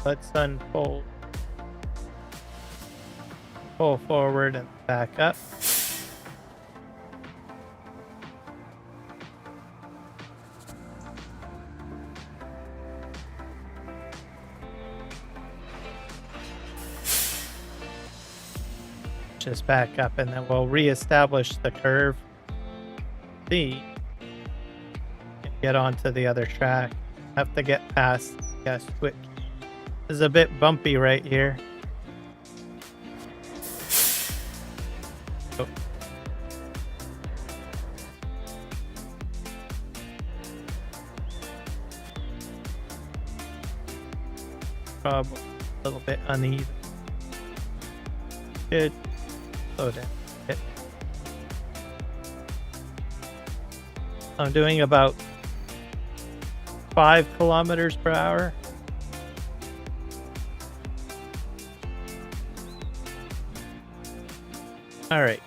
Let's unfold. Pull forward and back up. Just back up and then we'll reestablish the curve. C. And get onto the other track. Have to get past the switch. This is a bit bumpy right here. Oh. Probably a little bit uneven. Good. Slow down a bit. I'm doing about 5 kilometers per hour. All right.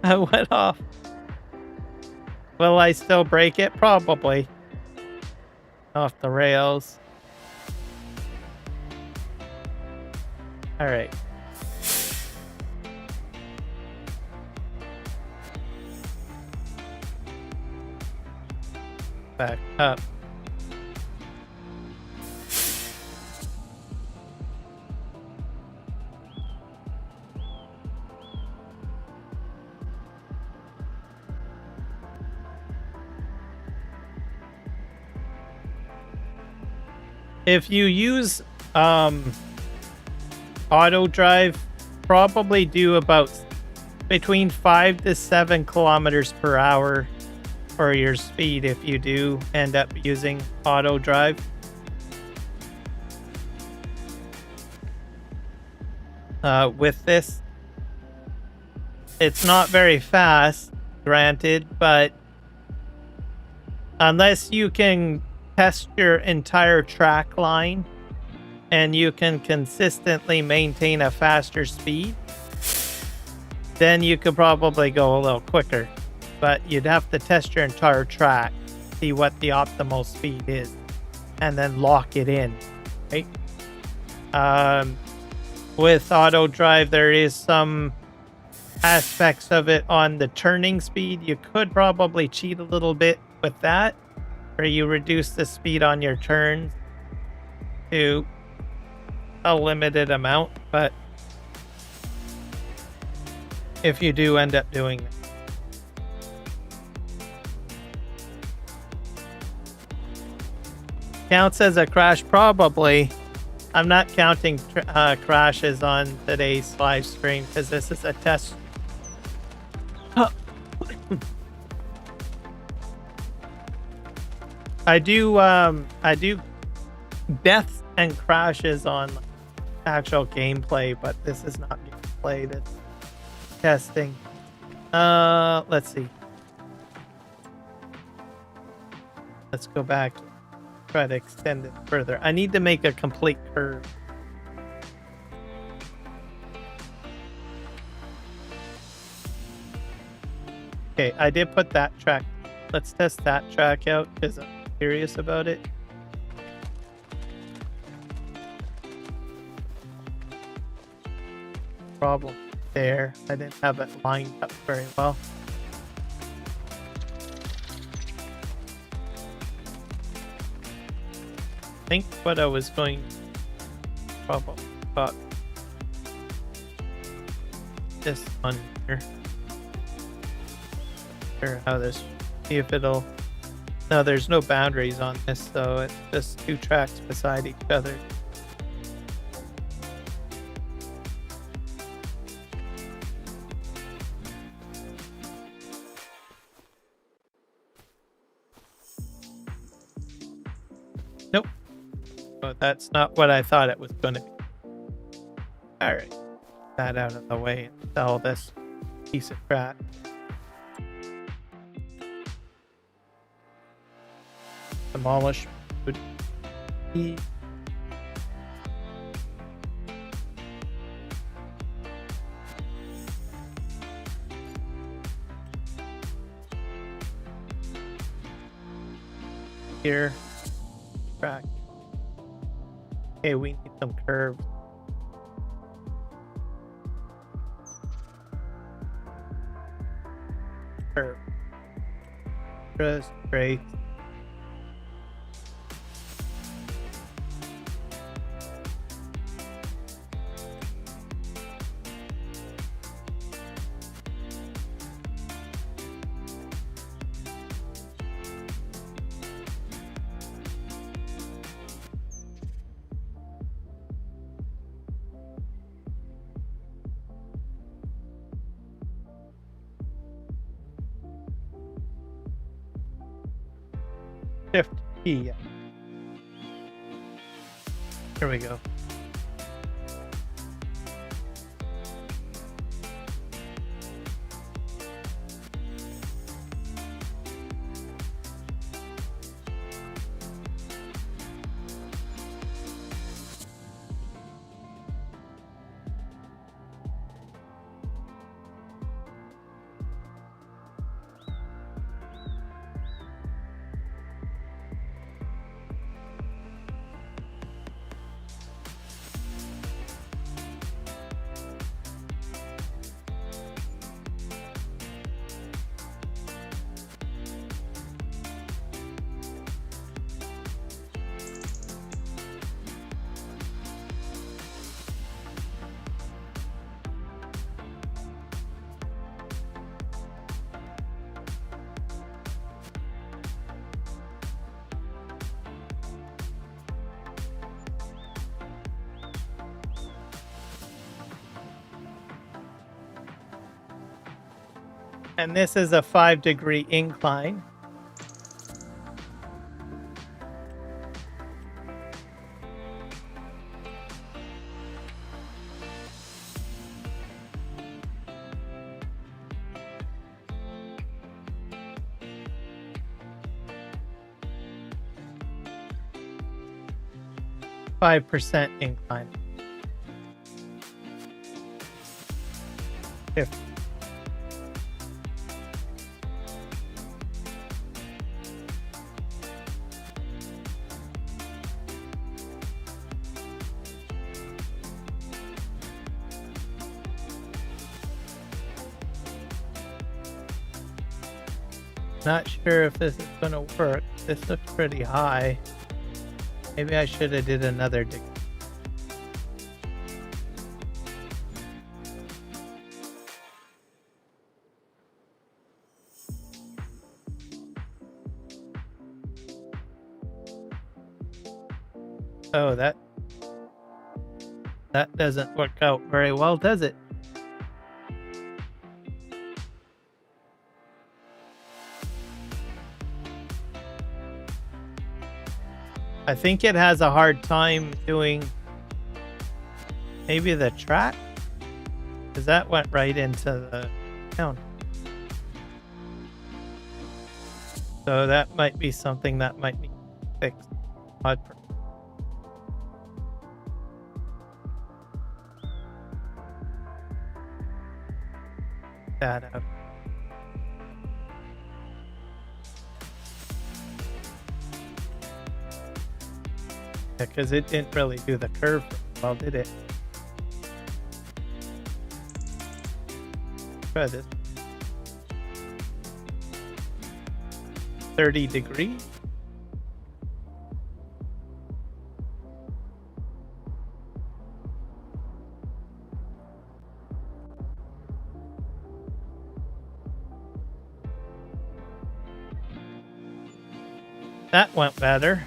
I went off. Will I still break it? Probably. Off the rails. All right. Back up. If you use Autodrive, probably do about between 5 to 7 kilometers per hour for your speed if you do end up using Autodrive. With this, it's not very fast, granted, but unless you can test your entire track line and you can consistently maintain a faster speed, then you could probably go a little quicker. But you'd have to test your entire track, see what the optimal speed is, and then lock it in, right? With Autodrive, there is some aspects of it on the turning speed. You could probably cheat a little bit with that, where you reduce the speed on your turns to a limited amount, but if you do end up doing that. Counts as a crash, probably. I'm not counting crashes on today's live stream because this is a test. I do deaths and crashes on actual gameplay, but this is not gameplay, that's testing. Let's see. Let's go back. Try to extend it further. I need to make a complete curve. Okay, I did put that track. Let's test that track out because I'm curious about it. Problem there. I didn't have it lined up very well. think what I was going probably about this one here. Sure how this, see if it'll, no, there's no boundaries on this, so it's just two tracks beside each other. Nope. Oh, that's not what I thought it was going to be. All right. That out of the way and sell this piece of crap. Demolish would be here. Track. Okay, we need some curves. Curve. Just straight. Shift P. Here we go. And this is a 5-degree incline. %5 incline. If not sure if this is going to work. This looks pretty high. Maybe I should have did another degree. Oh, that doesn't work out very well, does it? I think it has a hard time doing maybe the track, because that went right into the town. So that might be something that might be fixed. That out. Yeah, because it didn't really do the curve well, did it? Try this. 30 degrees. That went better.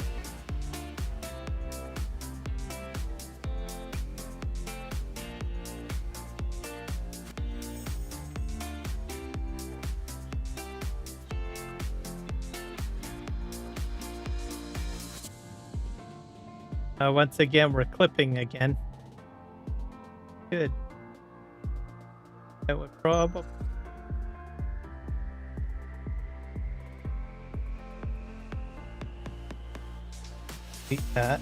Once again, we're clipping again. Good. That would probably... beat that.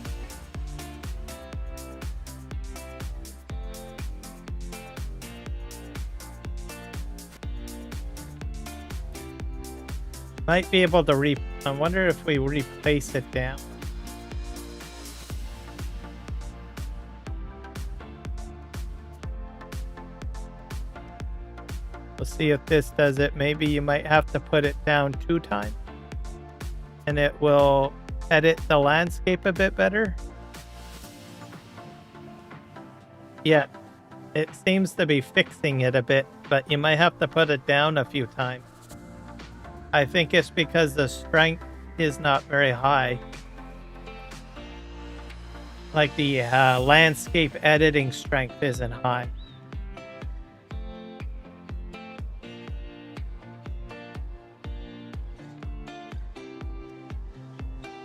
Might be able to I wonder if we replace it down. We'll see if this does it. Maybe you might have to put it down 2 times. And it will edit the landscape a bit better. Yeah, it seems to be fixing it a bit, but you might have to put it down a few times. I think it's because the strength is not very high. Like the landscape editing strength isn't high.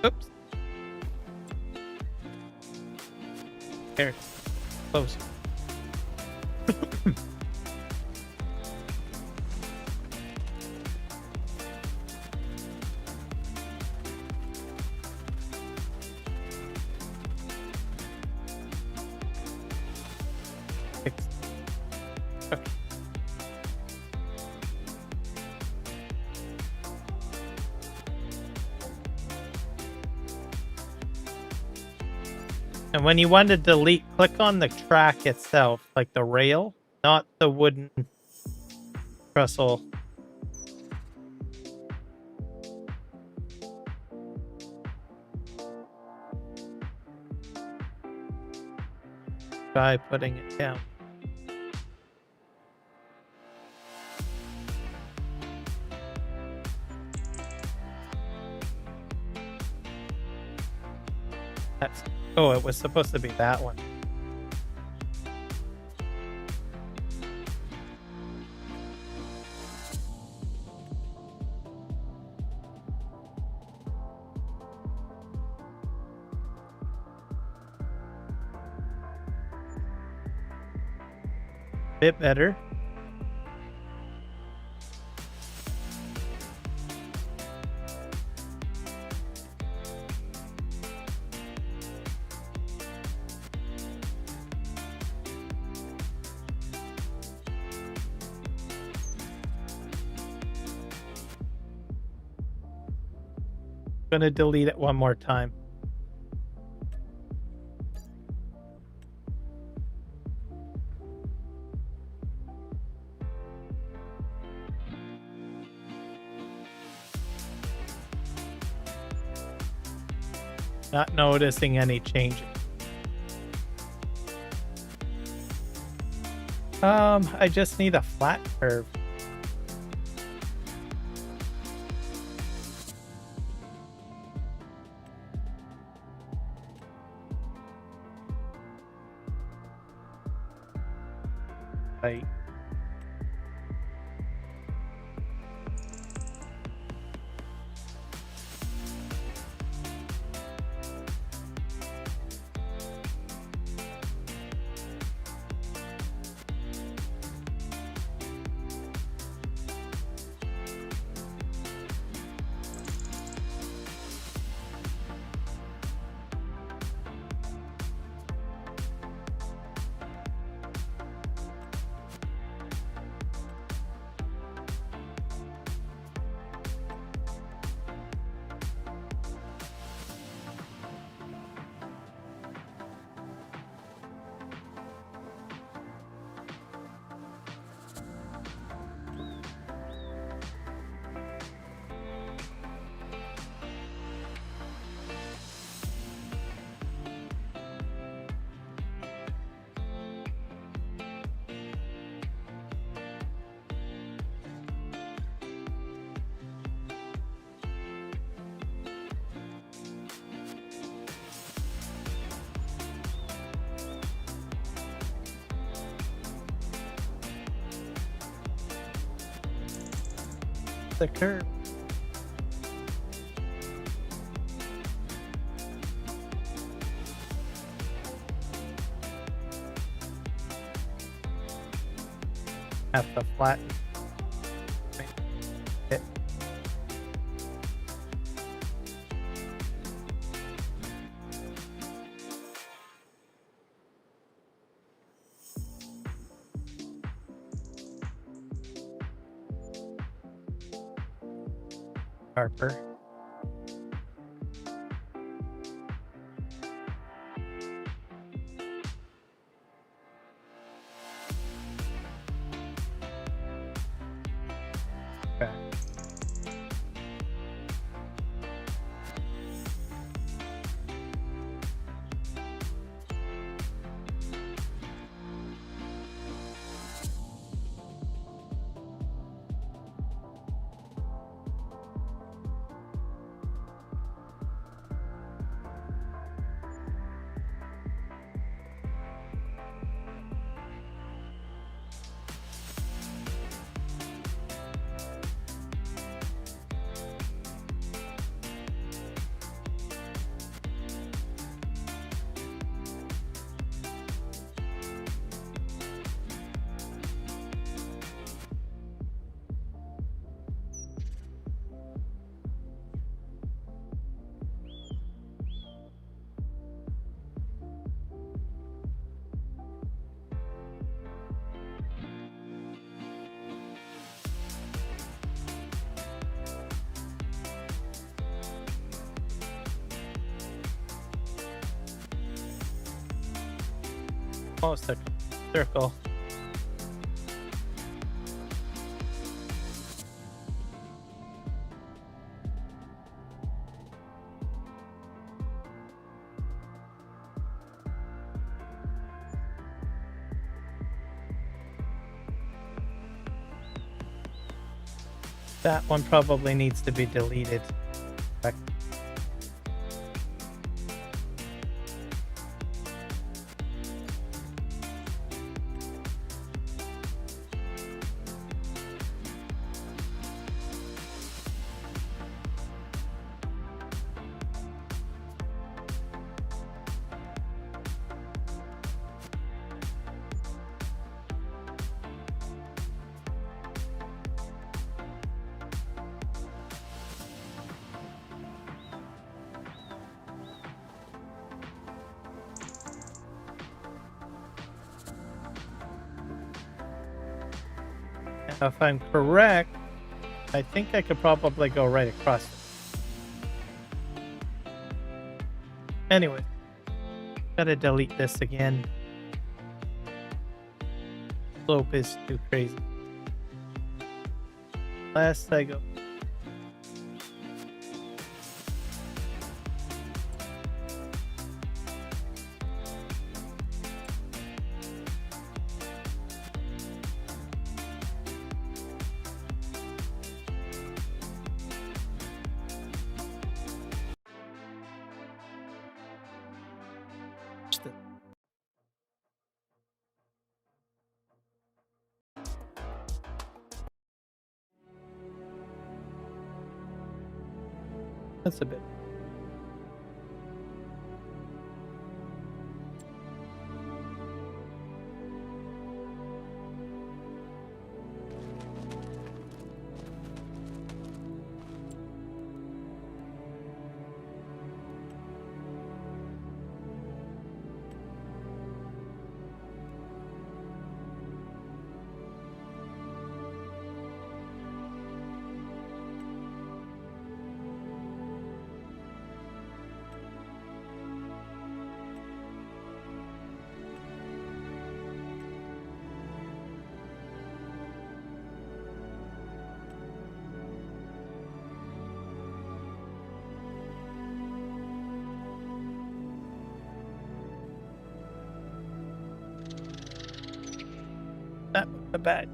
Oops. There. Close. Okay. And when you want to delete, click on the track itself, like the rail, not the wooden trestle. Try putting it down. That's... oh, it was supposed to be that one. Bit better. Gonna delete it one more time. Not noticing any changes. I just need a flat curve. Right. the curve. Have to flatten. It. Harper. Okay. Almost a circle. That one probably needs to be deleted. Back. If I'm correct, I think I could probably go right across it. Anyway, gotta delete this again. Slope is too crazy. Last I go. That's a bit. Not bad.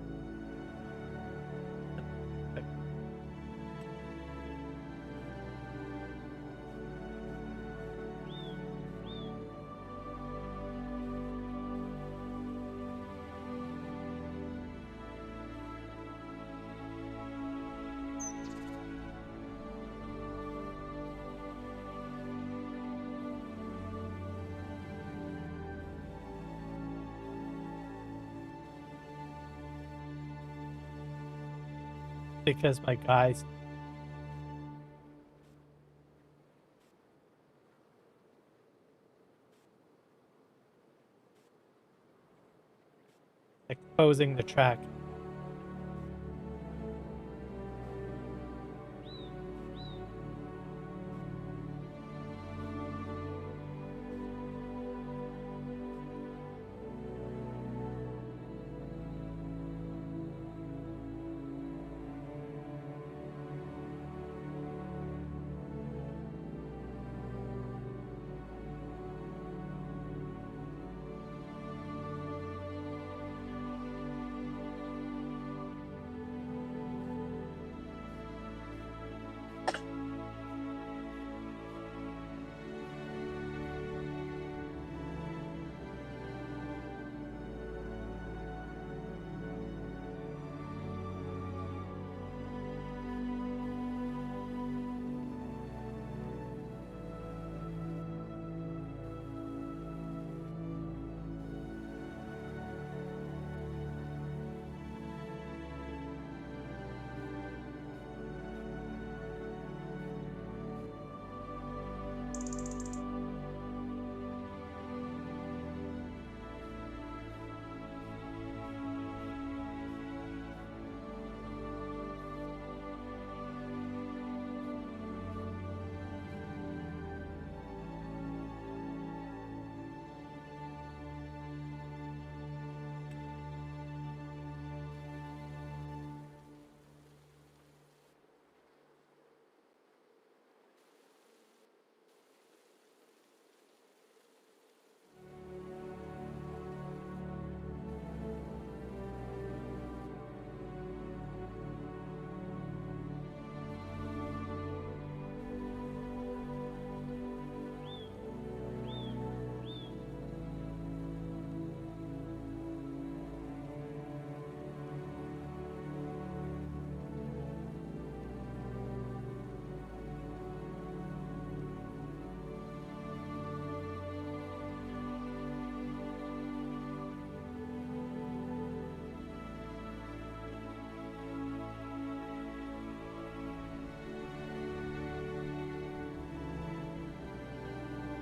because my guys exposing the track.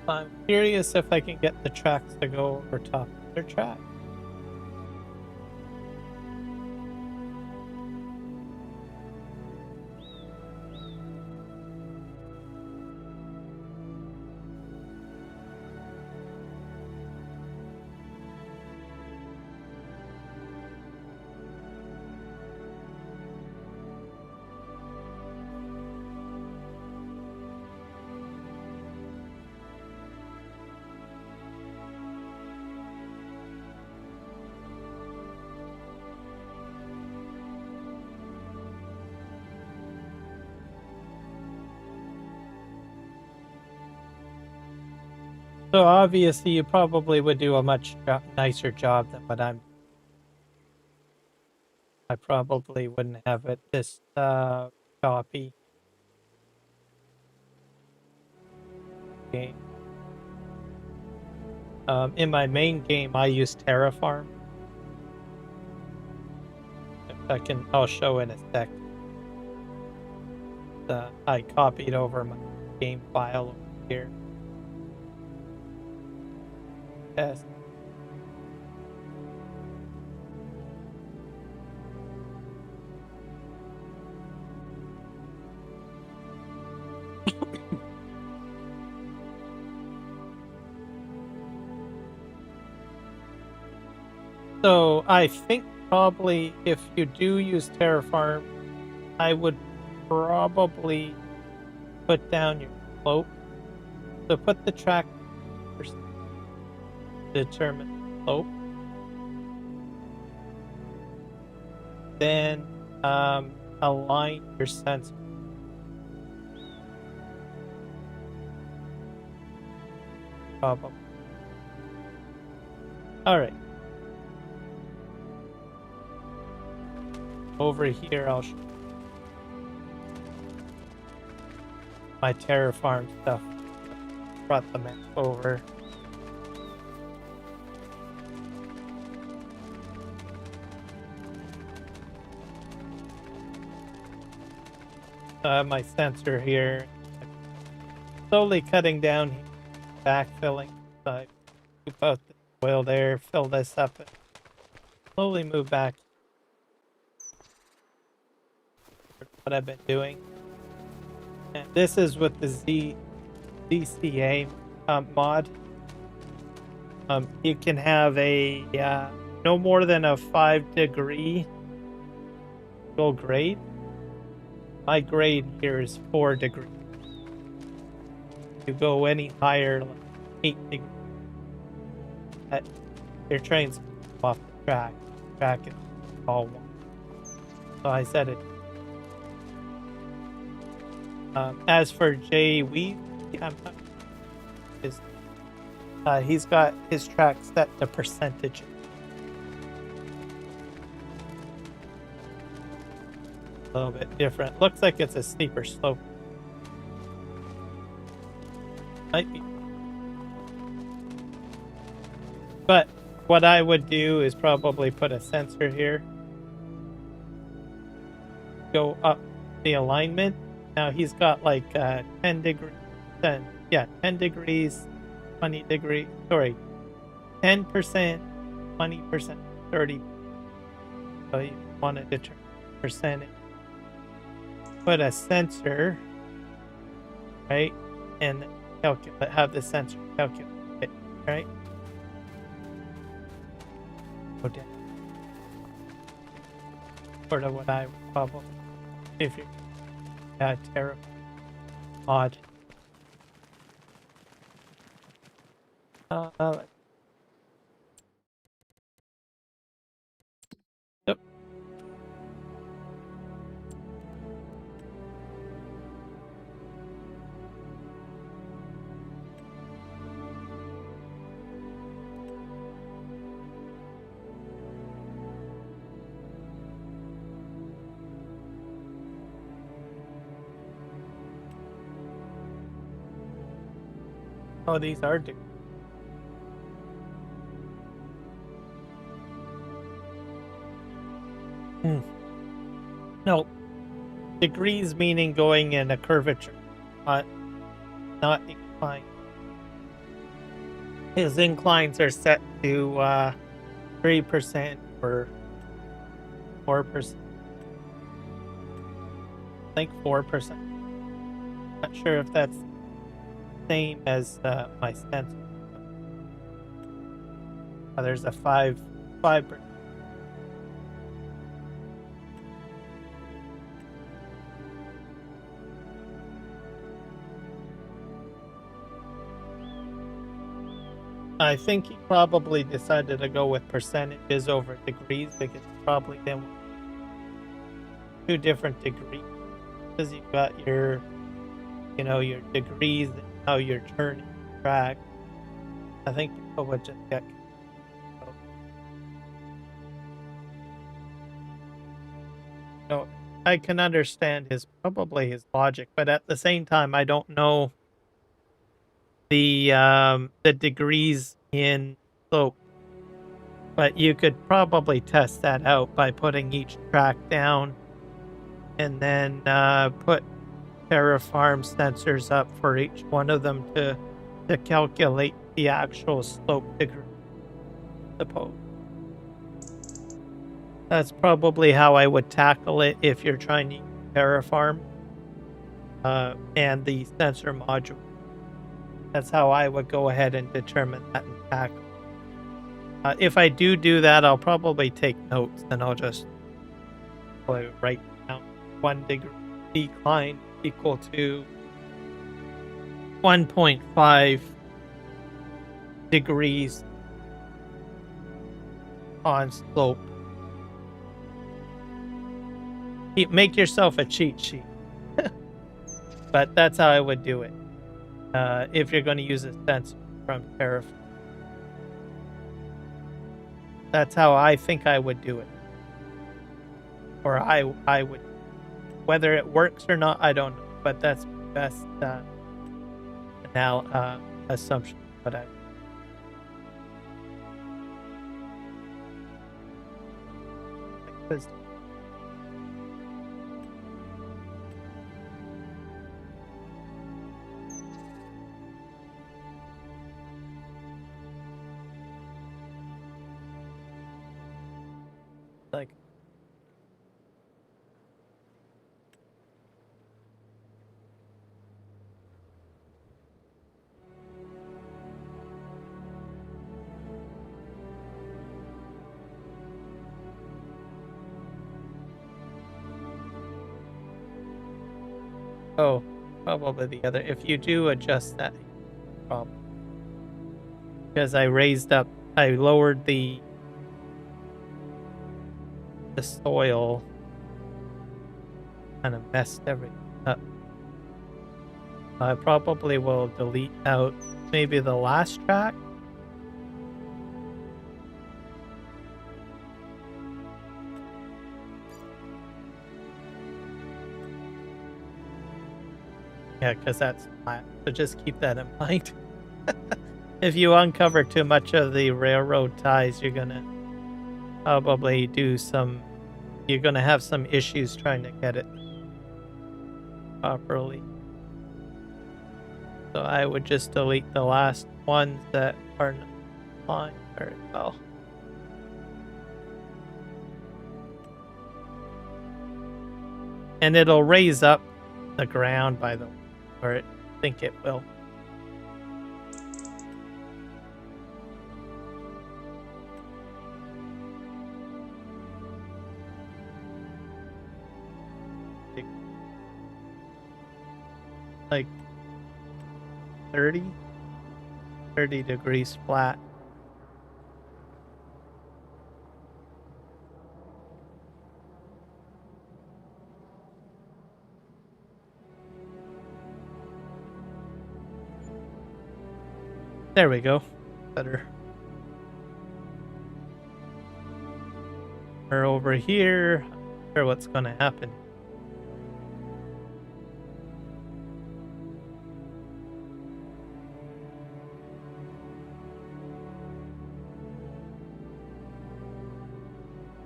I'm curious if I can get the tracks to go over top of their track. So obviously you probably would do a much nicer job than what I'm. I probably wouldn't have it this choppy. Game. In my main game, I use Terraform. I'll show in a sec. I copied over my game file over here. Yes. So I think probably if you do use Terraform, I would probably put down your slope. So put the track first, determine the slope. Then align your sensor. Probably. All right. Over here, I'll show my Terraform stuff. Brought the map over. my sensor here. Slowly cutting down, backfilling. So I scoop out the oil there, fill this up, and slowly move back. What I've been doing. And this is with the ZCA mod. You can have a no more than a 5-degree grade. My grade here is 4 degrees. You go any higher, like 8 degrees, your train's off the track. Track is all one. So I set it. As for JWeezy, he's got his track set to percentage. A little bit different. Looks like it's a steeper slope. Might be. But what I would do is probably put a sensor here. Go up the alignment. Now he's got like 10 degrees, 10 degrees, 20 degrees, sorry, 10%, 20%, 30%. So you want to determine percentage. Put a sensor, right? And calculate, have the sensor calculate it, right? Go down. Sort of what I would probably, if you're terrible mod. Yep. Oh, these are degrees. No, degrees meaning going in a curvature, not incline. His inclines are set to 3% or 4%. I think 4%. Not sure if that's same as my sensor. There's a 5%. I think he probably decided to go with percentages over degrees because probably then 2 different degrees. Because you've got your, your degrees and how you're turning the track. I think people would just get. So I can understand his logic, but at the same time, I don't know the degrees in slope. But you could probably test that out by putting each track down and then put Terraform sensors up for each one of them to calculate the actual slope degree, I suppose. That's probably how I would tackle it if you're trying to use Terraform and the sensor module. That's how I would go ahead and determine that and tackle. If I do that, I'll probably take notes and I'll just write down 1 degree decline equal to 1.5 degrees on slope. Make yourself a cheat sheet. But that's how I would do it if you're going to use a sensor from Terraform. That's how I think I would do it. Or I would. Whether it works or not, I don't know. But that's the best assumption. But Like, oh, probably the other. If you do adjust that, problem. Because I lowered the soil, kind of messed everything up. I probably will delete out maybe the last track. Yeah, because that's flat. So just keep that in mind. If you uncover too much of the railroad ties, you're gonna probably you're gonna have some issues trying to get it properly. So I would just delete the last ones that are not fine very well. And it'll raise up the ground, by the way, or I think it will. Like 30 degrees flat. There we go. Better. Or over here. I'm not sure what's going to happen.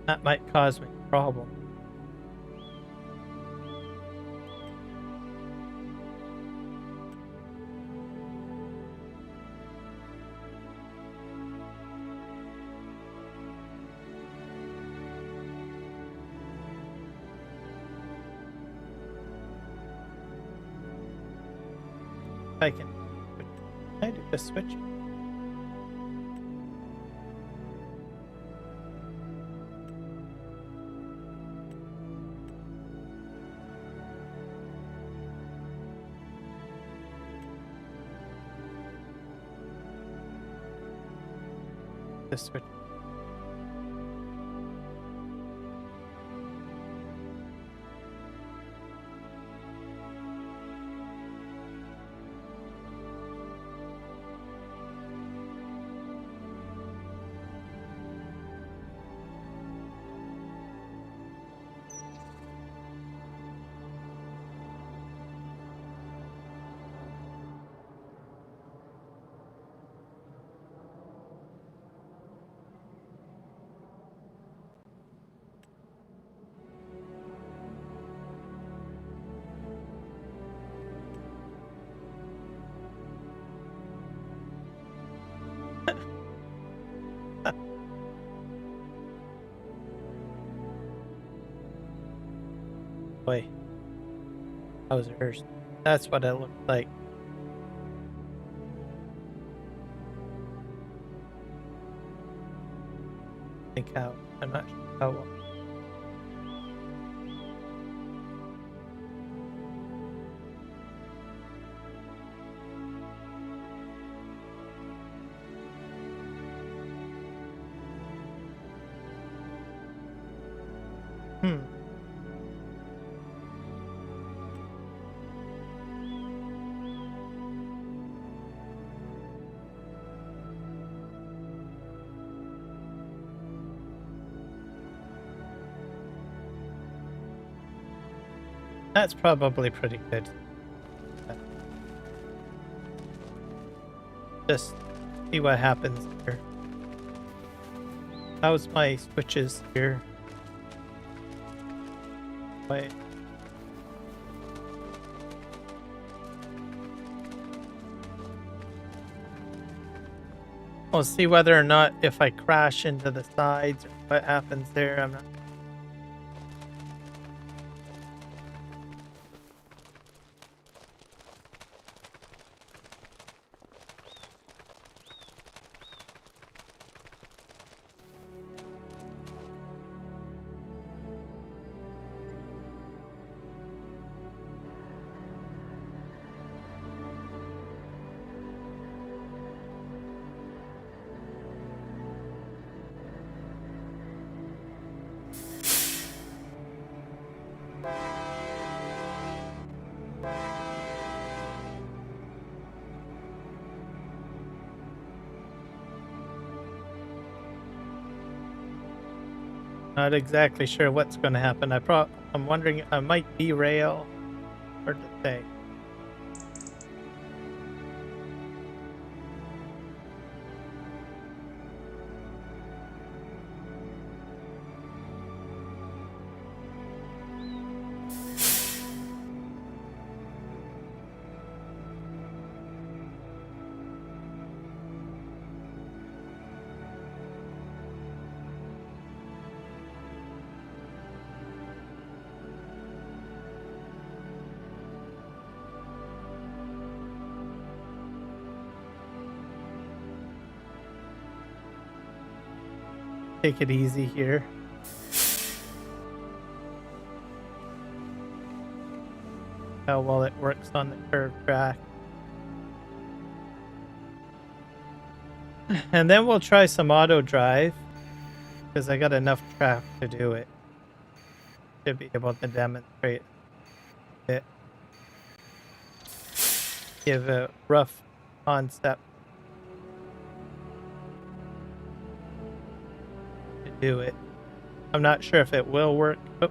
That might cause me a problem. I can do the switch. The switch. Boy, that was hers. That's what it looked like. Think how? I'm not sure how well. That's probably pretty good. Just see what happens here. How's my switches here? Wait. We'll see whether or not if I crash into the sides or what happens there. I'm not. Not exactly sure what's going to happen. I'm wondering, I might derail. Hard to say. Take it easy here. How well it works on the curved track. And then we'll try some Autodrive, because I got enough track to do it. Should be able to demonstrate it. Give a rough concept to do it. I'm not sure if it will work. Oh.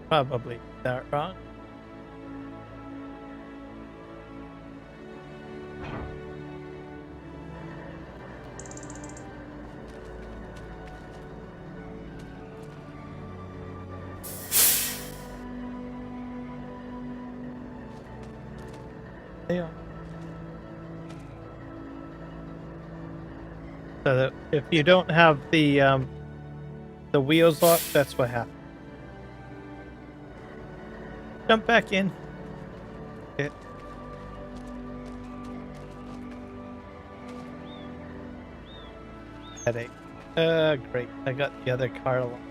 Probably that wrong. They are. So that if you don't have the wheels locked, that's what happens. Jump back in. Okay. Headache. Great. I got the other car locked.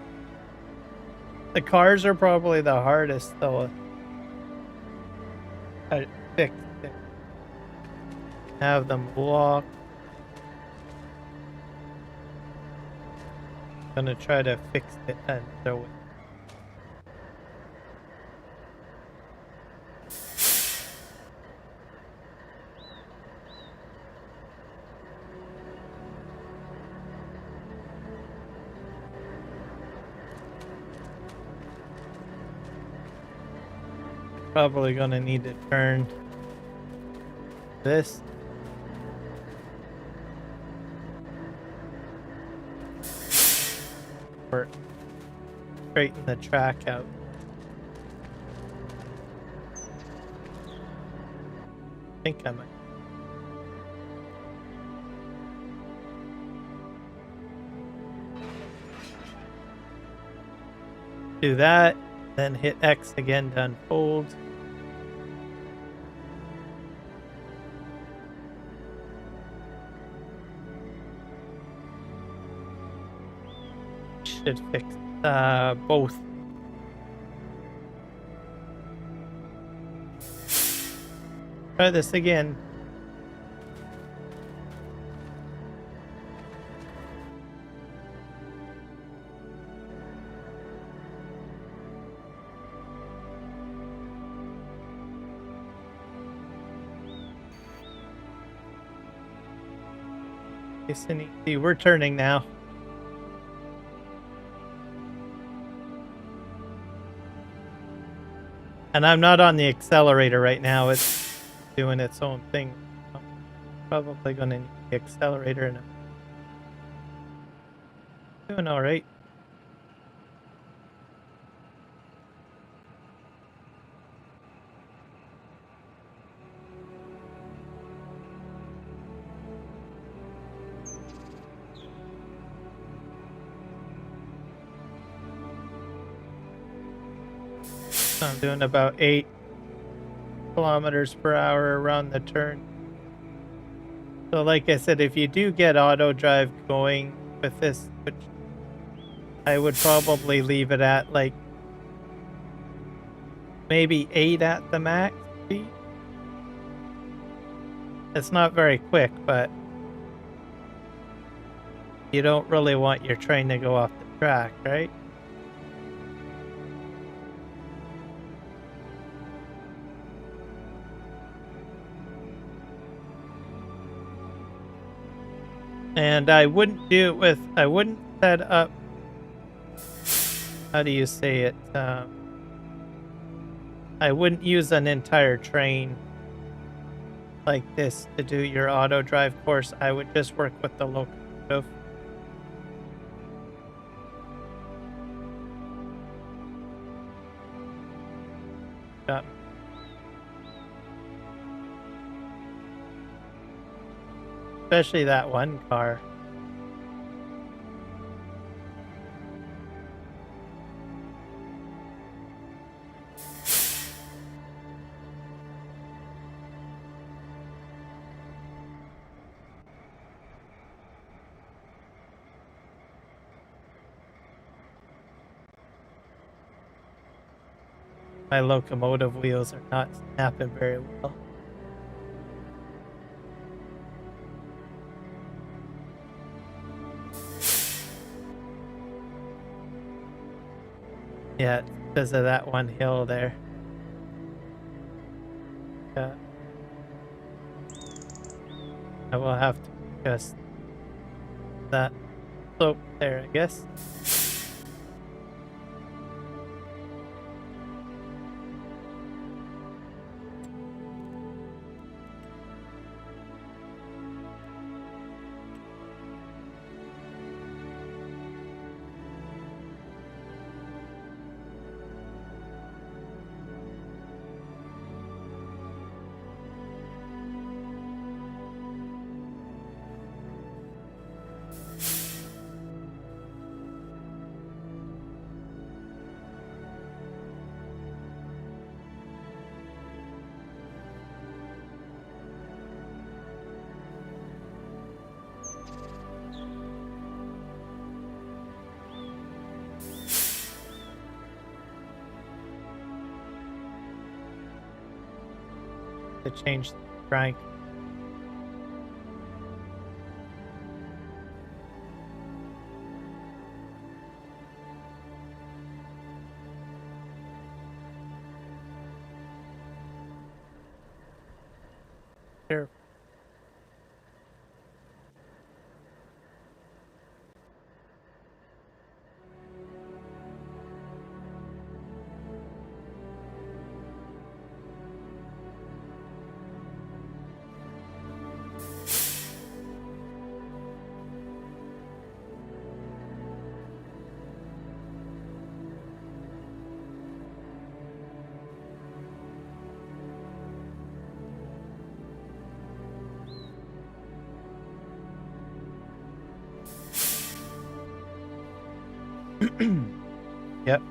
The cars are probably the hardest, though. I fixed it. Have them locked. Gonna try to fix it another way. Probably gonna need to turn this. Or straighten the track out. I think I might. Do that, then hit X again to unfold. Should fix both. Try this again. See, we're turning now. And I'm not on the accelerator right now. It's doing its own thing. I'm probably going to need the accelerator in a... Doing all right. So I'm doing about 8 kilometers per hour around the turn. So like I said, if you do get auto drive going with this, which I would probably leave it at like maybe 8 at the max speed. It's not very quick, but you don't really want your train to go off the track, right? And I wouldn't do it with, I wouldn't set up, how do you say it? I wouldn't use an entire train like this to do your auto drive course. I would just work with the locomotive. Yeah. Especially that one car. My locomotive wheels are not snapping very well. Yeah, because of that one hill there. Yeah. I will have to adjust that slope there, I guess. To change the crank. Here. Yep.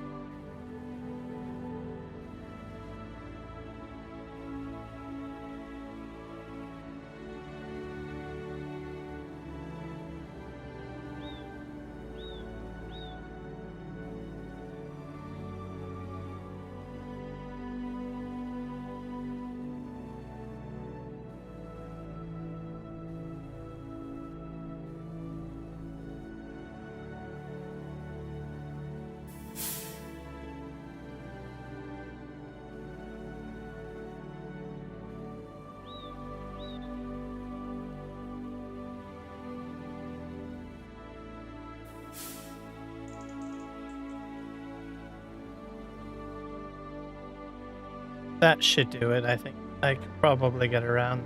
That should do it, I think. I could probably get around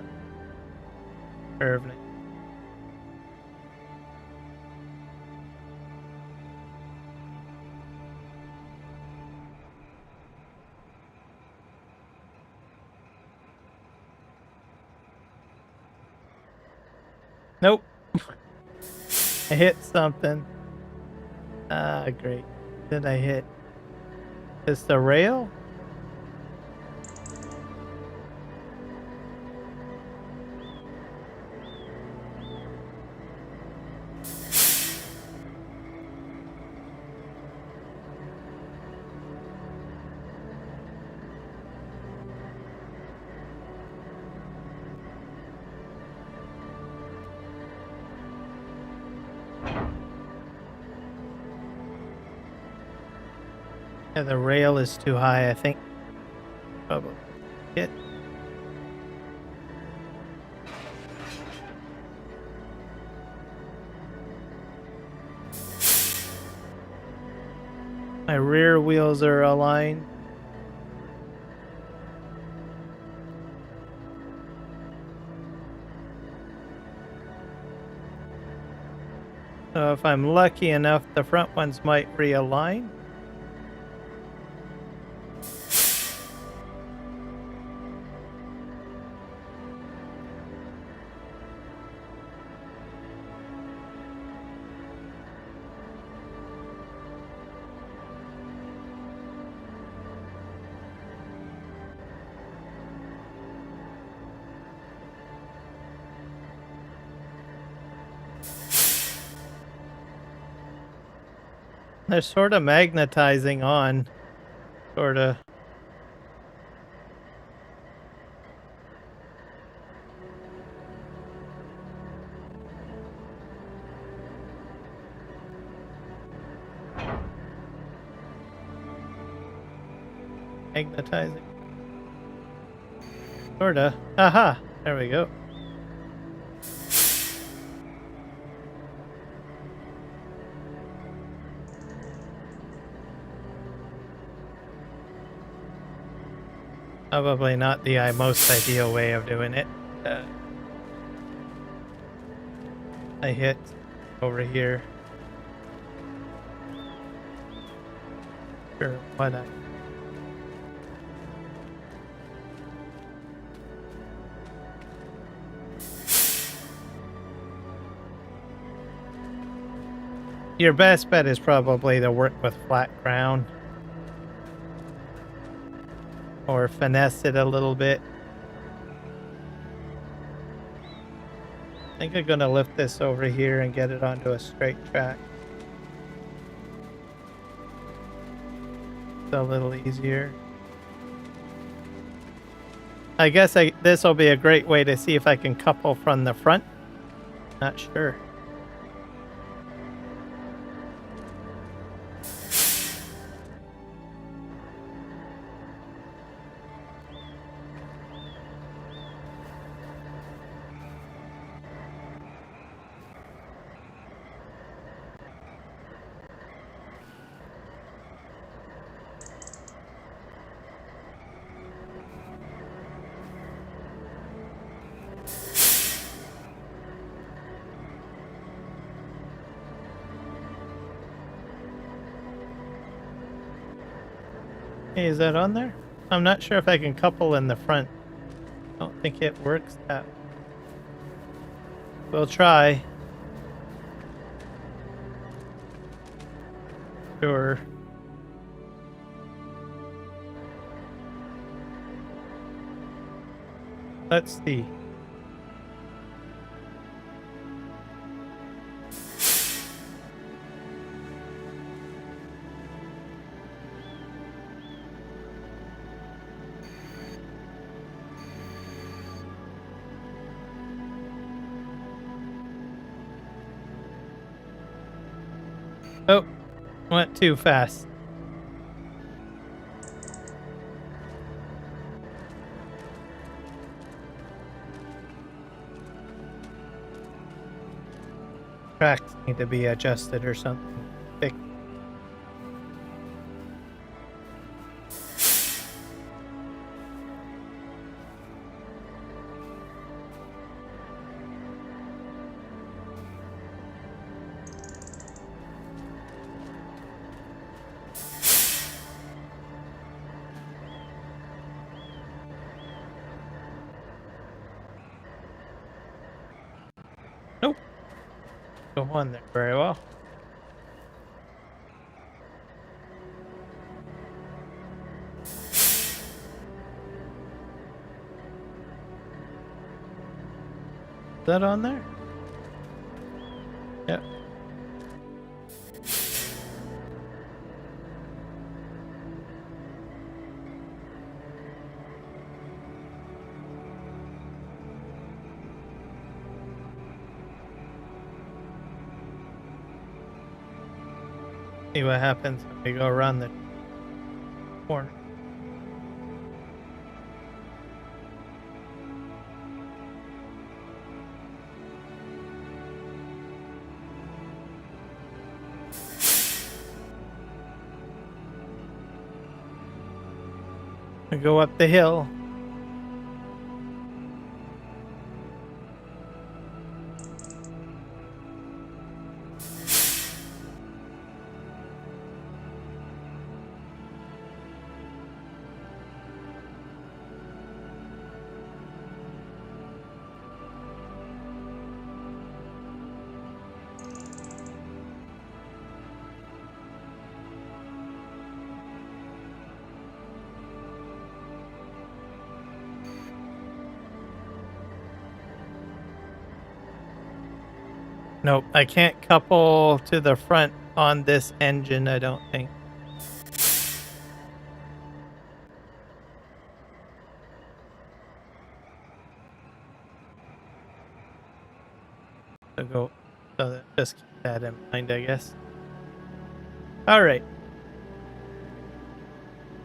the curve. Nope. I hit something. Ah, great. Did I hit? Is the rail? Yeah, the rail is too high, I think. Probably hit. My rear wheels are aligned. So if I'm lucky enough, the front ones might realign. They're sort of magnetizing on, sort of. Magnetizing. Sorta. Aha! There we go. Probably not the most ideal way of doing it. I hit over here. Sure, why not? Your best bet is probably to work with flat ground. Or finesse it a little bit. I think I'm gonna lift this over here and get it onto a straight track. It's a little easier. I guess this will be a great way to see if I can couple from the front. Not sure. Hey, is that on there? I'm not sure if I can couple in the front. I don't think it works that way. We'll try. Sure. Let's see. Oh, went too fast. Tracks need to be adjusted or something. Fixed. go on there very well. Is that on there? Yep. See what happens when we go around the corner. We go up the hill. Nope, I can't couple to the front on this engine, I don't think. So just keep that in mind, I guess. All right.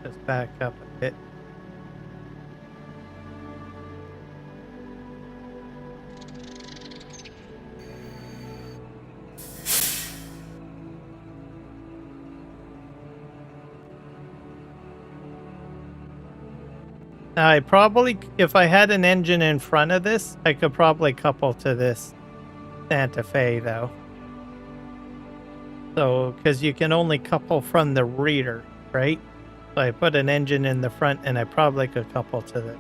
Just back up a bit. Now, I probably, if I had an engine in front of this, I could probably couple to this Santa Fe, though. So, because you can only couple from the rear, right? So I put an engine in the front, and I probably could couple to the...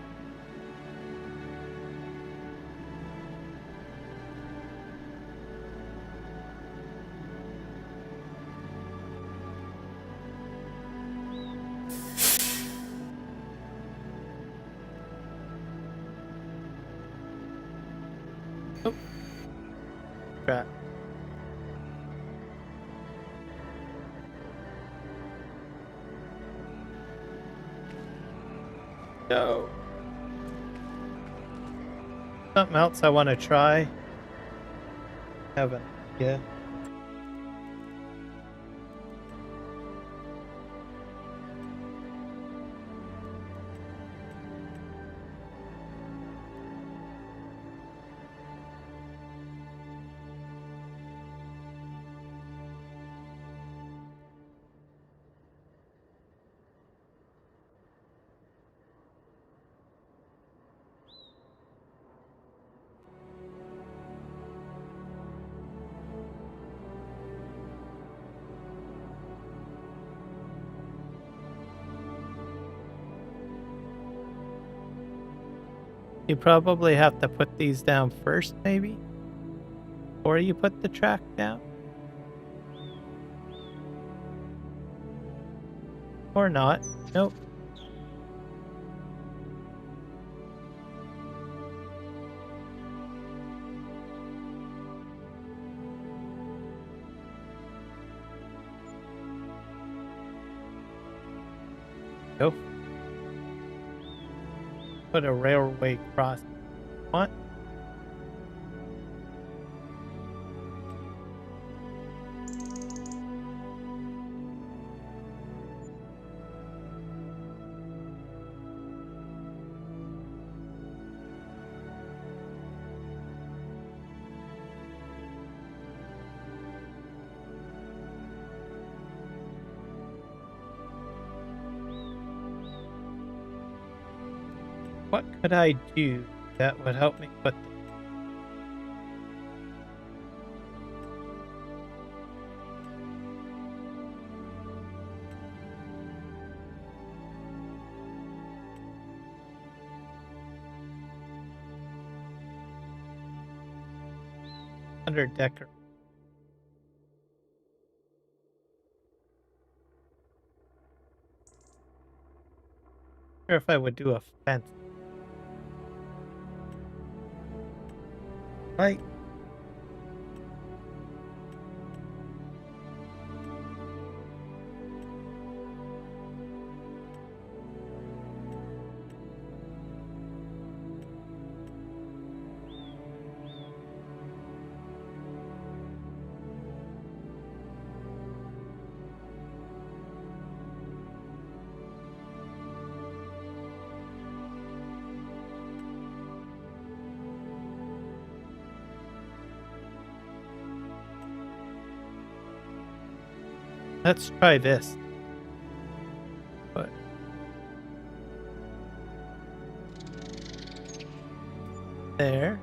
Oh. Crap. No. Something else I want to try. Haven't. Yeah. You probably have to put these down first, maybe? Or you put the track down? Or not. Nope. Go. Put a railway cross. What? What could I do that would help me put the... Under decker. sure if I would do a fence. Right. Let's try this. But there.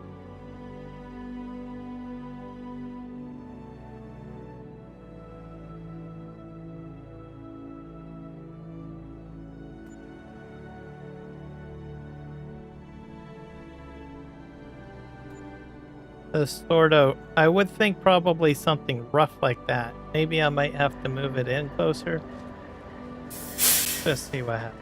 Sort of, I would think probably something rough like that. Maybe I might have to move it in closer. Just see what happens.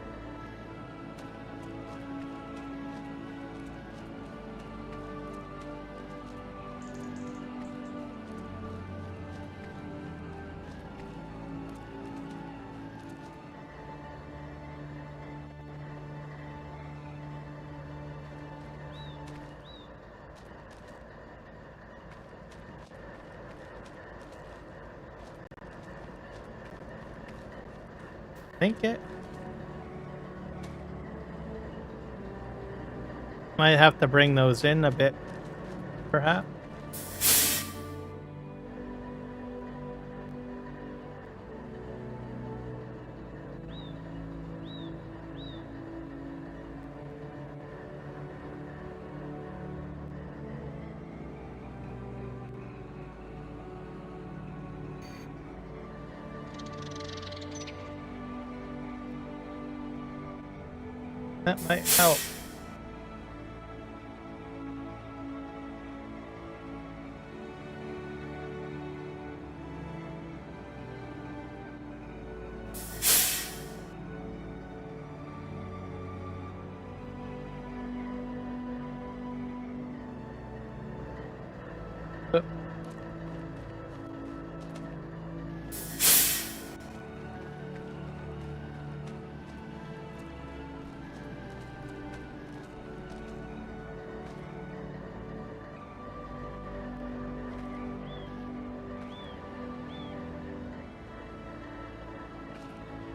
Think it might have to bring those in a bit, perhaps. That might help.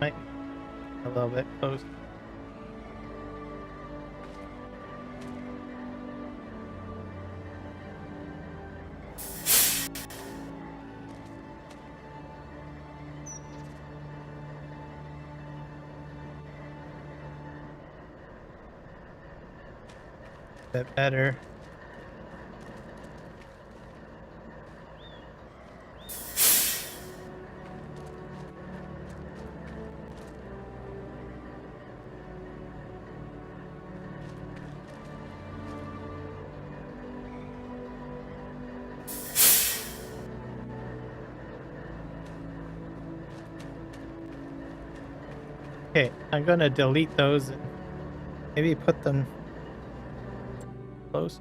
Might be a little bit close. Bit better. Okay, I'm gonna delete those and maybe put them close.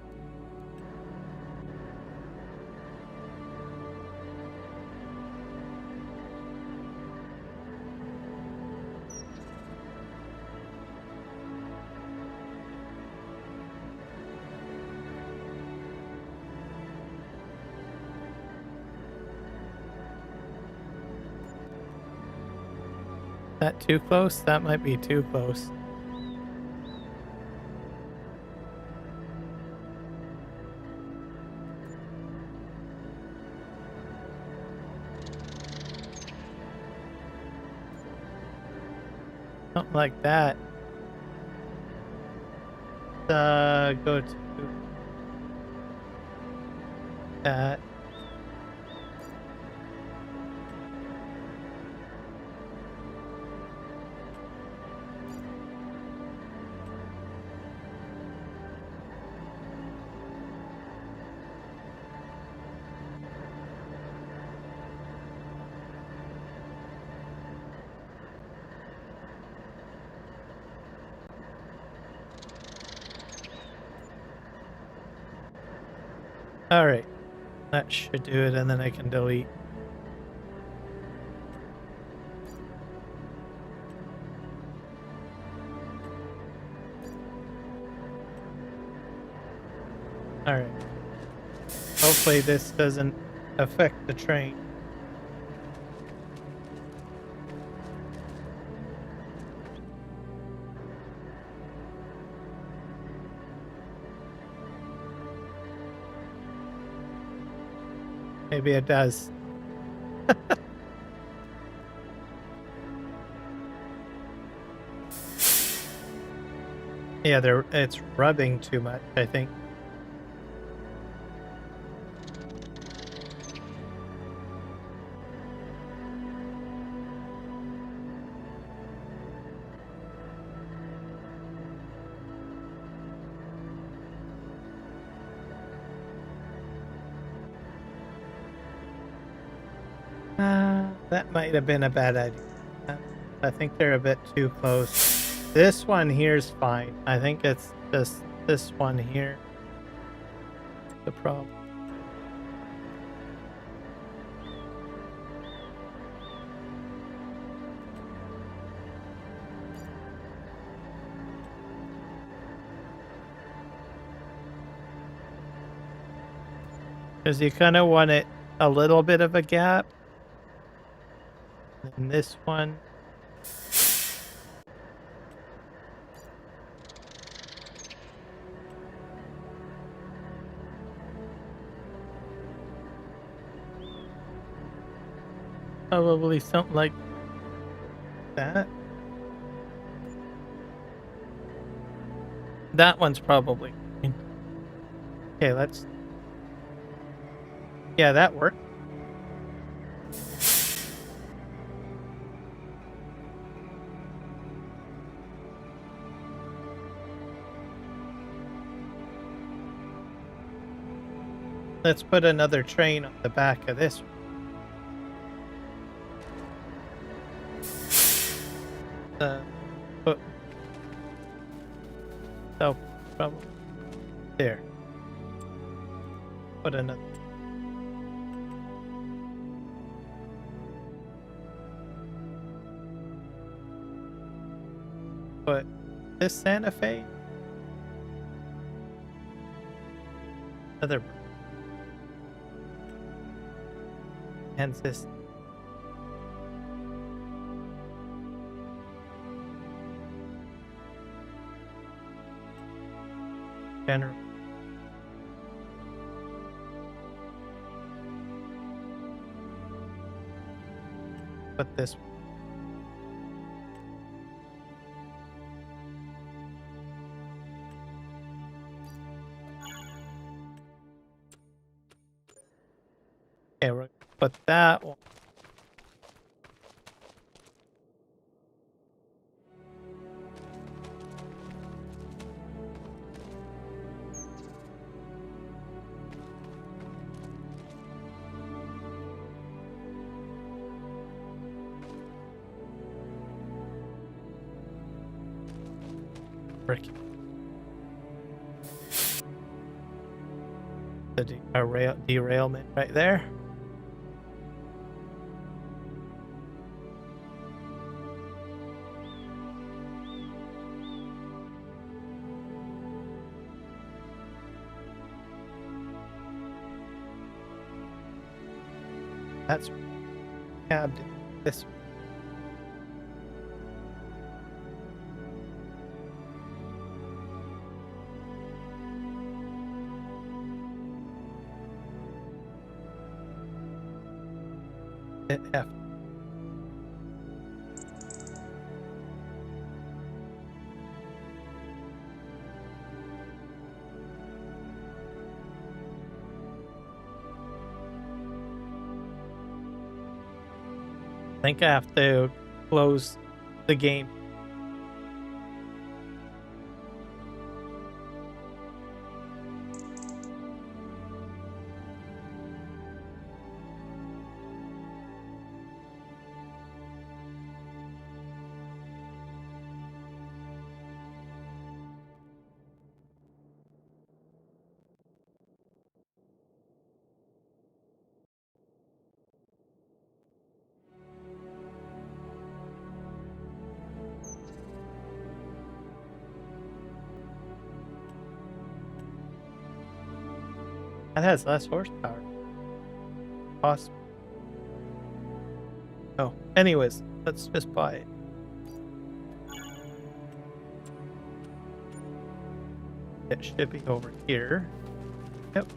That too close? That might be too close. Something like that. Go to that. All right, that should do it, and then I can delete. All right. Hopefully this doesn't affect the train. Maybe it does. Yeah, it's rubbing too much, I think. That might have been a bad idea. I think they're a bit too close. This one here's fine. I think it's just this one here. The problem. Because you kind of want it a little bit of a gap. And this one. Probably something like that. That one's probably fine. Okay, let's... Yeah, that worked. Let's put another train on the back of this one. Put... Oh, probably there. Put another. Put this Santa Fe. Another. And this. General. Put this. Okay, we're gonna put that one. The derailment right there. That's Cab did this. F. I think I have to close the game. That has less horsepower. Possible. Oh, anyways, let's just buy it. It should be over here. Yep.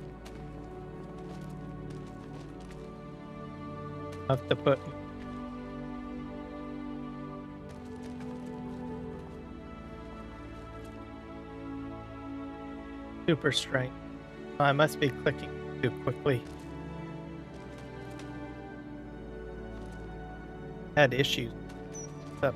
Have to put super strength. Oh, I must be clicking too quickly. Had issues. So.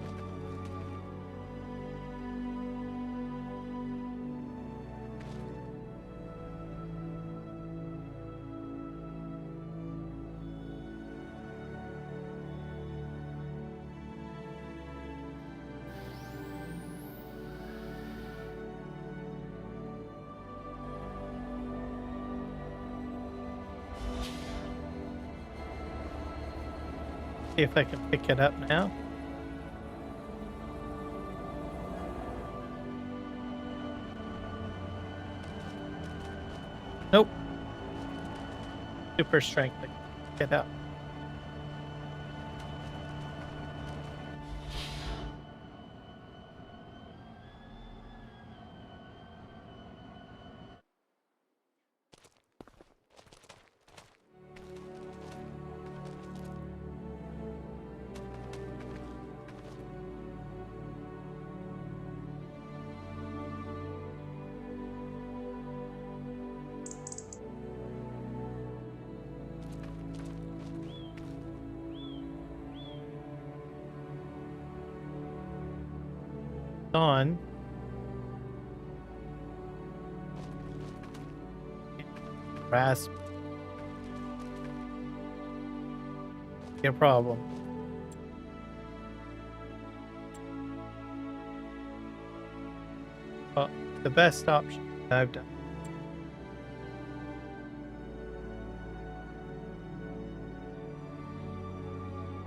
See if I can pick it up now. Nope. Super strength to pick it up. On. Grasp. Your problem. Well, the best option I've done.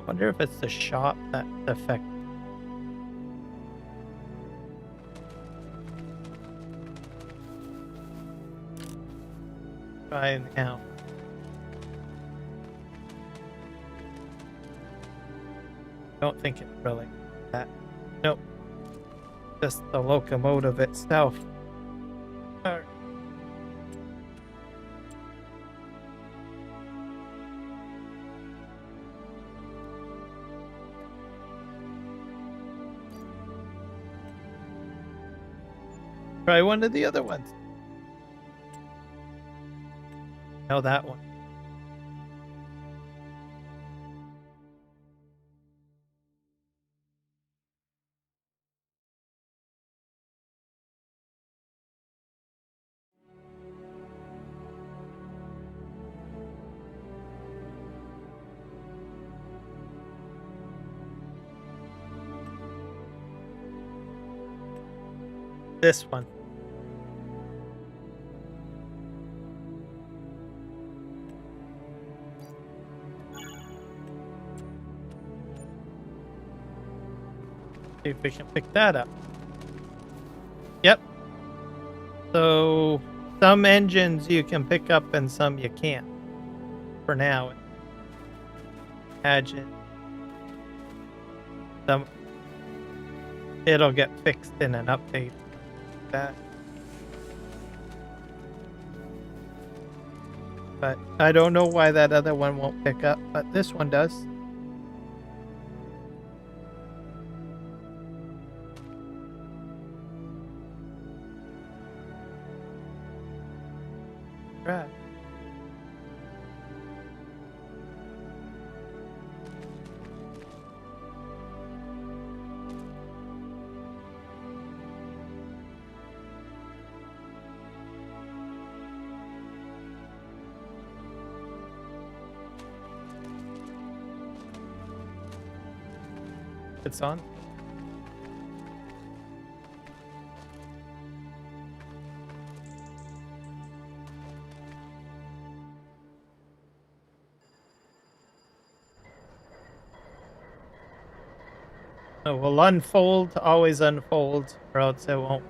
I wonder if it's the shot that's affected. Try now. Don't think it's really that. Nope. Just the locomotive itself. Alright. Try one of the other ones. No, that one. This one. See if we can pick that up. Yep. So some engines you can pick up and some you can't. For now. Imagine. Some it'll get fixed in an update. That. But I don't know why that other one won't pick up, but this one does. Right. It's on. So we'll unfold, always unfold, or else it won't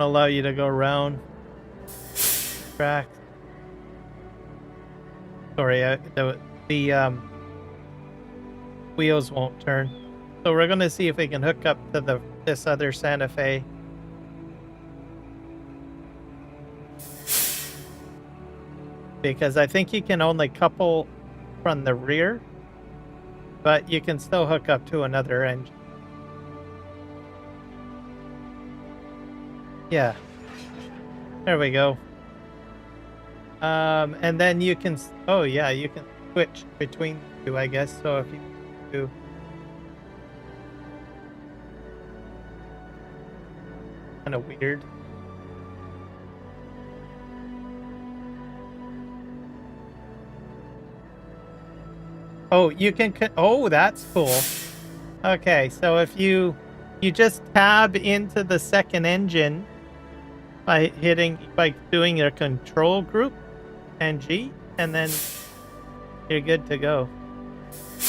allow you to go around track. Sorry, the wheels won't turn. So we're gonna see if we can hook up to this other Santa Fe. Because I think you can only couple from the rear, but you can still hook up to another engine. Yeah. There we go. And then you can, oh yeah, you can switch between the two, I guess. So if you do, kind of weird. Oh, you can, oh, that's cool. Okay, so if you just tab into the second engine by doing your control group and G, and then you're good to go.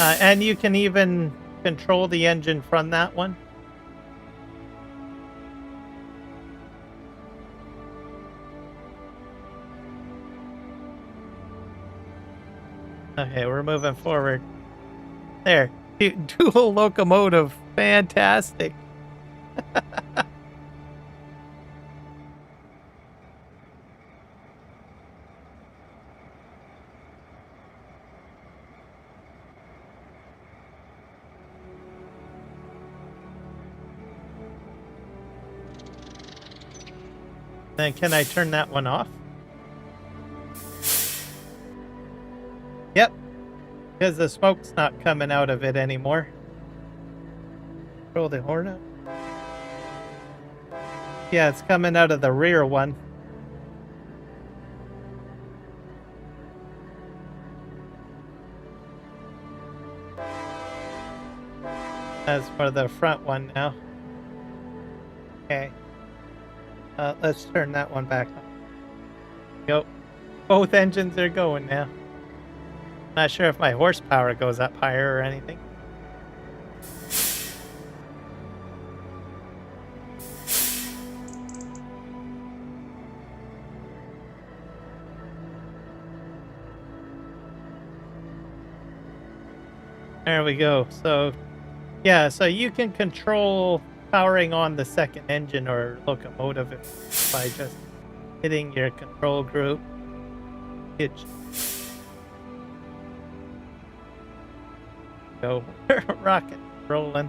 And you can even control the engine from that one. Okay, we're moving forward. There. Dual locomotive. Fantastic. Then can I turn that one off? Yep. Because the smoke's not coming out of it anymore. Throw the horn up. Yeah, it's coming out of the rear one. That's for the front one now. Okay. Let's turn that one back on. Go. Both engines are going now. Not sure if my horsepower goes up higher or anything. There we go. So, yeah, so you can control powering on the second engine or locomotive by just hitting your control group. Go. Rocket rolling.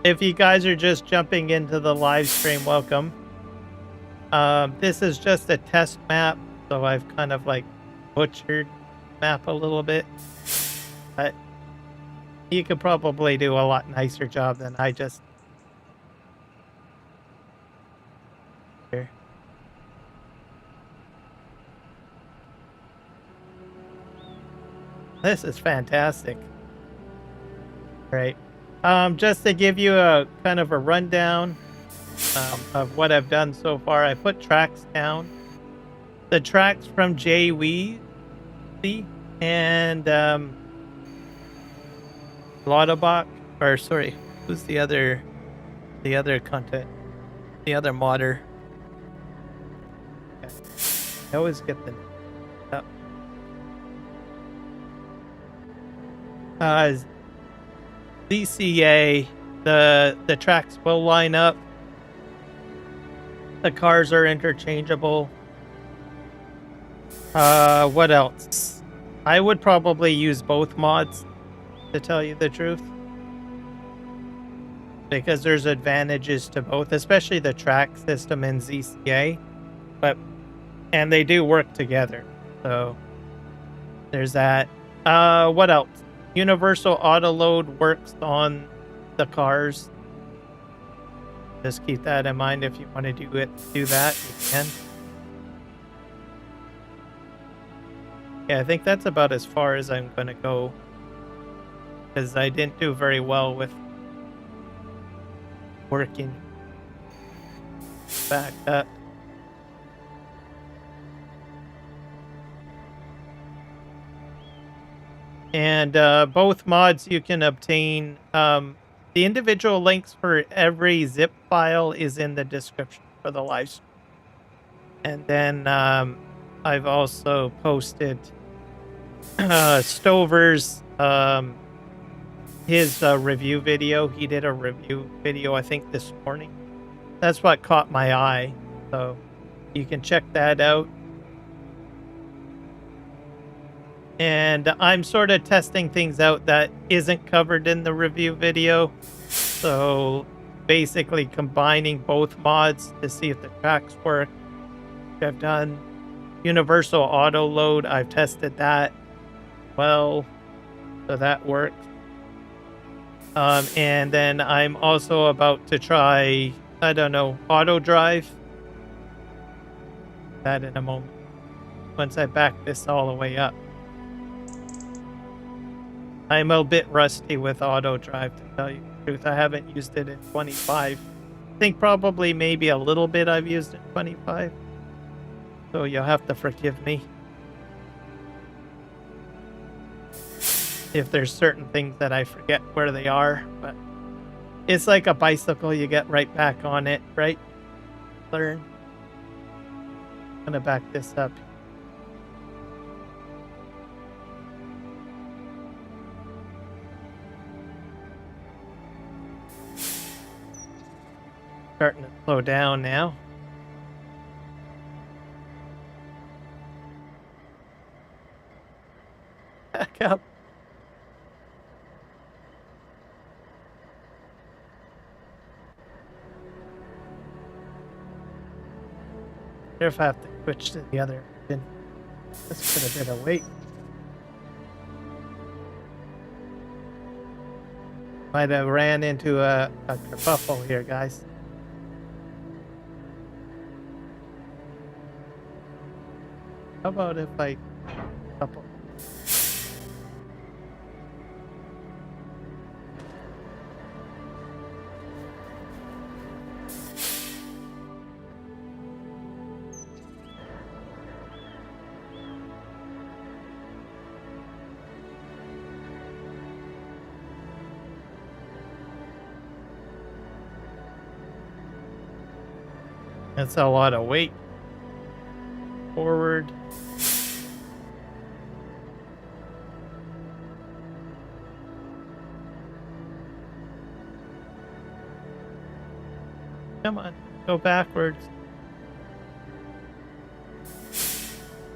If you guys are just jumping into the live stream, welcome. This is just a test map, so I've kind of like butchered the map a little bit. But you could probably do a lot nicer job than I just. Here. This is fantastic. Right. Just to give you a kind of a rundown of what I've done so far, I put tracks down. The tracks from JWeezy and Lottobot, or sorry, who's the other content? The other modder. Okay. I always get the ZCA, the tracks will line up. The cars are interchangeable. What else? I would probably use both mods, to tell you the truth, because there's advantages to both, especially the track system in ZCA, and they do work together. So there's that. What else? Universal Autoload works on the cars. Just keep that in mind. If you want to do that, you can. Yeah, I think that's about as far as I'm going to go, because I didn't do very well with working back up. And both mods you can obtain. The individual links for every zip file is in the description for the live stream. And then I've also posted Stover's his review video. He did a review video, I think, this morning. That's what caught my eye. So you can check that out. And I'm sort of testing things out that isn't covered in the review video. So basically combining both mods to see if the tracks work. I've done Universal Autoload. I've tested that well, so that works. And then I'm also about to try, I don't know, Autodrive. That in a moment. Once I back this all the way up. I'm a bit rusty with Autodrive, to tell you the truth. I haven't used it in 25. I think probably maybe a little bit I've used it in 25. So you'll have to forgive me if there's certain things that I forget where they are. But it's like a bicycle. You get right back on it, right? Learn. I'm going to back this up. Starting to slow down now. Back up. Wonder if I have to switch to the other engine. Let's put a bit of weight. Might have ran into a kerfuffle here, guys. How about if I couple? That's a lot of weight. Forward. Come on, go backwards.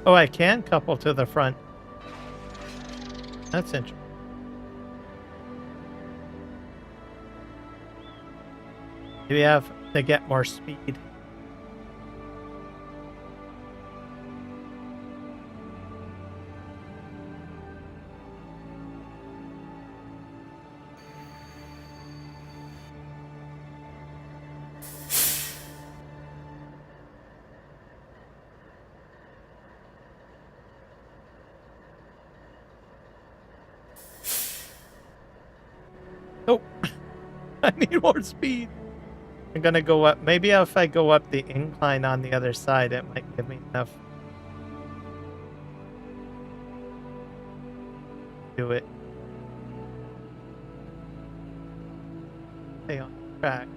Oh, I can couple to the front. That's interesting. We have to get more speed. Oh, I need more speed. I'm gonna go up. Maybe if I go up the incline on the other side, it might give me enough. Do it. Stay on track.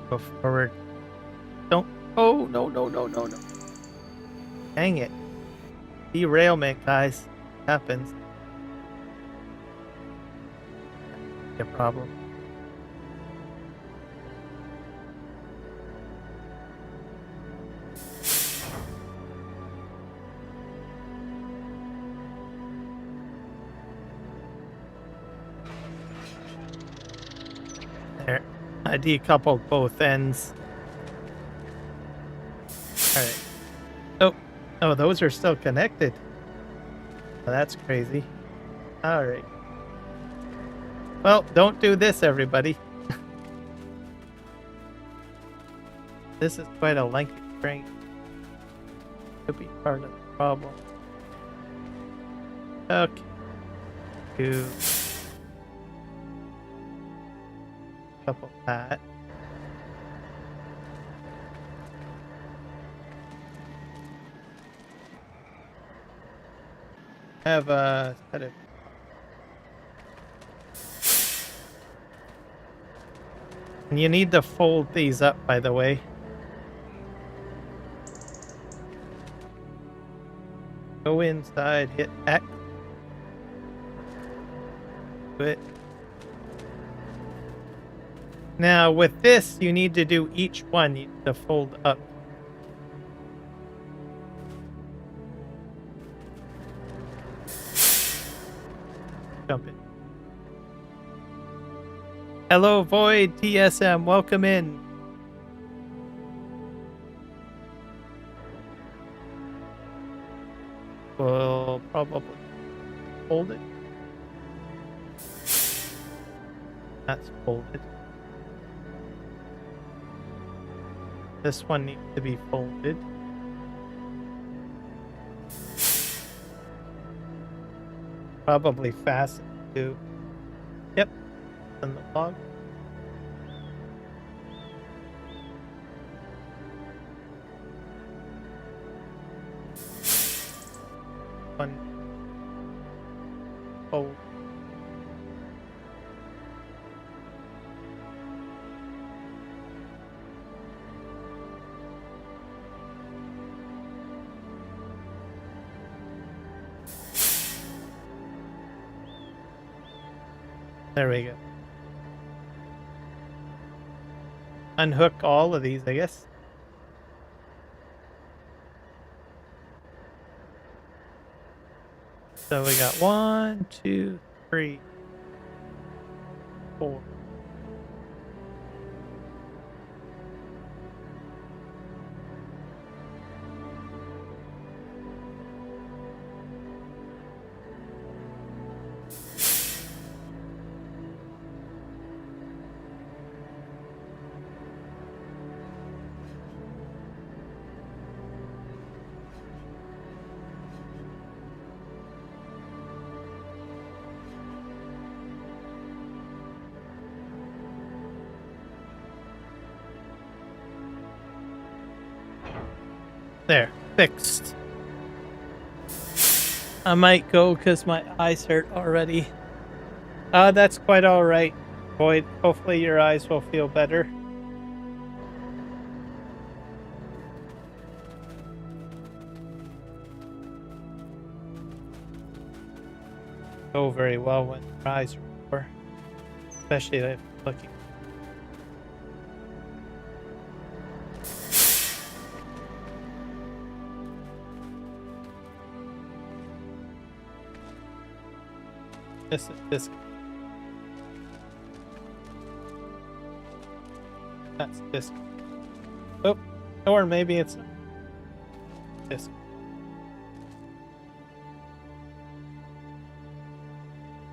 Go forward. Don't. Oh, no, no, no, no, no. Dang it. Derailment, guys. Happens. A problem. There. I decoupled both ends. Alright. Oh, those are still connected. Oh, that's crazy. Alright. Well, don't do this, everybody. This is quite a lengthy train. Could be part of the problem. Okay. Couple that. Have a set of And you need to fold these up, by the way. Go inside, hit X. Do it. Now, with this, you need to do each one. You need to fold up. Jump in. Hello, Void TSM. Welcome in. We'll probably fold it. That's folded. This one needs to be folded. Probably fastened too. Yep. On the log. One. Fold. There we go. Unhook all of these, I guess. So we got 1, 2, 3, 4. There, fixed. I might go because my eyes hurt already. That's quite alright, Boyd. Hopefully your eyes will feel better. Go very well when your eyes are poor. Especially if looking. This. That's this. Oh, or maybe it's this.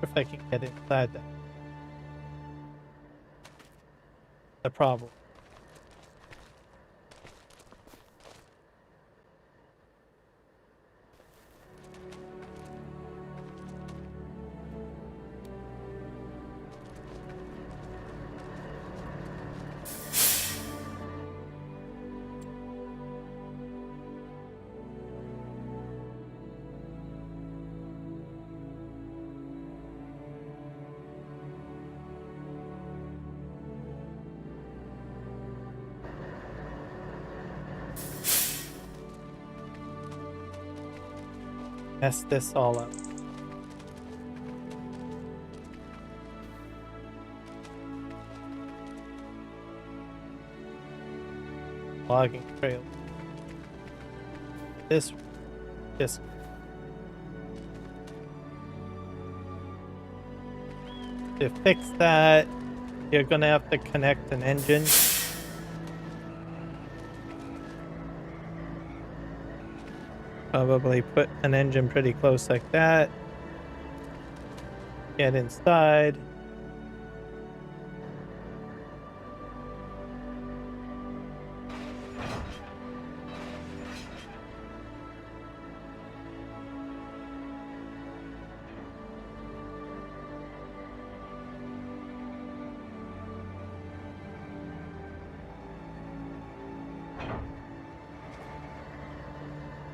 If I can get inside that. The problem. Mess this all up. Logging trail. This. To fix that, you're gonna have to connect an engine. Probably put an engine pretty close like that. Get inside.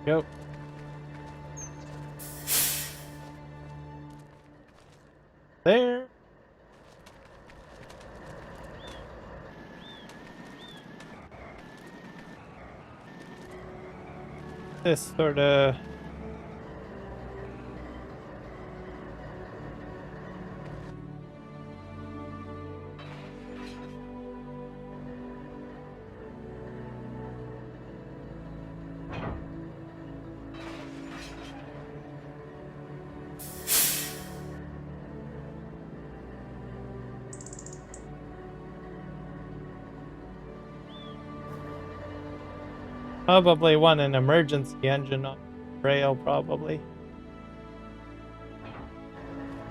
Go. There. this sort of... Probably want an emergency engine on rail, probably.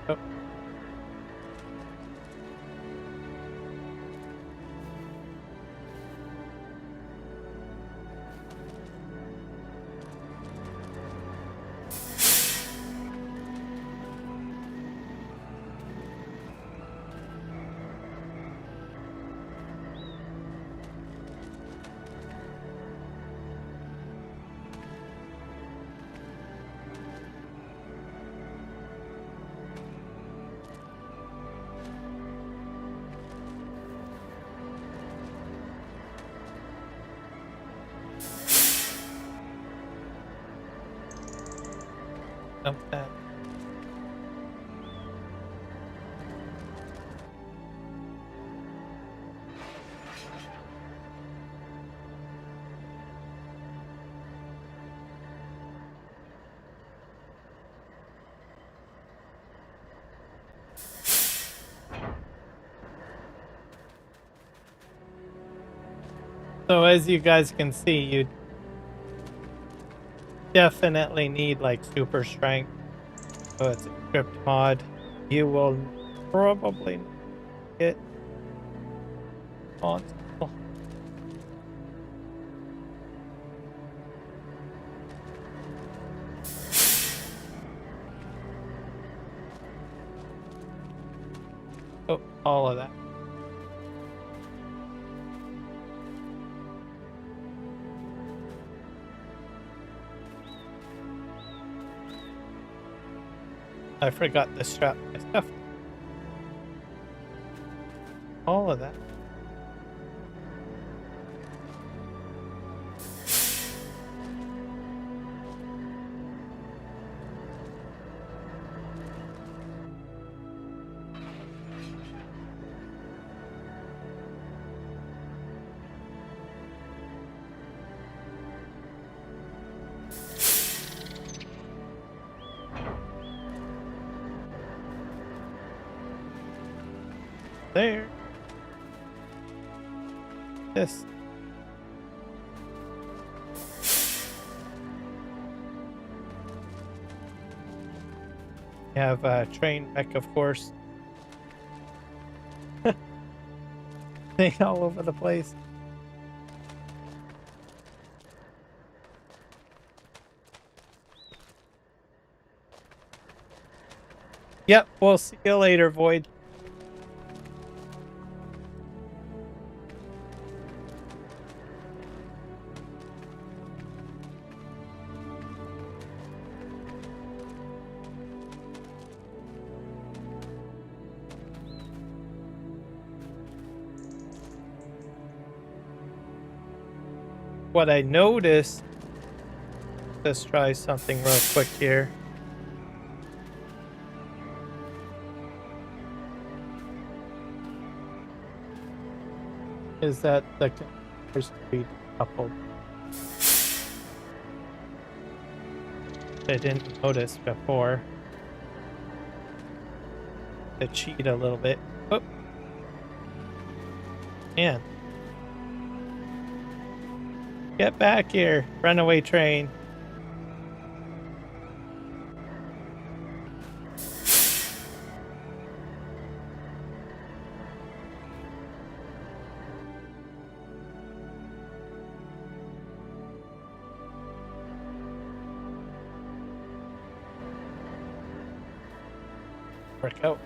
Oh. Dump that. So as you guys can see, you definitely need like super strength. So it's a script mod. You will probably get on. Oh, all of that. I forgot to strap my stuff. All of that. There. This. You have a train wreck, of course. Thing all over the place. Yep, we'll see you later, Void. What I noticed, let's try something real quick here. Is that the controllers to be decoupled? I didn't notice before. To cheat a little bit. Oh. Man. Get back here, runaway train. Work out.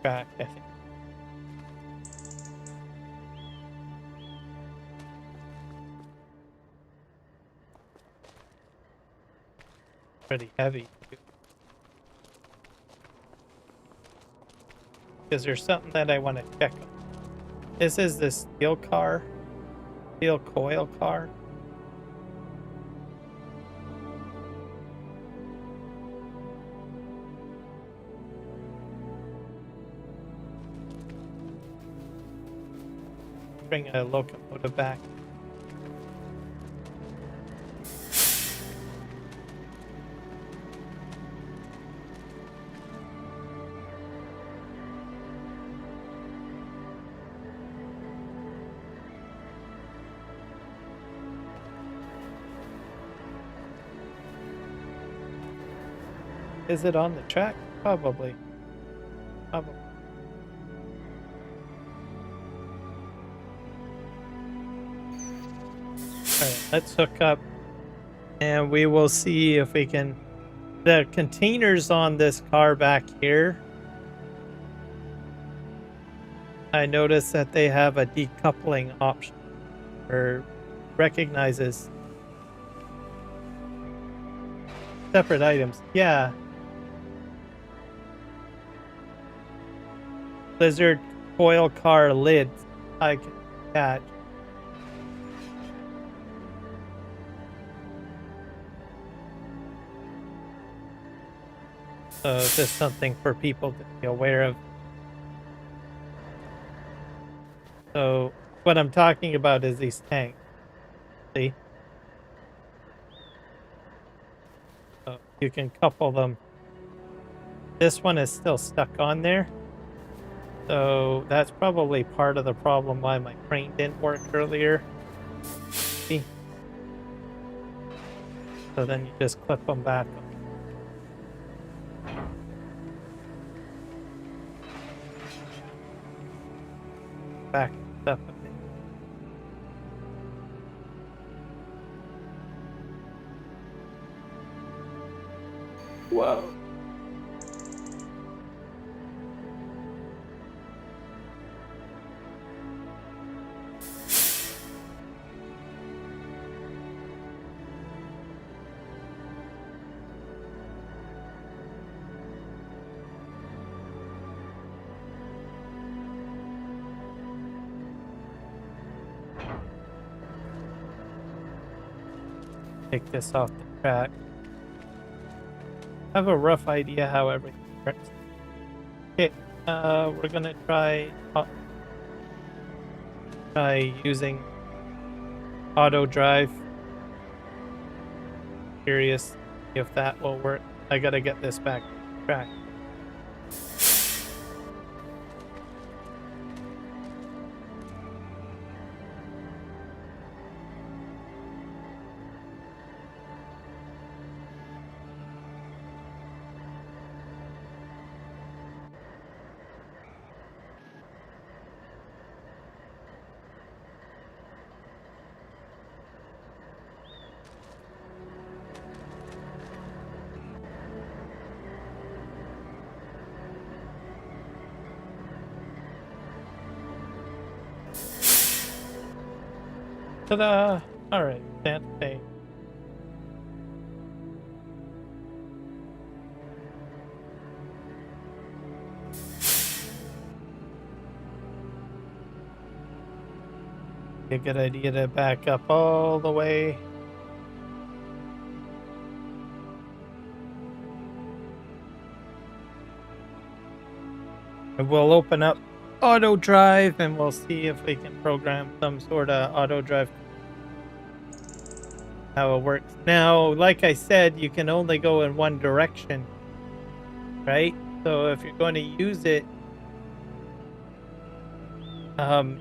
Back, I think. Pretty heavy. because there's something that I want to check on. This is the steel car, steel coil car. Bring a locomotive back. Is it on the track? Probably. Probably. Alright, let's hook up and we will see if we can... The containers on this car back here, I noticed that they have a decoupling option or recognizes separate items. Yeah. Lizard coil car lids I can catch. So it's just something for people to be aware of. So what I'm talking about is these tanks. See? So you can couple them. This one is still stuck on there. So that's probably part of the problem why my crane didn't work earlier. See? So then you just clip them back. Back up a bit. Whoa. Take this off the track. I have a rough idea how everything works. Okay, we're gonna try using Autodrive. Curious if that will work. I gotta get this back on track. Ta-da! Alright, can't pay. A good idea to back up all the way. And we'll open up Autodrive and we'll see if we can program some sort of Autodrive. How it works. Now, like I said, you can only go in one direction, right? So if you're going to use it,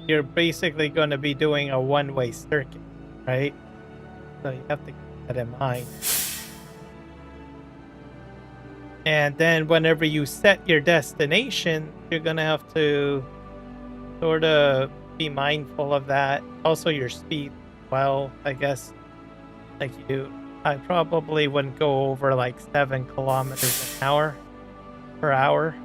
you're basically going to be doing a one-way circuit, right? So you have to keep that in mind. And then whenever you set your destination, you're going to have to sort of be mindful of that. Also your speed, well, I guess, like I probably wouldn't go over like 7 kilometers an hour per hour.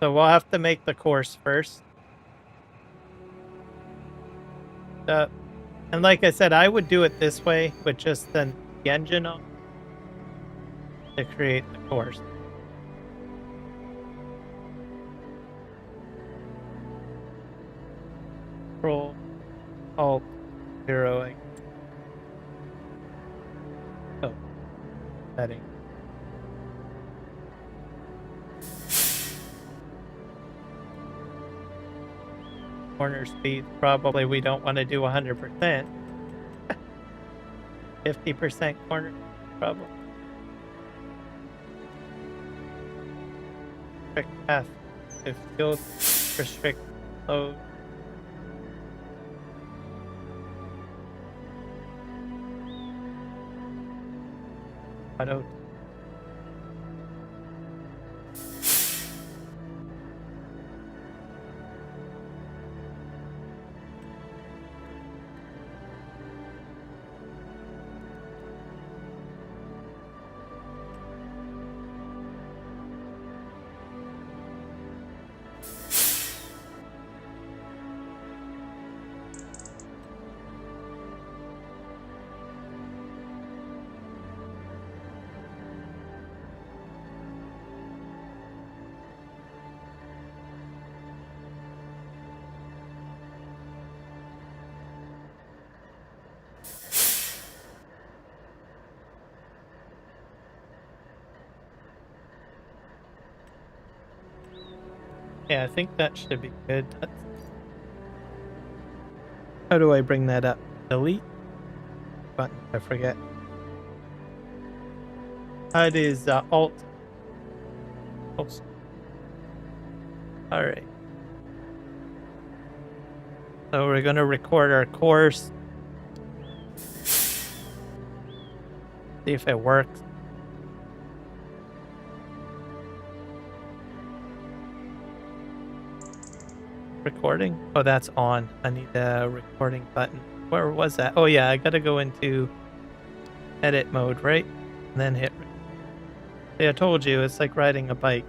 So we'll have to make the course first. And like I said, I would do it this way with just the engine on to create the course. Control Alt 0. Oh, setting. Corner speed, probably we don't want to do 100%. 50% corner, probably. Restrict path to field, restrict load. Auto. Yeah, I think that should be good. How do I bring that up? Delete button. I forget. It is Alt. Oops. All right. So we're gonna record our course. See if it works. Recording? Oh, that's on. I need a recording button. Where was that? Oh yeah, I gotta go into edit mode, right? And then hit. See, I told you, it's like riding a bike.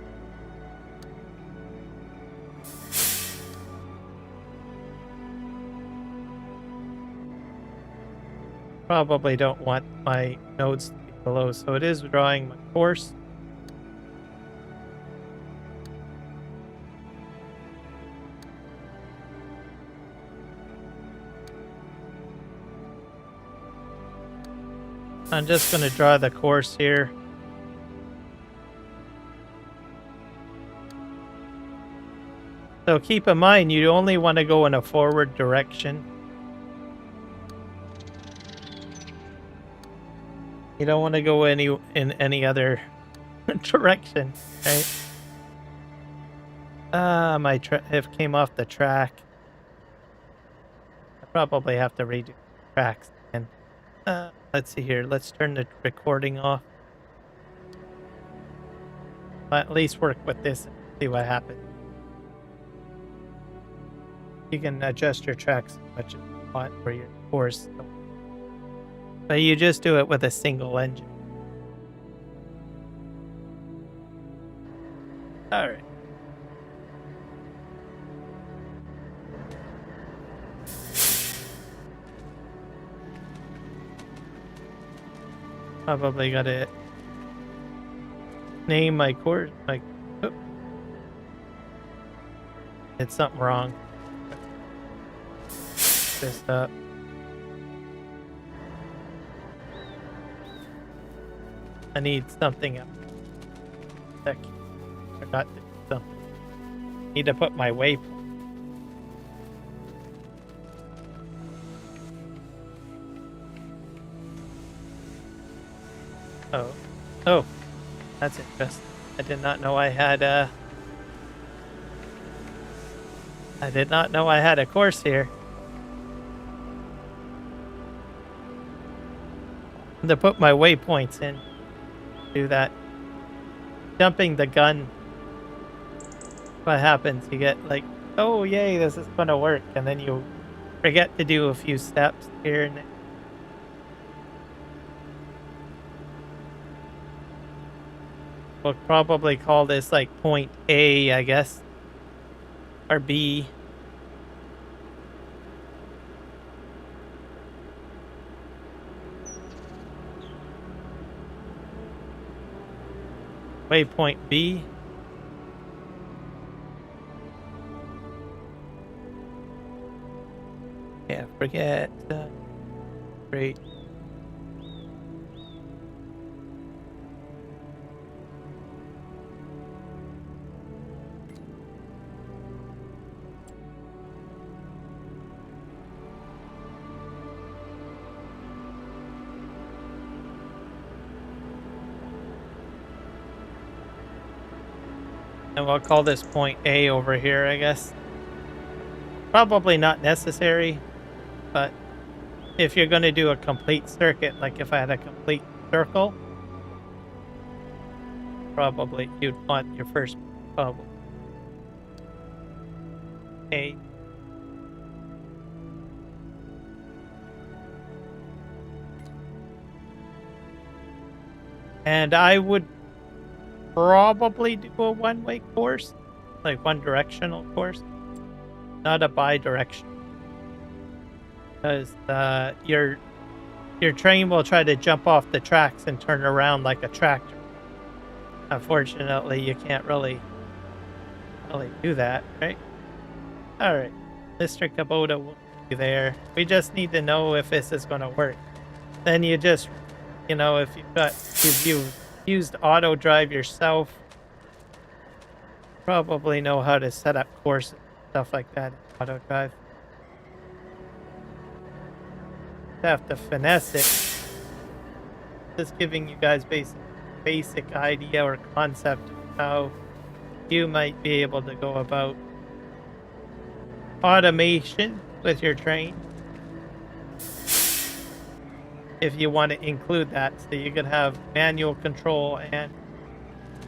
Probably don't want my nodes to be below, so it is drawing my course. I'm just going to draw the course here. So keep in mind, you only want to go in a forward direction. You don't want to go in any other direction, right? My it came off the track. I probably have to redo the tracks again. Let's see here. Let's turn the recording off. I'll at least work with this and see what happens. You can adjust your tracks as much as you want for your course. But you just do it with a single engine. All right. Probably gotta name my course. Like, oh. It's something wrong. This up. I need something up. Forgot to do something. Need to put my waypoint. Oh, that's interesting. I did not know I had a. I did not know I had a course here. To put my waypoints in. Do that. Jumping the gun. What happens? You get like, oh yay, this is gonna work, and then you forget to do a few steps here and there. We'll probably call this like point A, I guess. Or B. Waypoint B. Yeah, forget. Great. And we'll call this point A over here, I guess. Probably not necessary, but if you're going to do a complete circuit, like if I had a complete circle, probably you'd want your first bubble. A. And I would probably do a one-way course, like one-directional course, not a bi-directional, because your train will try to jump off the tracks and turn around like a tractor. Unfortunately, you can't really do that, right? All right, Mr. Kubota will be there. We just need to know if this is going to work. Then you just, you know, if you've used Autodrive yourself, probably know how to set up courses and stuff like that in Autodrive. Have to finesse it. Just giving you guys basic idea or concept of how you might be able to go about automation with your train, if you want to include that, so you could have manual control and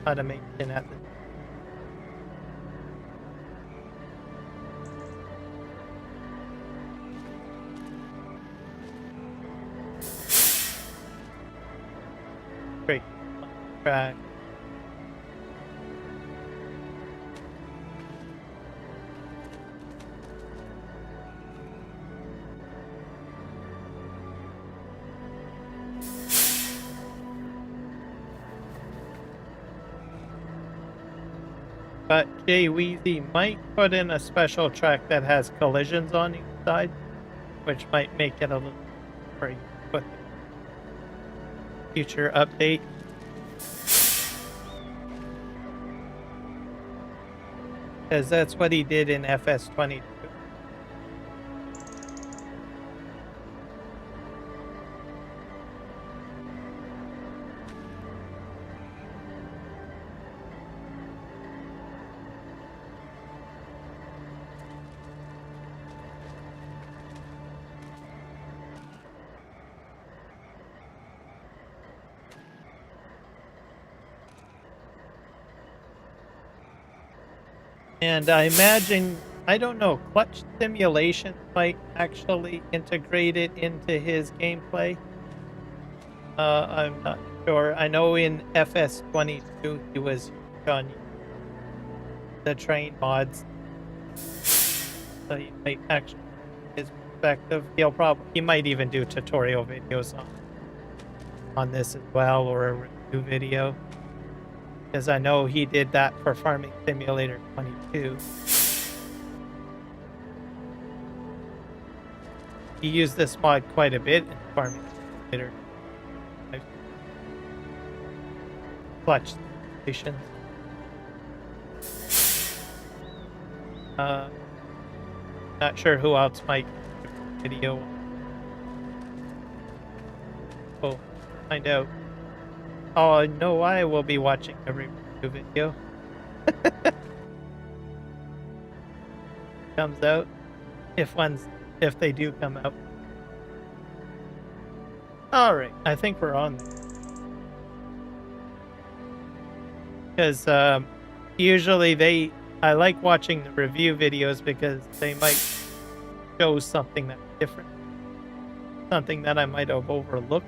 automation at the great track. But JWeezy might put in a special track that has collisions on each side, which might make it a little for you with future update. Because that's what he did in FS25. And I imagine, I don't know, clutch simulation might actually integrate it into his gameplay. I'm not sure. I know in FS22 he was on the train mods, so he might actually, his perspective, he might even do tutorial videos on this as well, or a review video. Because I know he did that for Farming Simulator 22. He used this mod quite a bit in Farming Simulator. Clutch stations. Not sure who else might do a video. We'll find out. Oh, no, I will be watching every video. Comes out. If they do come out. Alright, I think we're on there. Because usually I like watching the review videos because they might show something that's different. Something that I might have overlooked.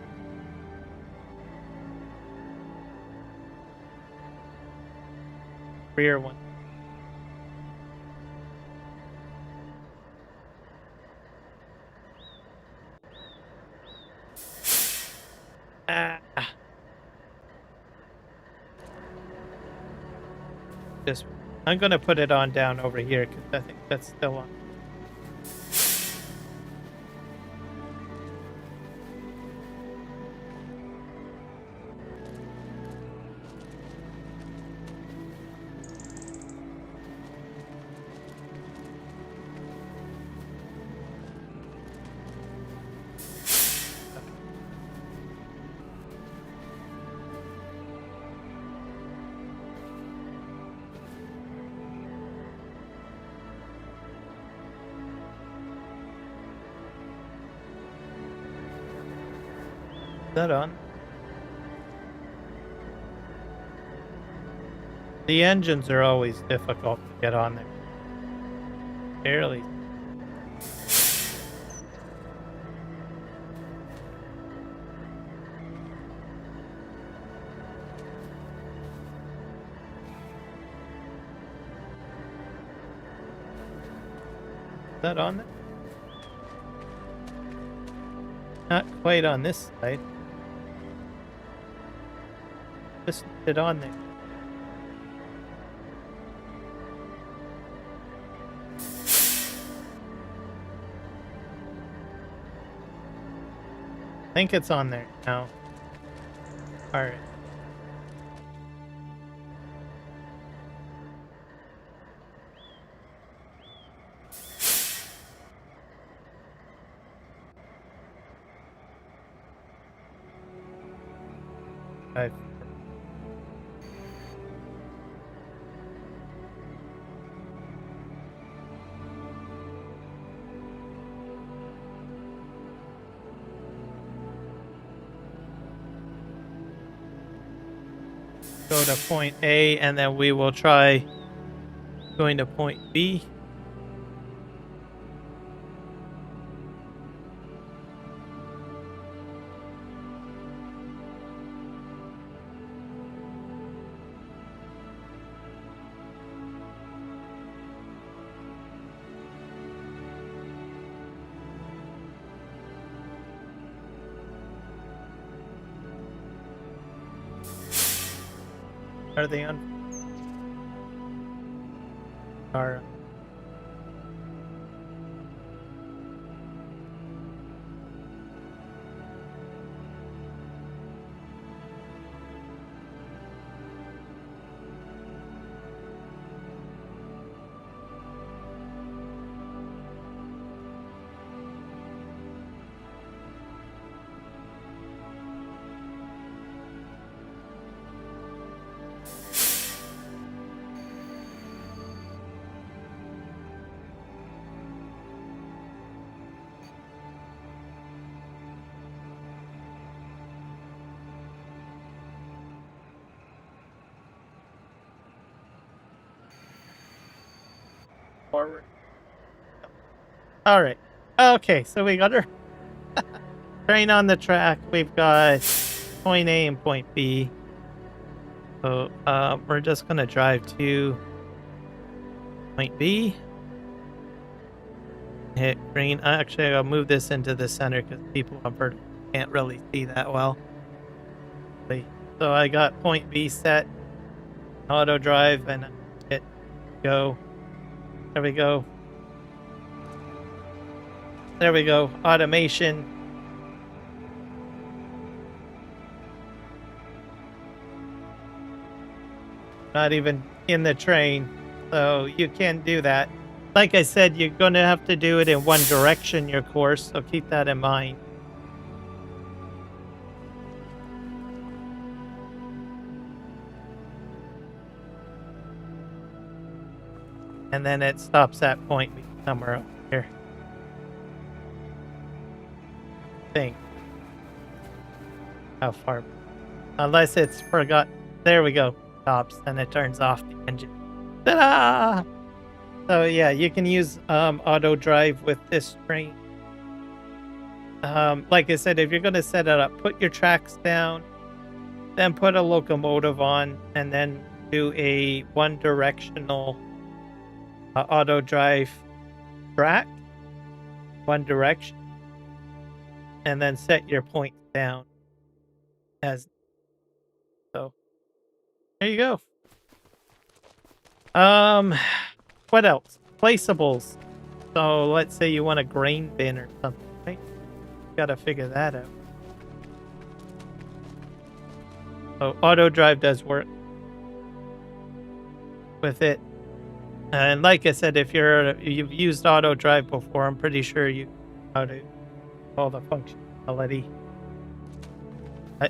rear one. Just, I'm gonna put it on down over here because I think that's still on. Is that on? The engines are always difficult to get on there. Barely. Is that on there? Not quite on this side. Just it on there. I think it's on there now. All right. I've go to point A, and then we will try going to point B. Are they on? Are forward. All right. Okay, so we got our train on the track. We've got point A and point B. So we're just gonna drive to point B. Hit green. Actually, I'll move this into the center because people on vertical can't really see that well. So I got point B set. Auto drive and hit go. There we go. There we go. Automation. Not even in the train. So you can do that. Like I said, you're going to have to do it in one direction, your course. So keep that in mind. And then it stops at point B somewhere up here. Think. How far? Unless it's forgot. There we go. Stops and it turns off the engine. Ta-da! So yeah, you can use auto drive with this train. Like I said, if you're going to set it up, put your tracks down, then put a locomotive on, and then do a one-directional Autodrive track, one direction, and then set your points down as so. There you go. What else? Placeables. So let's say you want a grain bin or something, right? Gotta figure that out. So Autodrive does work with it. And like I said, if you've used Autodrive before, I'm pretty sure you know how to all the functionality.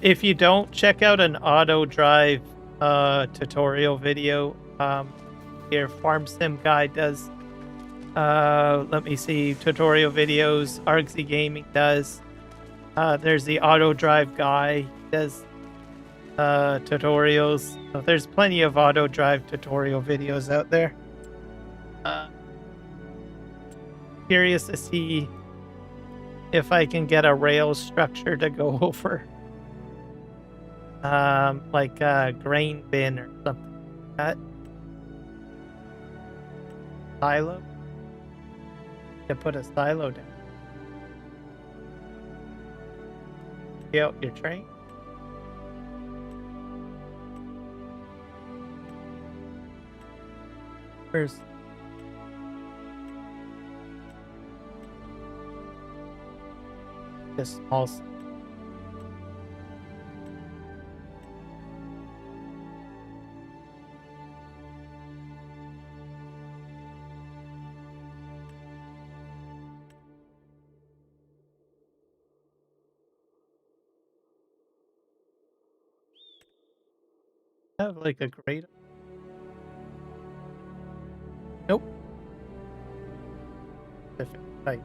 If you don't, check out an Autodrive tutorial video. Here, Farm Sim Guy does. Let me see, tutorial videos. Argsy Gaming does. There's the Autodrive guy does tutorials. So there's plenty of Autodrive tutorial videos out there. Curious to see if I can get a rail structure to go over. Like a grain bin or something like that. Silo? To put a silo down. Get out your train. Where's this small? Have like a great. Nope. Different type.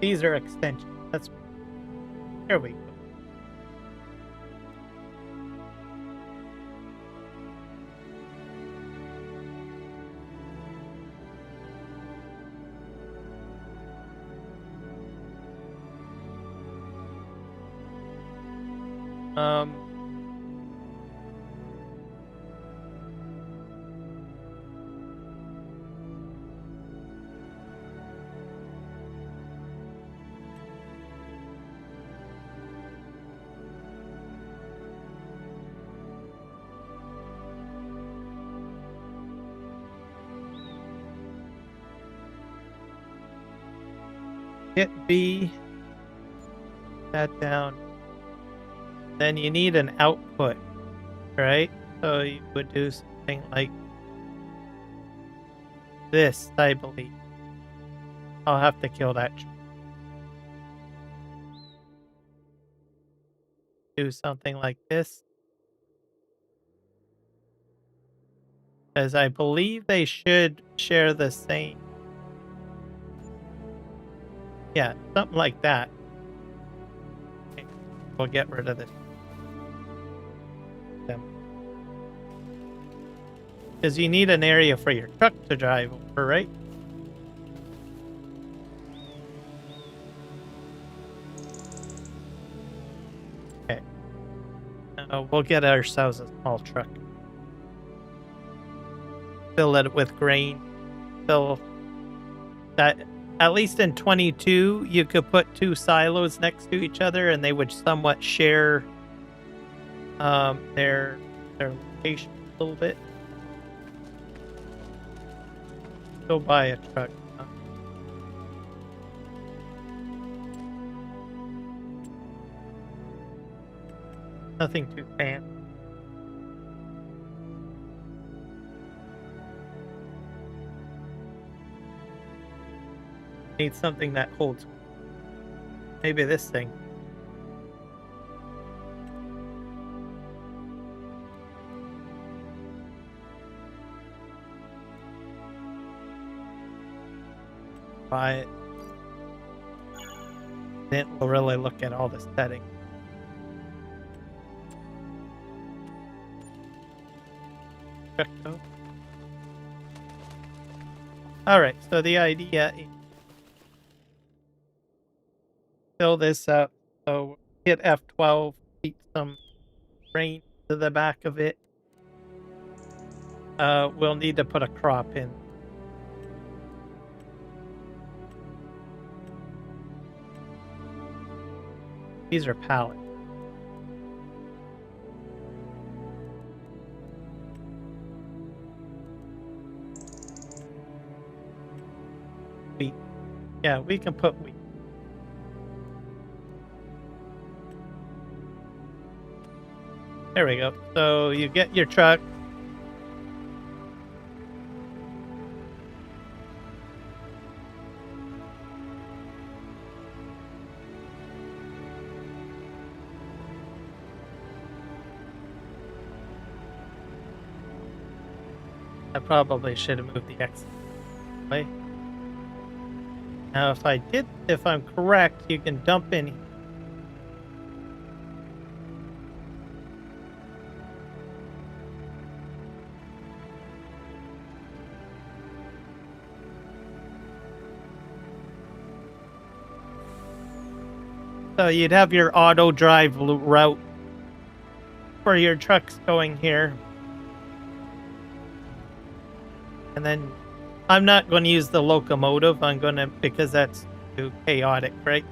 These are extensions. That's here we go. Hit B, that down. Then you need an output, right? So you would do something like this, I believe. I'll have to kill that. Do something like this. As I believe they should share the same. Yeah, something like that. Okay, we'll get rid of this. Because you need an area for your truck to drive over, right? Okay. We'll get ourselves a small truck. Fill it with grain. Fill that. At least in 22, you could put two silos next to each other, and they would somewhat share their location a little bit. Go buy a truck. Nothing too fancy. Need something that holds. Maybe this thing. Buy it. Then we'll really look at all the settings. Alright, so the idea is fill this up. So hit F12, keep some rain to the back of it. We'll need to put a crop in. These are pallets. Wheat. Yeah, we can put wheat. There we go. So you get your truck. I probably should have moved the X way. Now, if I'm correct, you can dump in. So you'd have your Autodrive route for your trucks going here. And then I'm not going to use the locomotive. I'm going to, because that's too chaotic, right?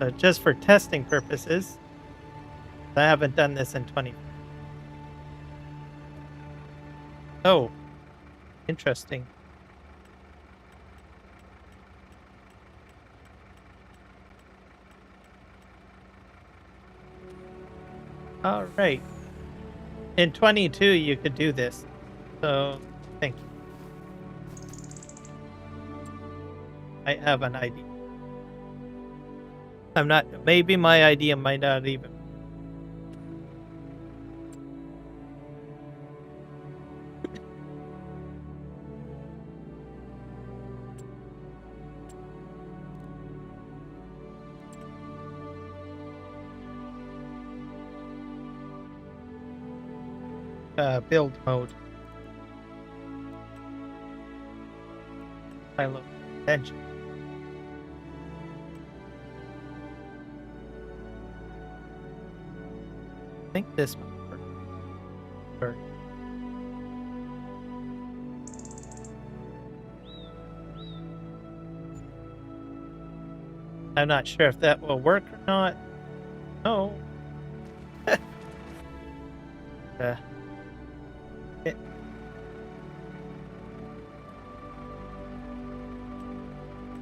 So just for testing purposes, I haven't done this in 20. Oh, interesting. All right. In 22, you could do this. So, thank you. I have an idea. I'm not, maybe my idea might not even. Build mode. Silo engine. I think this might work. Or I'm not sure if that will work or not. No.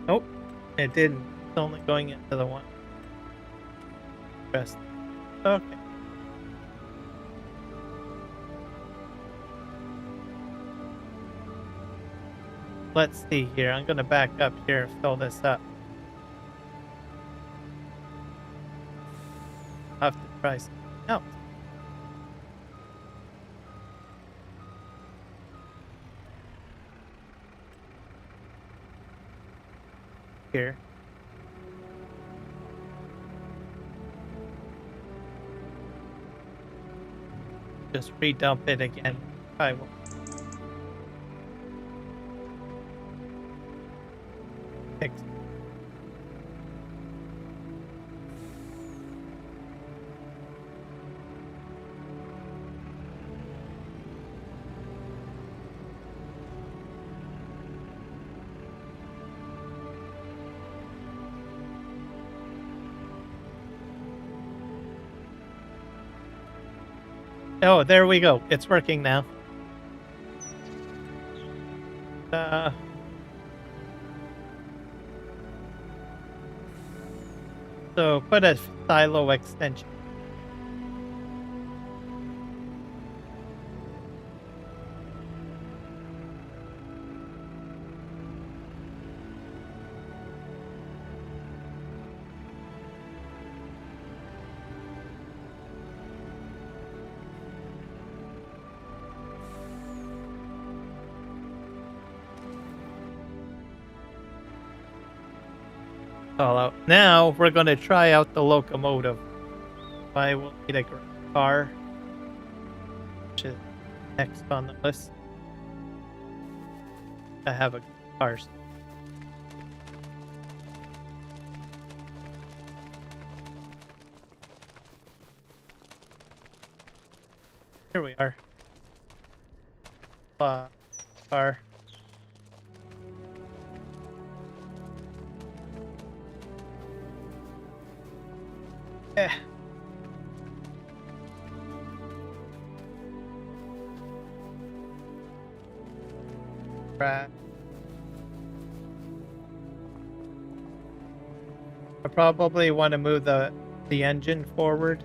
Nope, it didn't. It's only going into the one. Rest. Okay. Let's see here. I'm going to back up here and fill this up. I'll have to try something else. Here. Just redump it again. I will. Fix. Oh, there we go. It's working now. So put a silo extension. all out. Now we're going to try out the locomotive. I will need a car, which is next on the list. I have a car. Here we are. Car. Yeah. Right. I probably want to move the engine forward.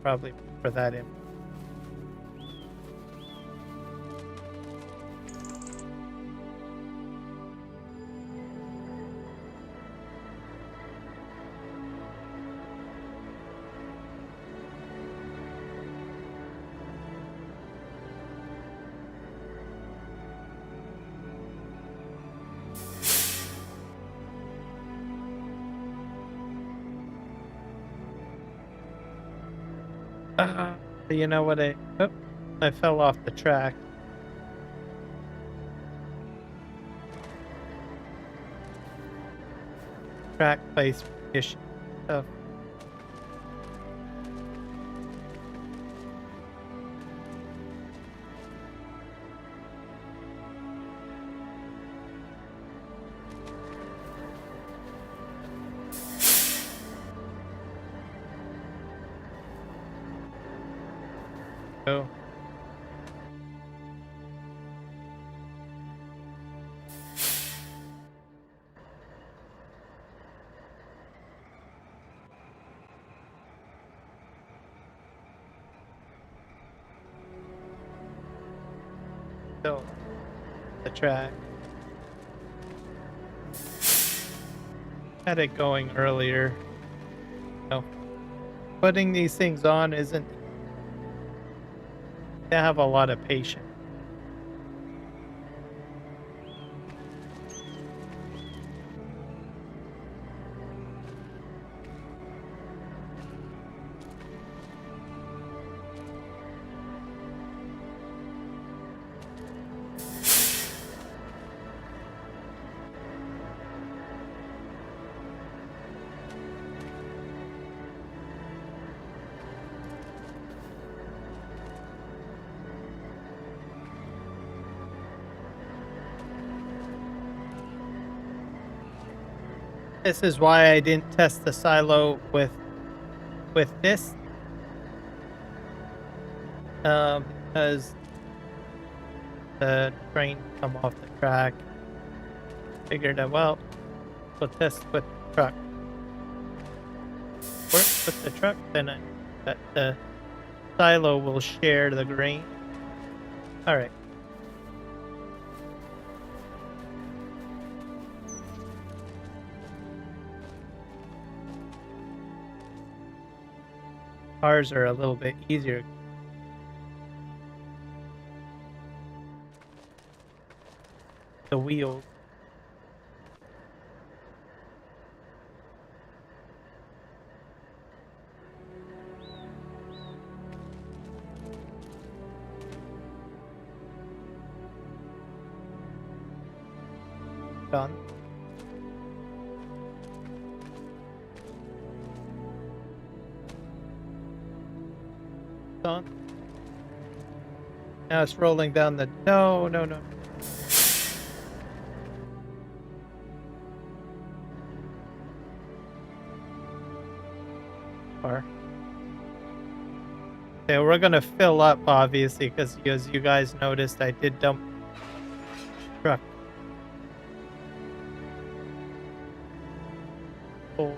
Probably for that in. You know what? I fell off the track. Track place issue. Oh. Oh. So, the track. Had it going earlier. No. Putting these things on isn't. They have a lot of patience. This is why I didn't test the silo with this. Because the train come off the track. Figured out, well, we'll test with the truck. Work with the truck, then that the silo will share the grain. Alright. Cars are a little bit easier. The wheels. Done. Done. Now it's rolling down the... No. Car. Okay, we're gonna fill up, obviously, because as you guys noticed, I did dump truck. Oh.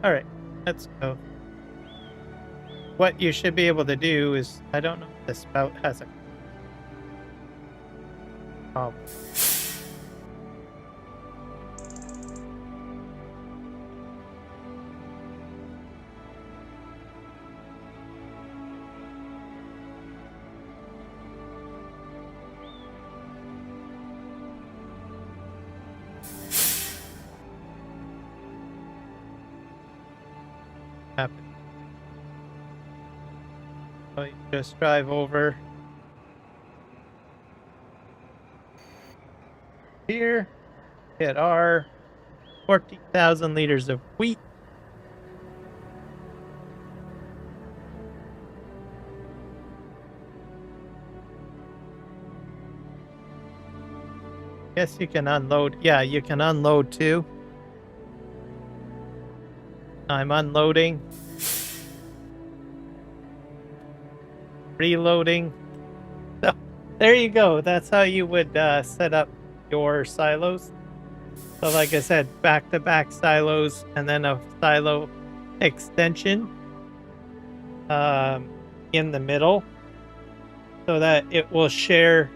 Alright, let's go. What you should be able to do is, I don't know if the spout has a problem. happen. So you just drive over here, get our 14,000 liters of wheat. Guess you can unload. Yeah, you can unload too. I'm unloading. Reloading. So, there you go. That's how you would set up your silos. So like I said, back-to-back silos and then a silo extension in the middle so that it will share.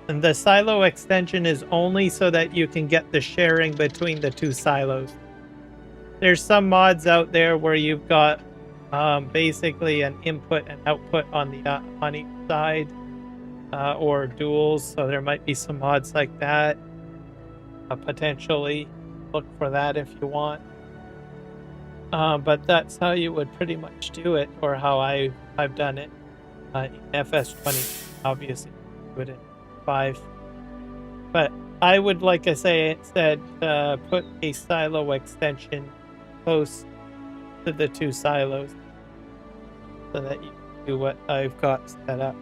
And the silo extension is only so that you can get the sharing between the two silos. There's some mods out there where you've got basically an input and output on the on each side or duals. So there might be some mods like that. Potentially look for that if you want. But that's how you would pretty much do it, or how I've done it in FS20. Obviously, do it in 5. But I would, like I said, put a silo extension close to the two silos so that you can do what I've got set up.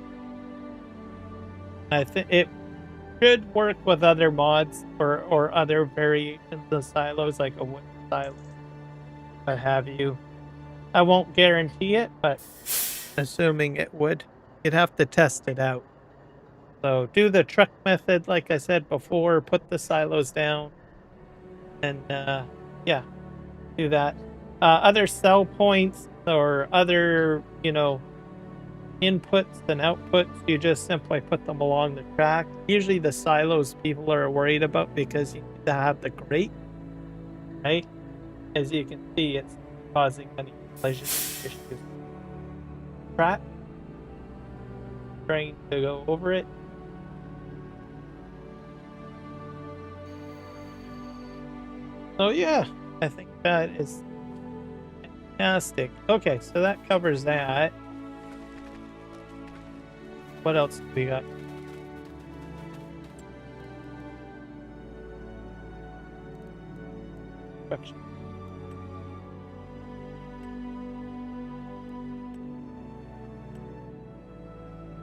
I think it should work with other mods or other variations of silos, like a wooden silo, what have you. I won't guarantee it, but assuming it would, you'd have to test it out. So do the truck method, like I said before, put the silos down, and yeah, do that. Other sell points or other, inputs and outputs, you just simply put them along the track. Usually the silos people are worried about because you need to have the grate, right? As you can see, it's causing any collision issues. Track, trying to go over it. So yeah, I think that is fantastic. Okay, so that covers that. What else do we got?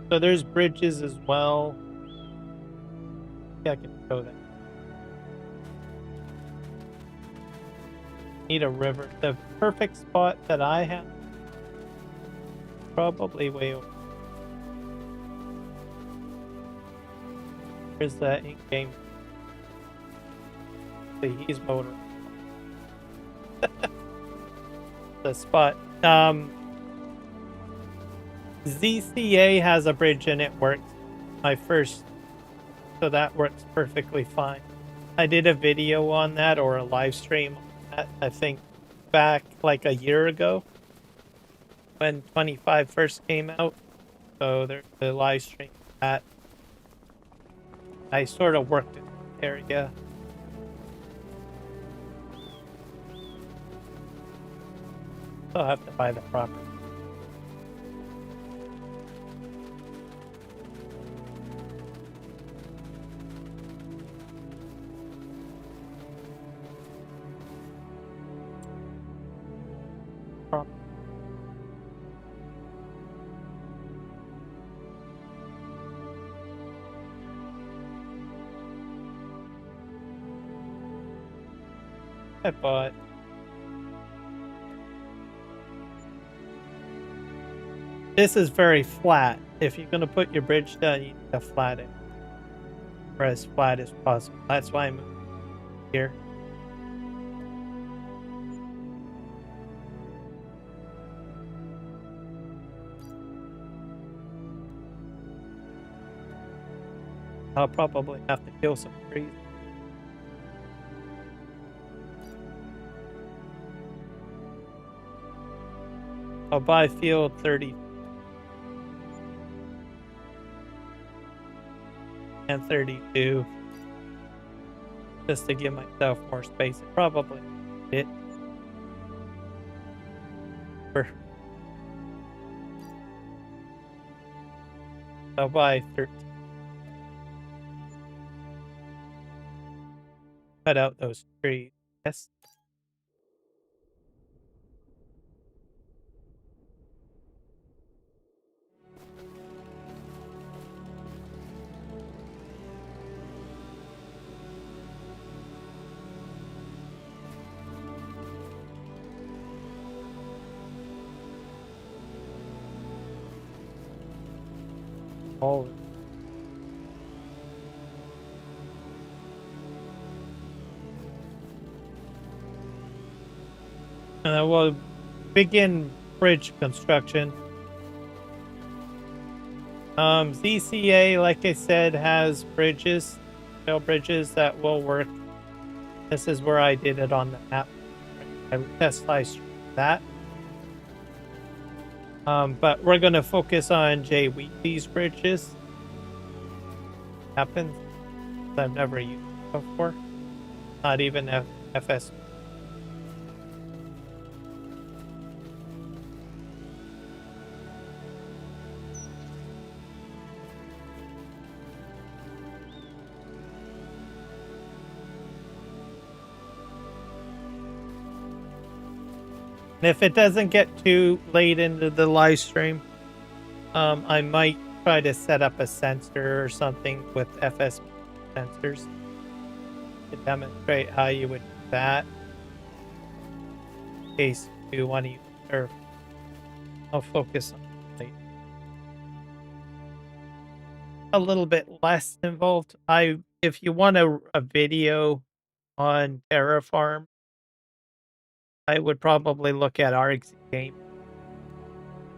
So there's bridges as well. Yeah, I can show that. Need a river. The perfect spot that I have, probably way over. Here's the in-game. See, he's motor. The spot. ZCA has a bridge and it works. So that works perfectly fine. I did a video on that, or a live stream on that, I think back like a year ago when 25 first came out. So there's the live stream that I sort of worked in the area. I'll have to buy the property. I bought. This is very flat. If you're going to put your bridge down, you need to flat it. Or as flat as possible. That's why I'm here. I'll probably have to kill some trees. I'll buy field 30 and 32 just to give myself more space. Probably it. I'll buy 13. Cut out those trees. Yes. All and then we'll begin bridge construction. ZCA, like I said, has bridges, rail bridges that will work. This is where I did it on the map. I would test Livestream that. But we're going to focus on JWeezy's bridges. Happens. I've never used it before. Not even FS. And if it doesn't get too late into the live stream, I might try to set up a sensor or something with FS sensors to demonstrate how you would do that. In case you want to use it, or I'll focus on it later. A little bit less involved. If you want a video on Terraform, I would probably look at Arg's game.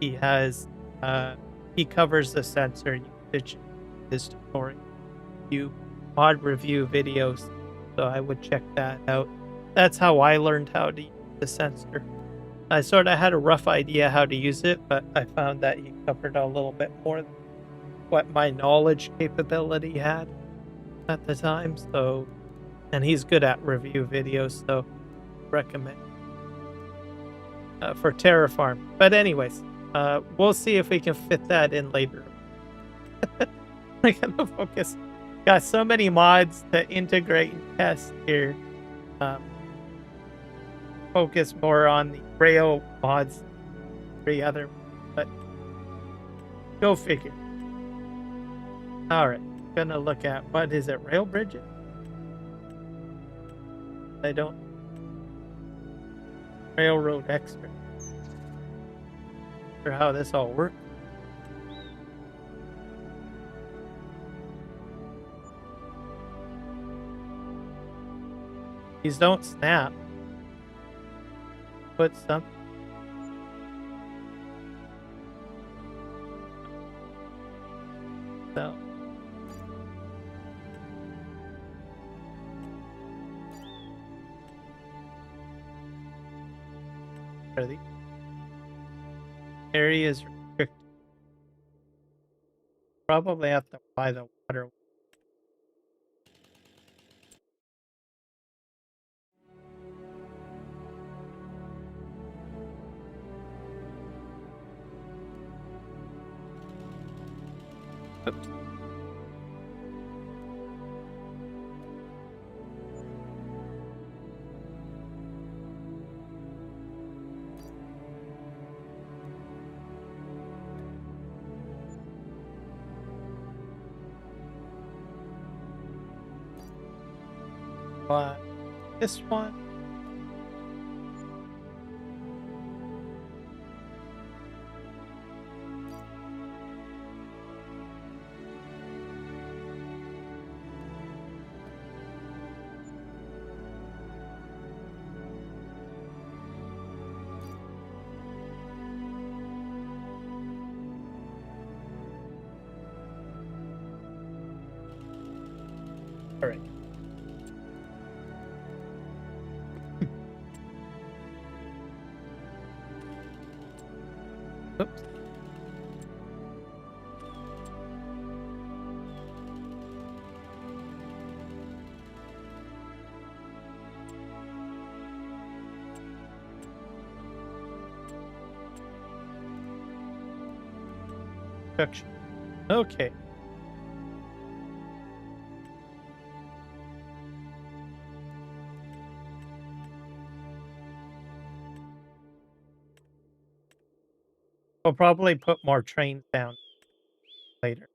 He has he covers the sensor usage in his tutorial. You mod review videos, so I would check that out. That's how I learned how to use the sensor. I sort of had a rough idea how to use it, but I found that he covered a little bit more than what my knowledge capability had at the time. So, and he's good at review videos, so recommend for Terraform. But anyways, we'll see if we can fit that in later. We're gonna focus. Got so many mods to integrate and test here. Focus more on the rail mods, 3 other, but go figure. All right, gonna look at what is it? Rail bridges? I don't. Railroad extra. For how this all works. These don't snap. Put some. So. Are these areas restricted? Probably have to buy the water. Oops. But this one. All right. Oops. construction. Okay. We'll probably put more trains down later.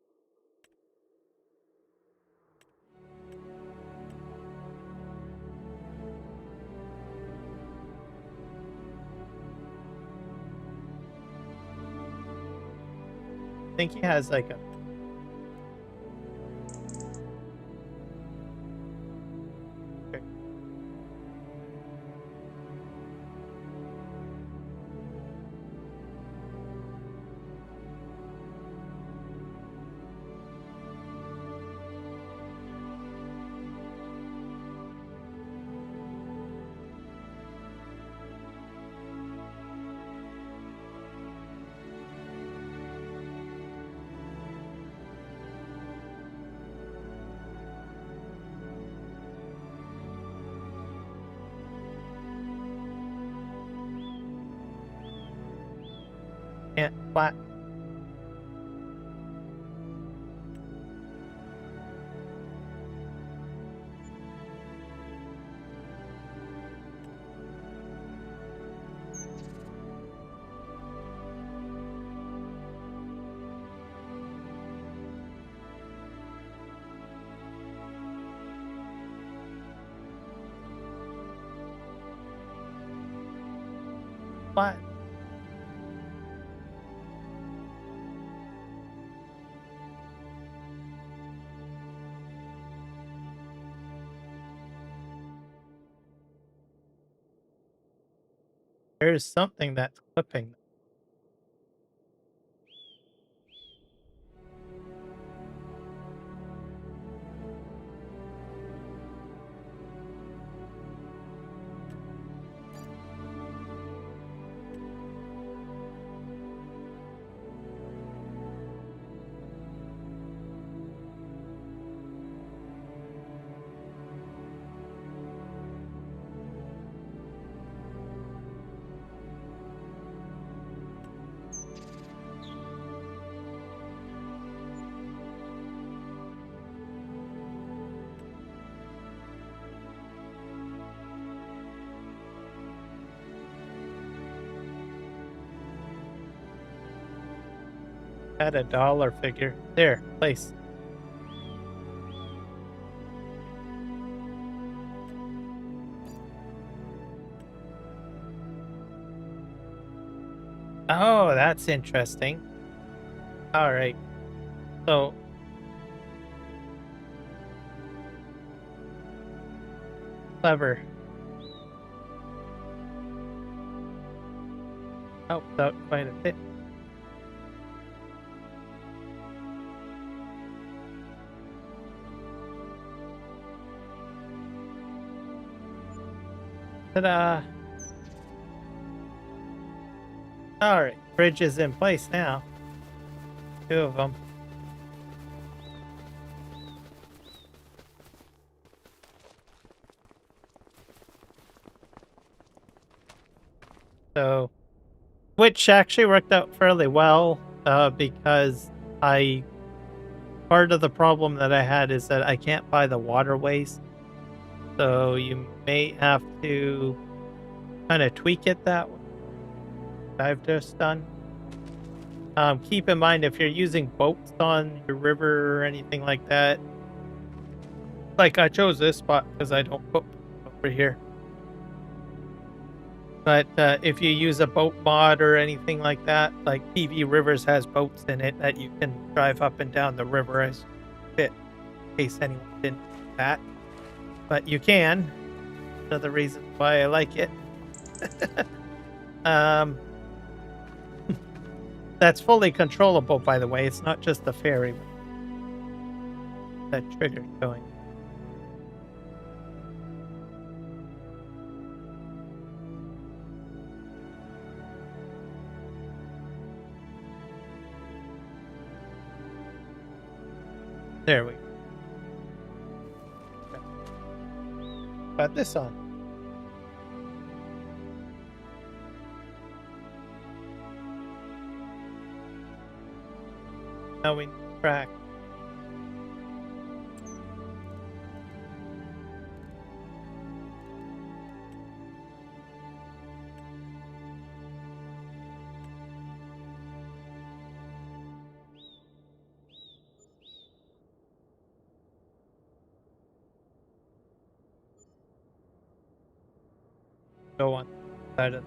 I think he has like a... Okay. Can't flat. Flat. There's something that's clipping. At a dollar figure. There, place. Oh, that's interesting. All right. So clever. Helped out quite a bit. Ta-da! All right, bridge is in place now. 2 of them. So, which actually worked out fairly well, because part of the problem that I had is that I can't buy the waterways. So you may have to kind of tweak it that way. I've just done. Keep in mind, if you're using boats on your river or anything like that, like I chose this spot because I don't put over here. But if you use a boat mod or anything like that, like PV Rivers has boats in it that you can drive up and down the river as fit, in case anyone didn't do that. But you can. Another reason why I like it. That's fully controllable, by the way. It's not just the ferry. That trigger going. There we go. Got this on. Now we track. Go on side of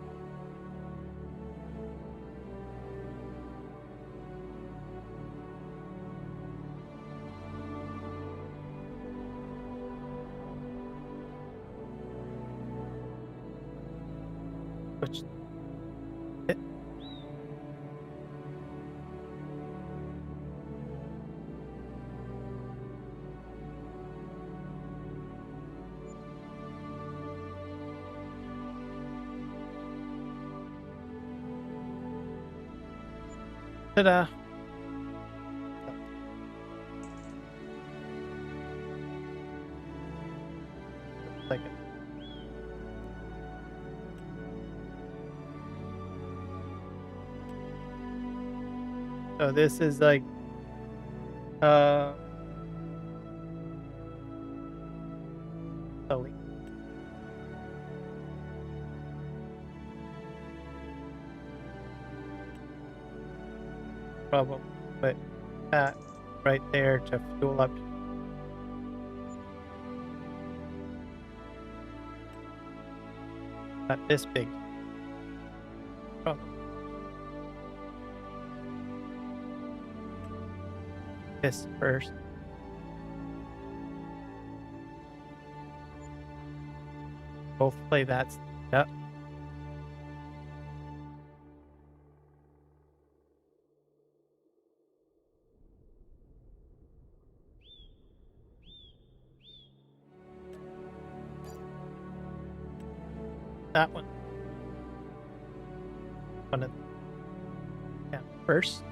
which it. Ta-da. Like it. So this is like Sully. Problem with that right there to fuel up. Not this big. Problem. This first. Hopefully that's yep. That one. One of yeah, first.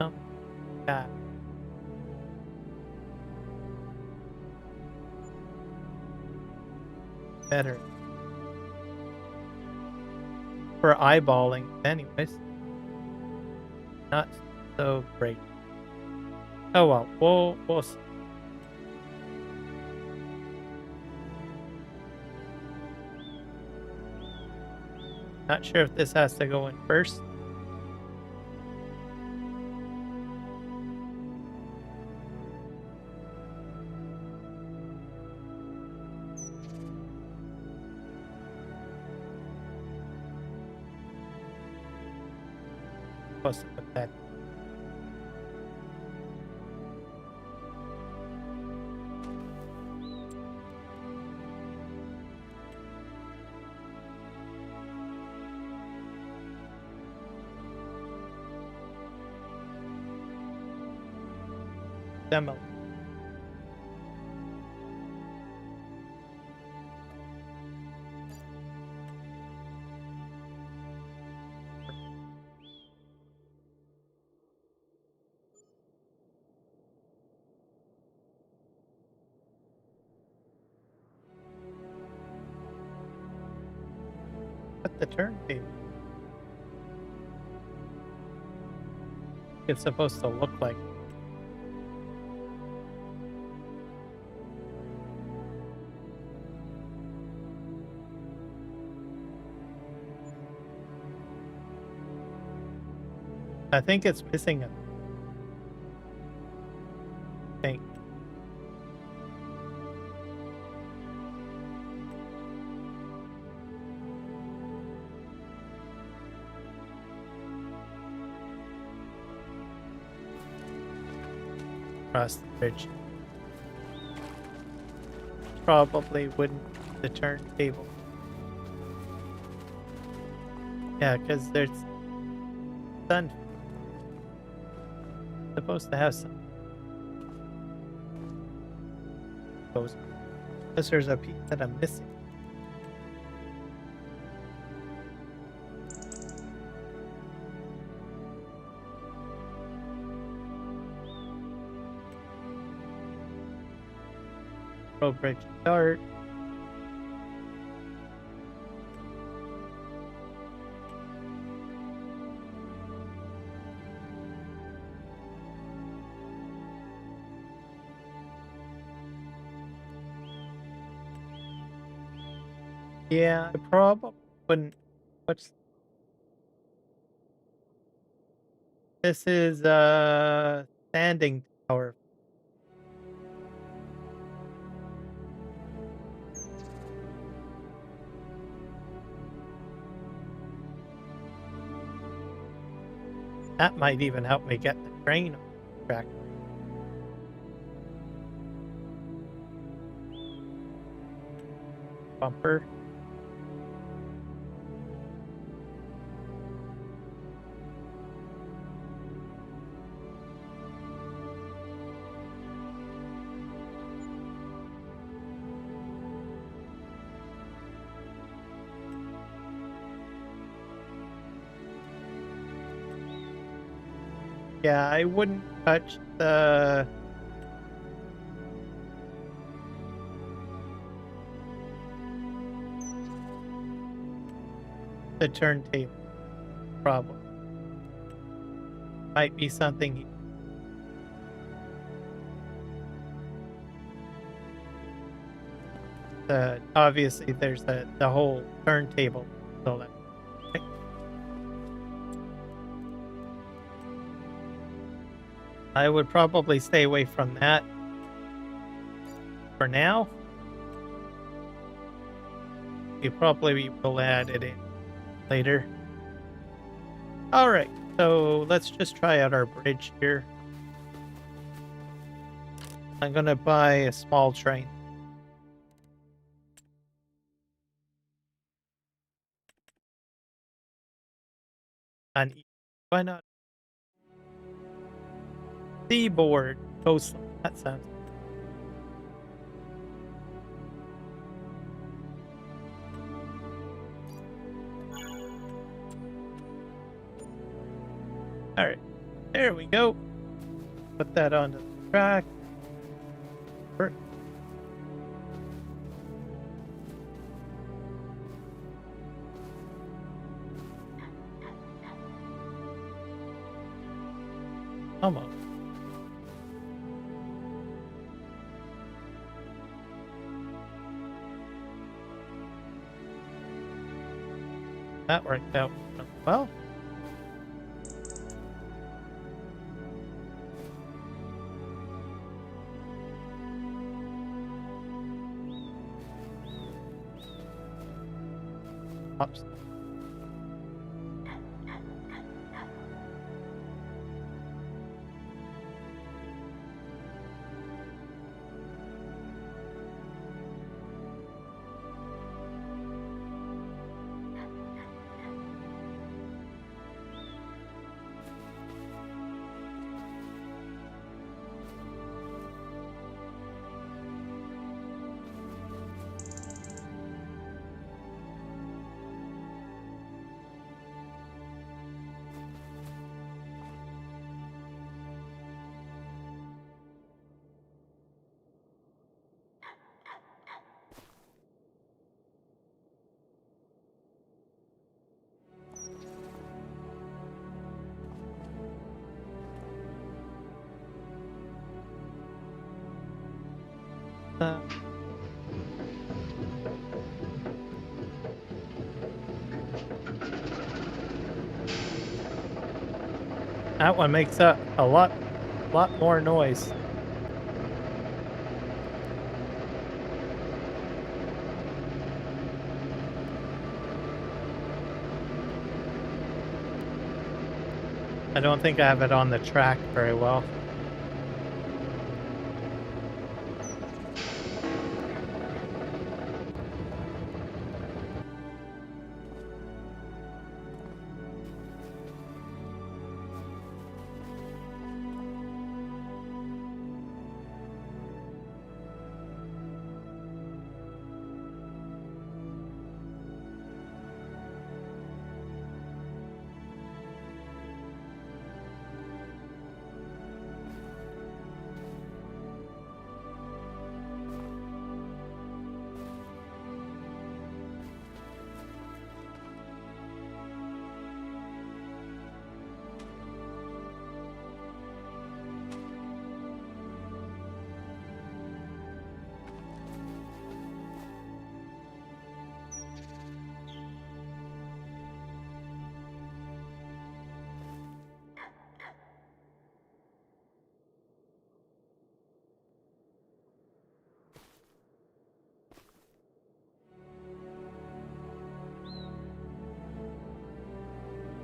Oh, yeah. Better. For eyeballing, anyways. Not so great. Oh well, we'll see. Not sure if this has to go in first. Supposed to put that. Demo. What the turntable? It's supposed to look like. I think it's missing a thing. Across the bridge. Probably wouldn't the turntable. Yeah, because there's sun. Supposed to have some. Goes. Unless there's a piece that I'm missing. Road bridge start. Yeah, I probably wouldn't. What's this? Is standing tower. That might even help me get the train on track. Bumper. Yeah, I wouldn't touch the turntable. Problem might be something. Obviously, there's the whole turntable. So that I would probably stay away from that for now. You probably will add it in later. All right, so let's just try out our bridge here. I'm gonna buy a small train. And why not? Seaboard coastline. That sounds. All right, there we go. Put that onto the track. Almost. That worked out well. Oops. That one makes a lot more noise. I don't think I have it on the track very well.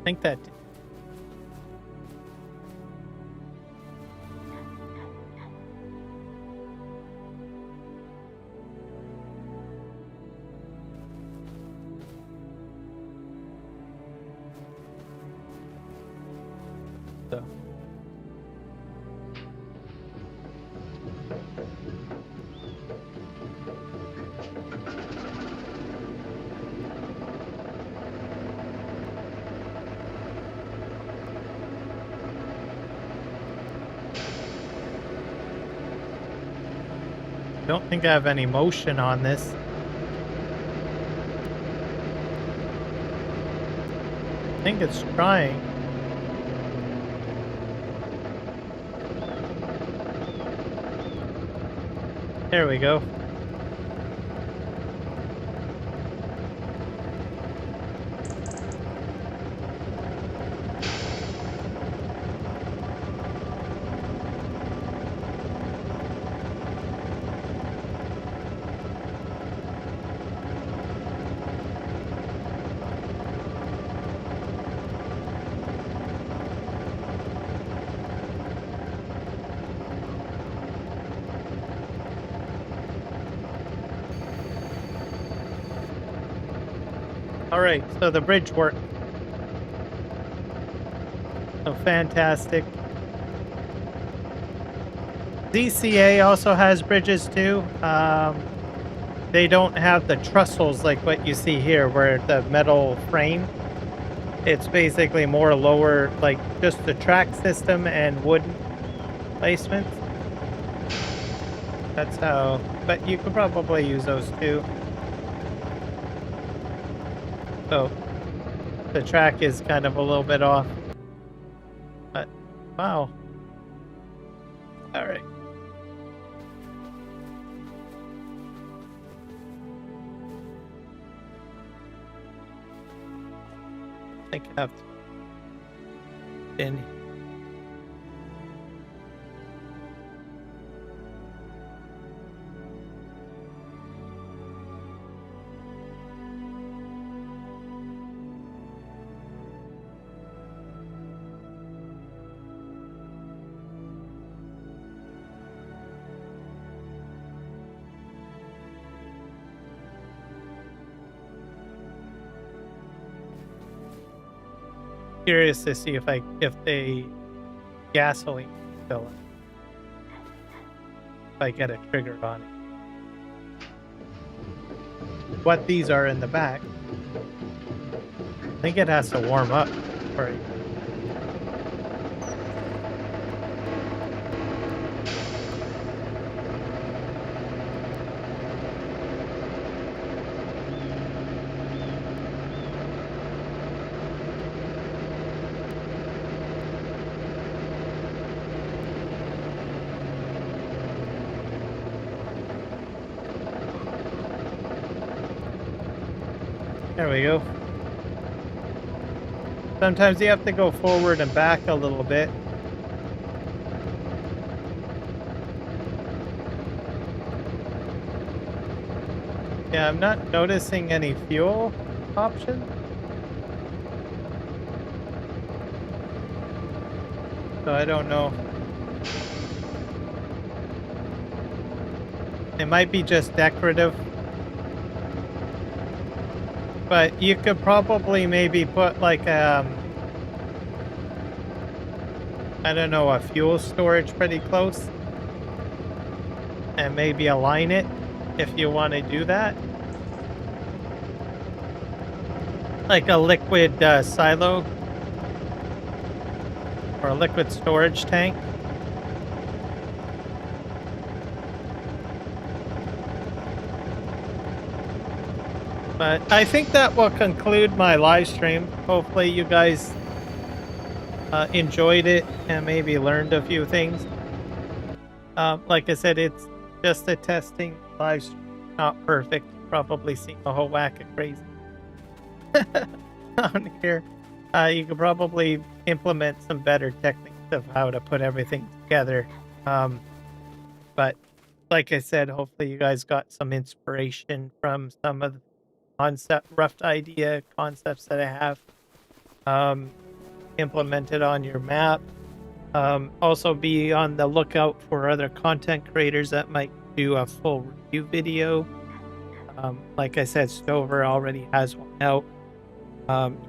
think that. So. Don't think I have any motion on this. I think it's trying. There we go. All right, so the bridge worked. So fantastic. ZCA also has bridges too. They don't have the trestles like what you see here, where the metal frame. It's basically more lower, like just the track system and wooden placements. That's how, but you could probably use those too. So the track is kind of a little bit off. But wow. All right. I think I have to in. Curious to see if they gasoline fill it. If I get a trigger on it. What these are in the back. I think it has to warm up for it. There we go. Sometimes you have to go forward and back a little bit. Yeah, I'm not noticing any fuel option. So I don't know. It might be just decorative. But you could probably maybe put like I don't know, a fuel storage pretty close. And maybe align it if you want to do that. Like a liquid silo. Or a liquid storage tank. But I think that will conclude my live stream. Hopefully you guys enjoyed it and maybe learned a few things. Like I said, it's just a testing live stream. Not perfect. Probably seen a whole whack of crazy on here. You could probably implement some better techniques of how to put everything together. But like I said, hopefully you guys got some inspiration from some of the rough idea concepts that I have. implemented on your map. Also be on the lookout for other content creators that might do a full review video. Like I said, Stover already has one out.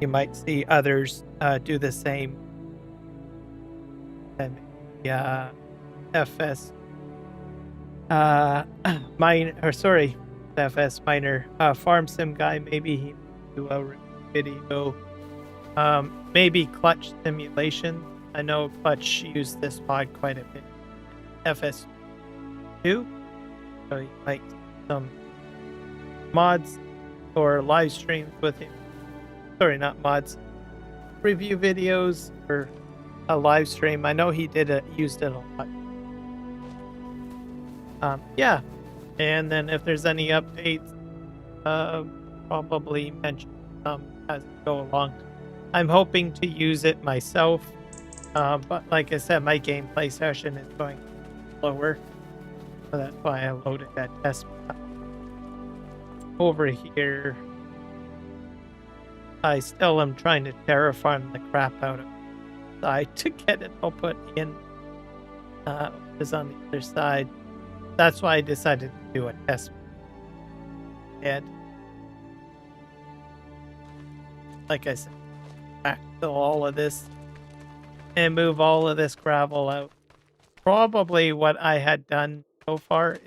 You might see others do the same. And FS FS Miner Farm Sim guy, maybe he do a review video. Maybe Clutch Simulation. I know Clutch used this mod quite a bit. FS2. So you might see some mods or live streams with him. Sorry, not mods. Review videos or a live stream. I know he used it a lot. Yeah. And then if there's any updates, probably mention as we go along. I'm hoping to use it myself. But like I said, my gameplay session is going slower. So that's why I loaded that test map. Over here, I still am trying to terraform the crap out of the side to get it all put in. Is on the other side. That's why I decided to do a test. And like I said, backfill all of this and move all of this gravel out. Probably what I had done so far.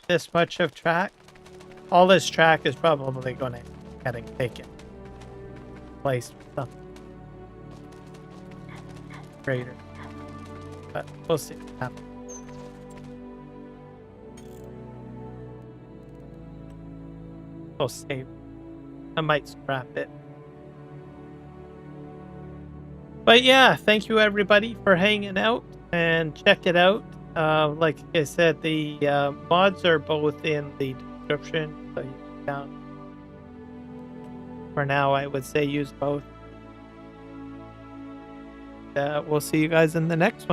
This much of track. All this track is probably going to get taken place with something greater. But we'll see what happens. We'll save. I might scrap it. But yeah, thank you everybody for hanging out and check it out. Like I said, the mods are both in the description, so you can down. For now, I would say use both. We'll see you guys in the next one.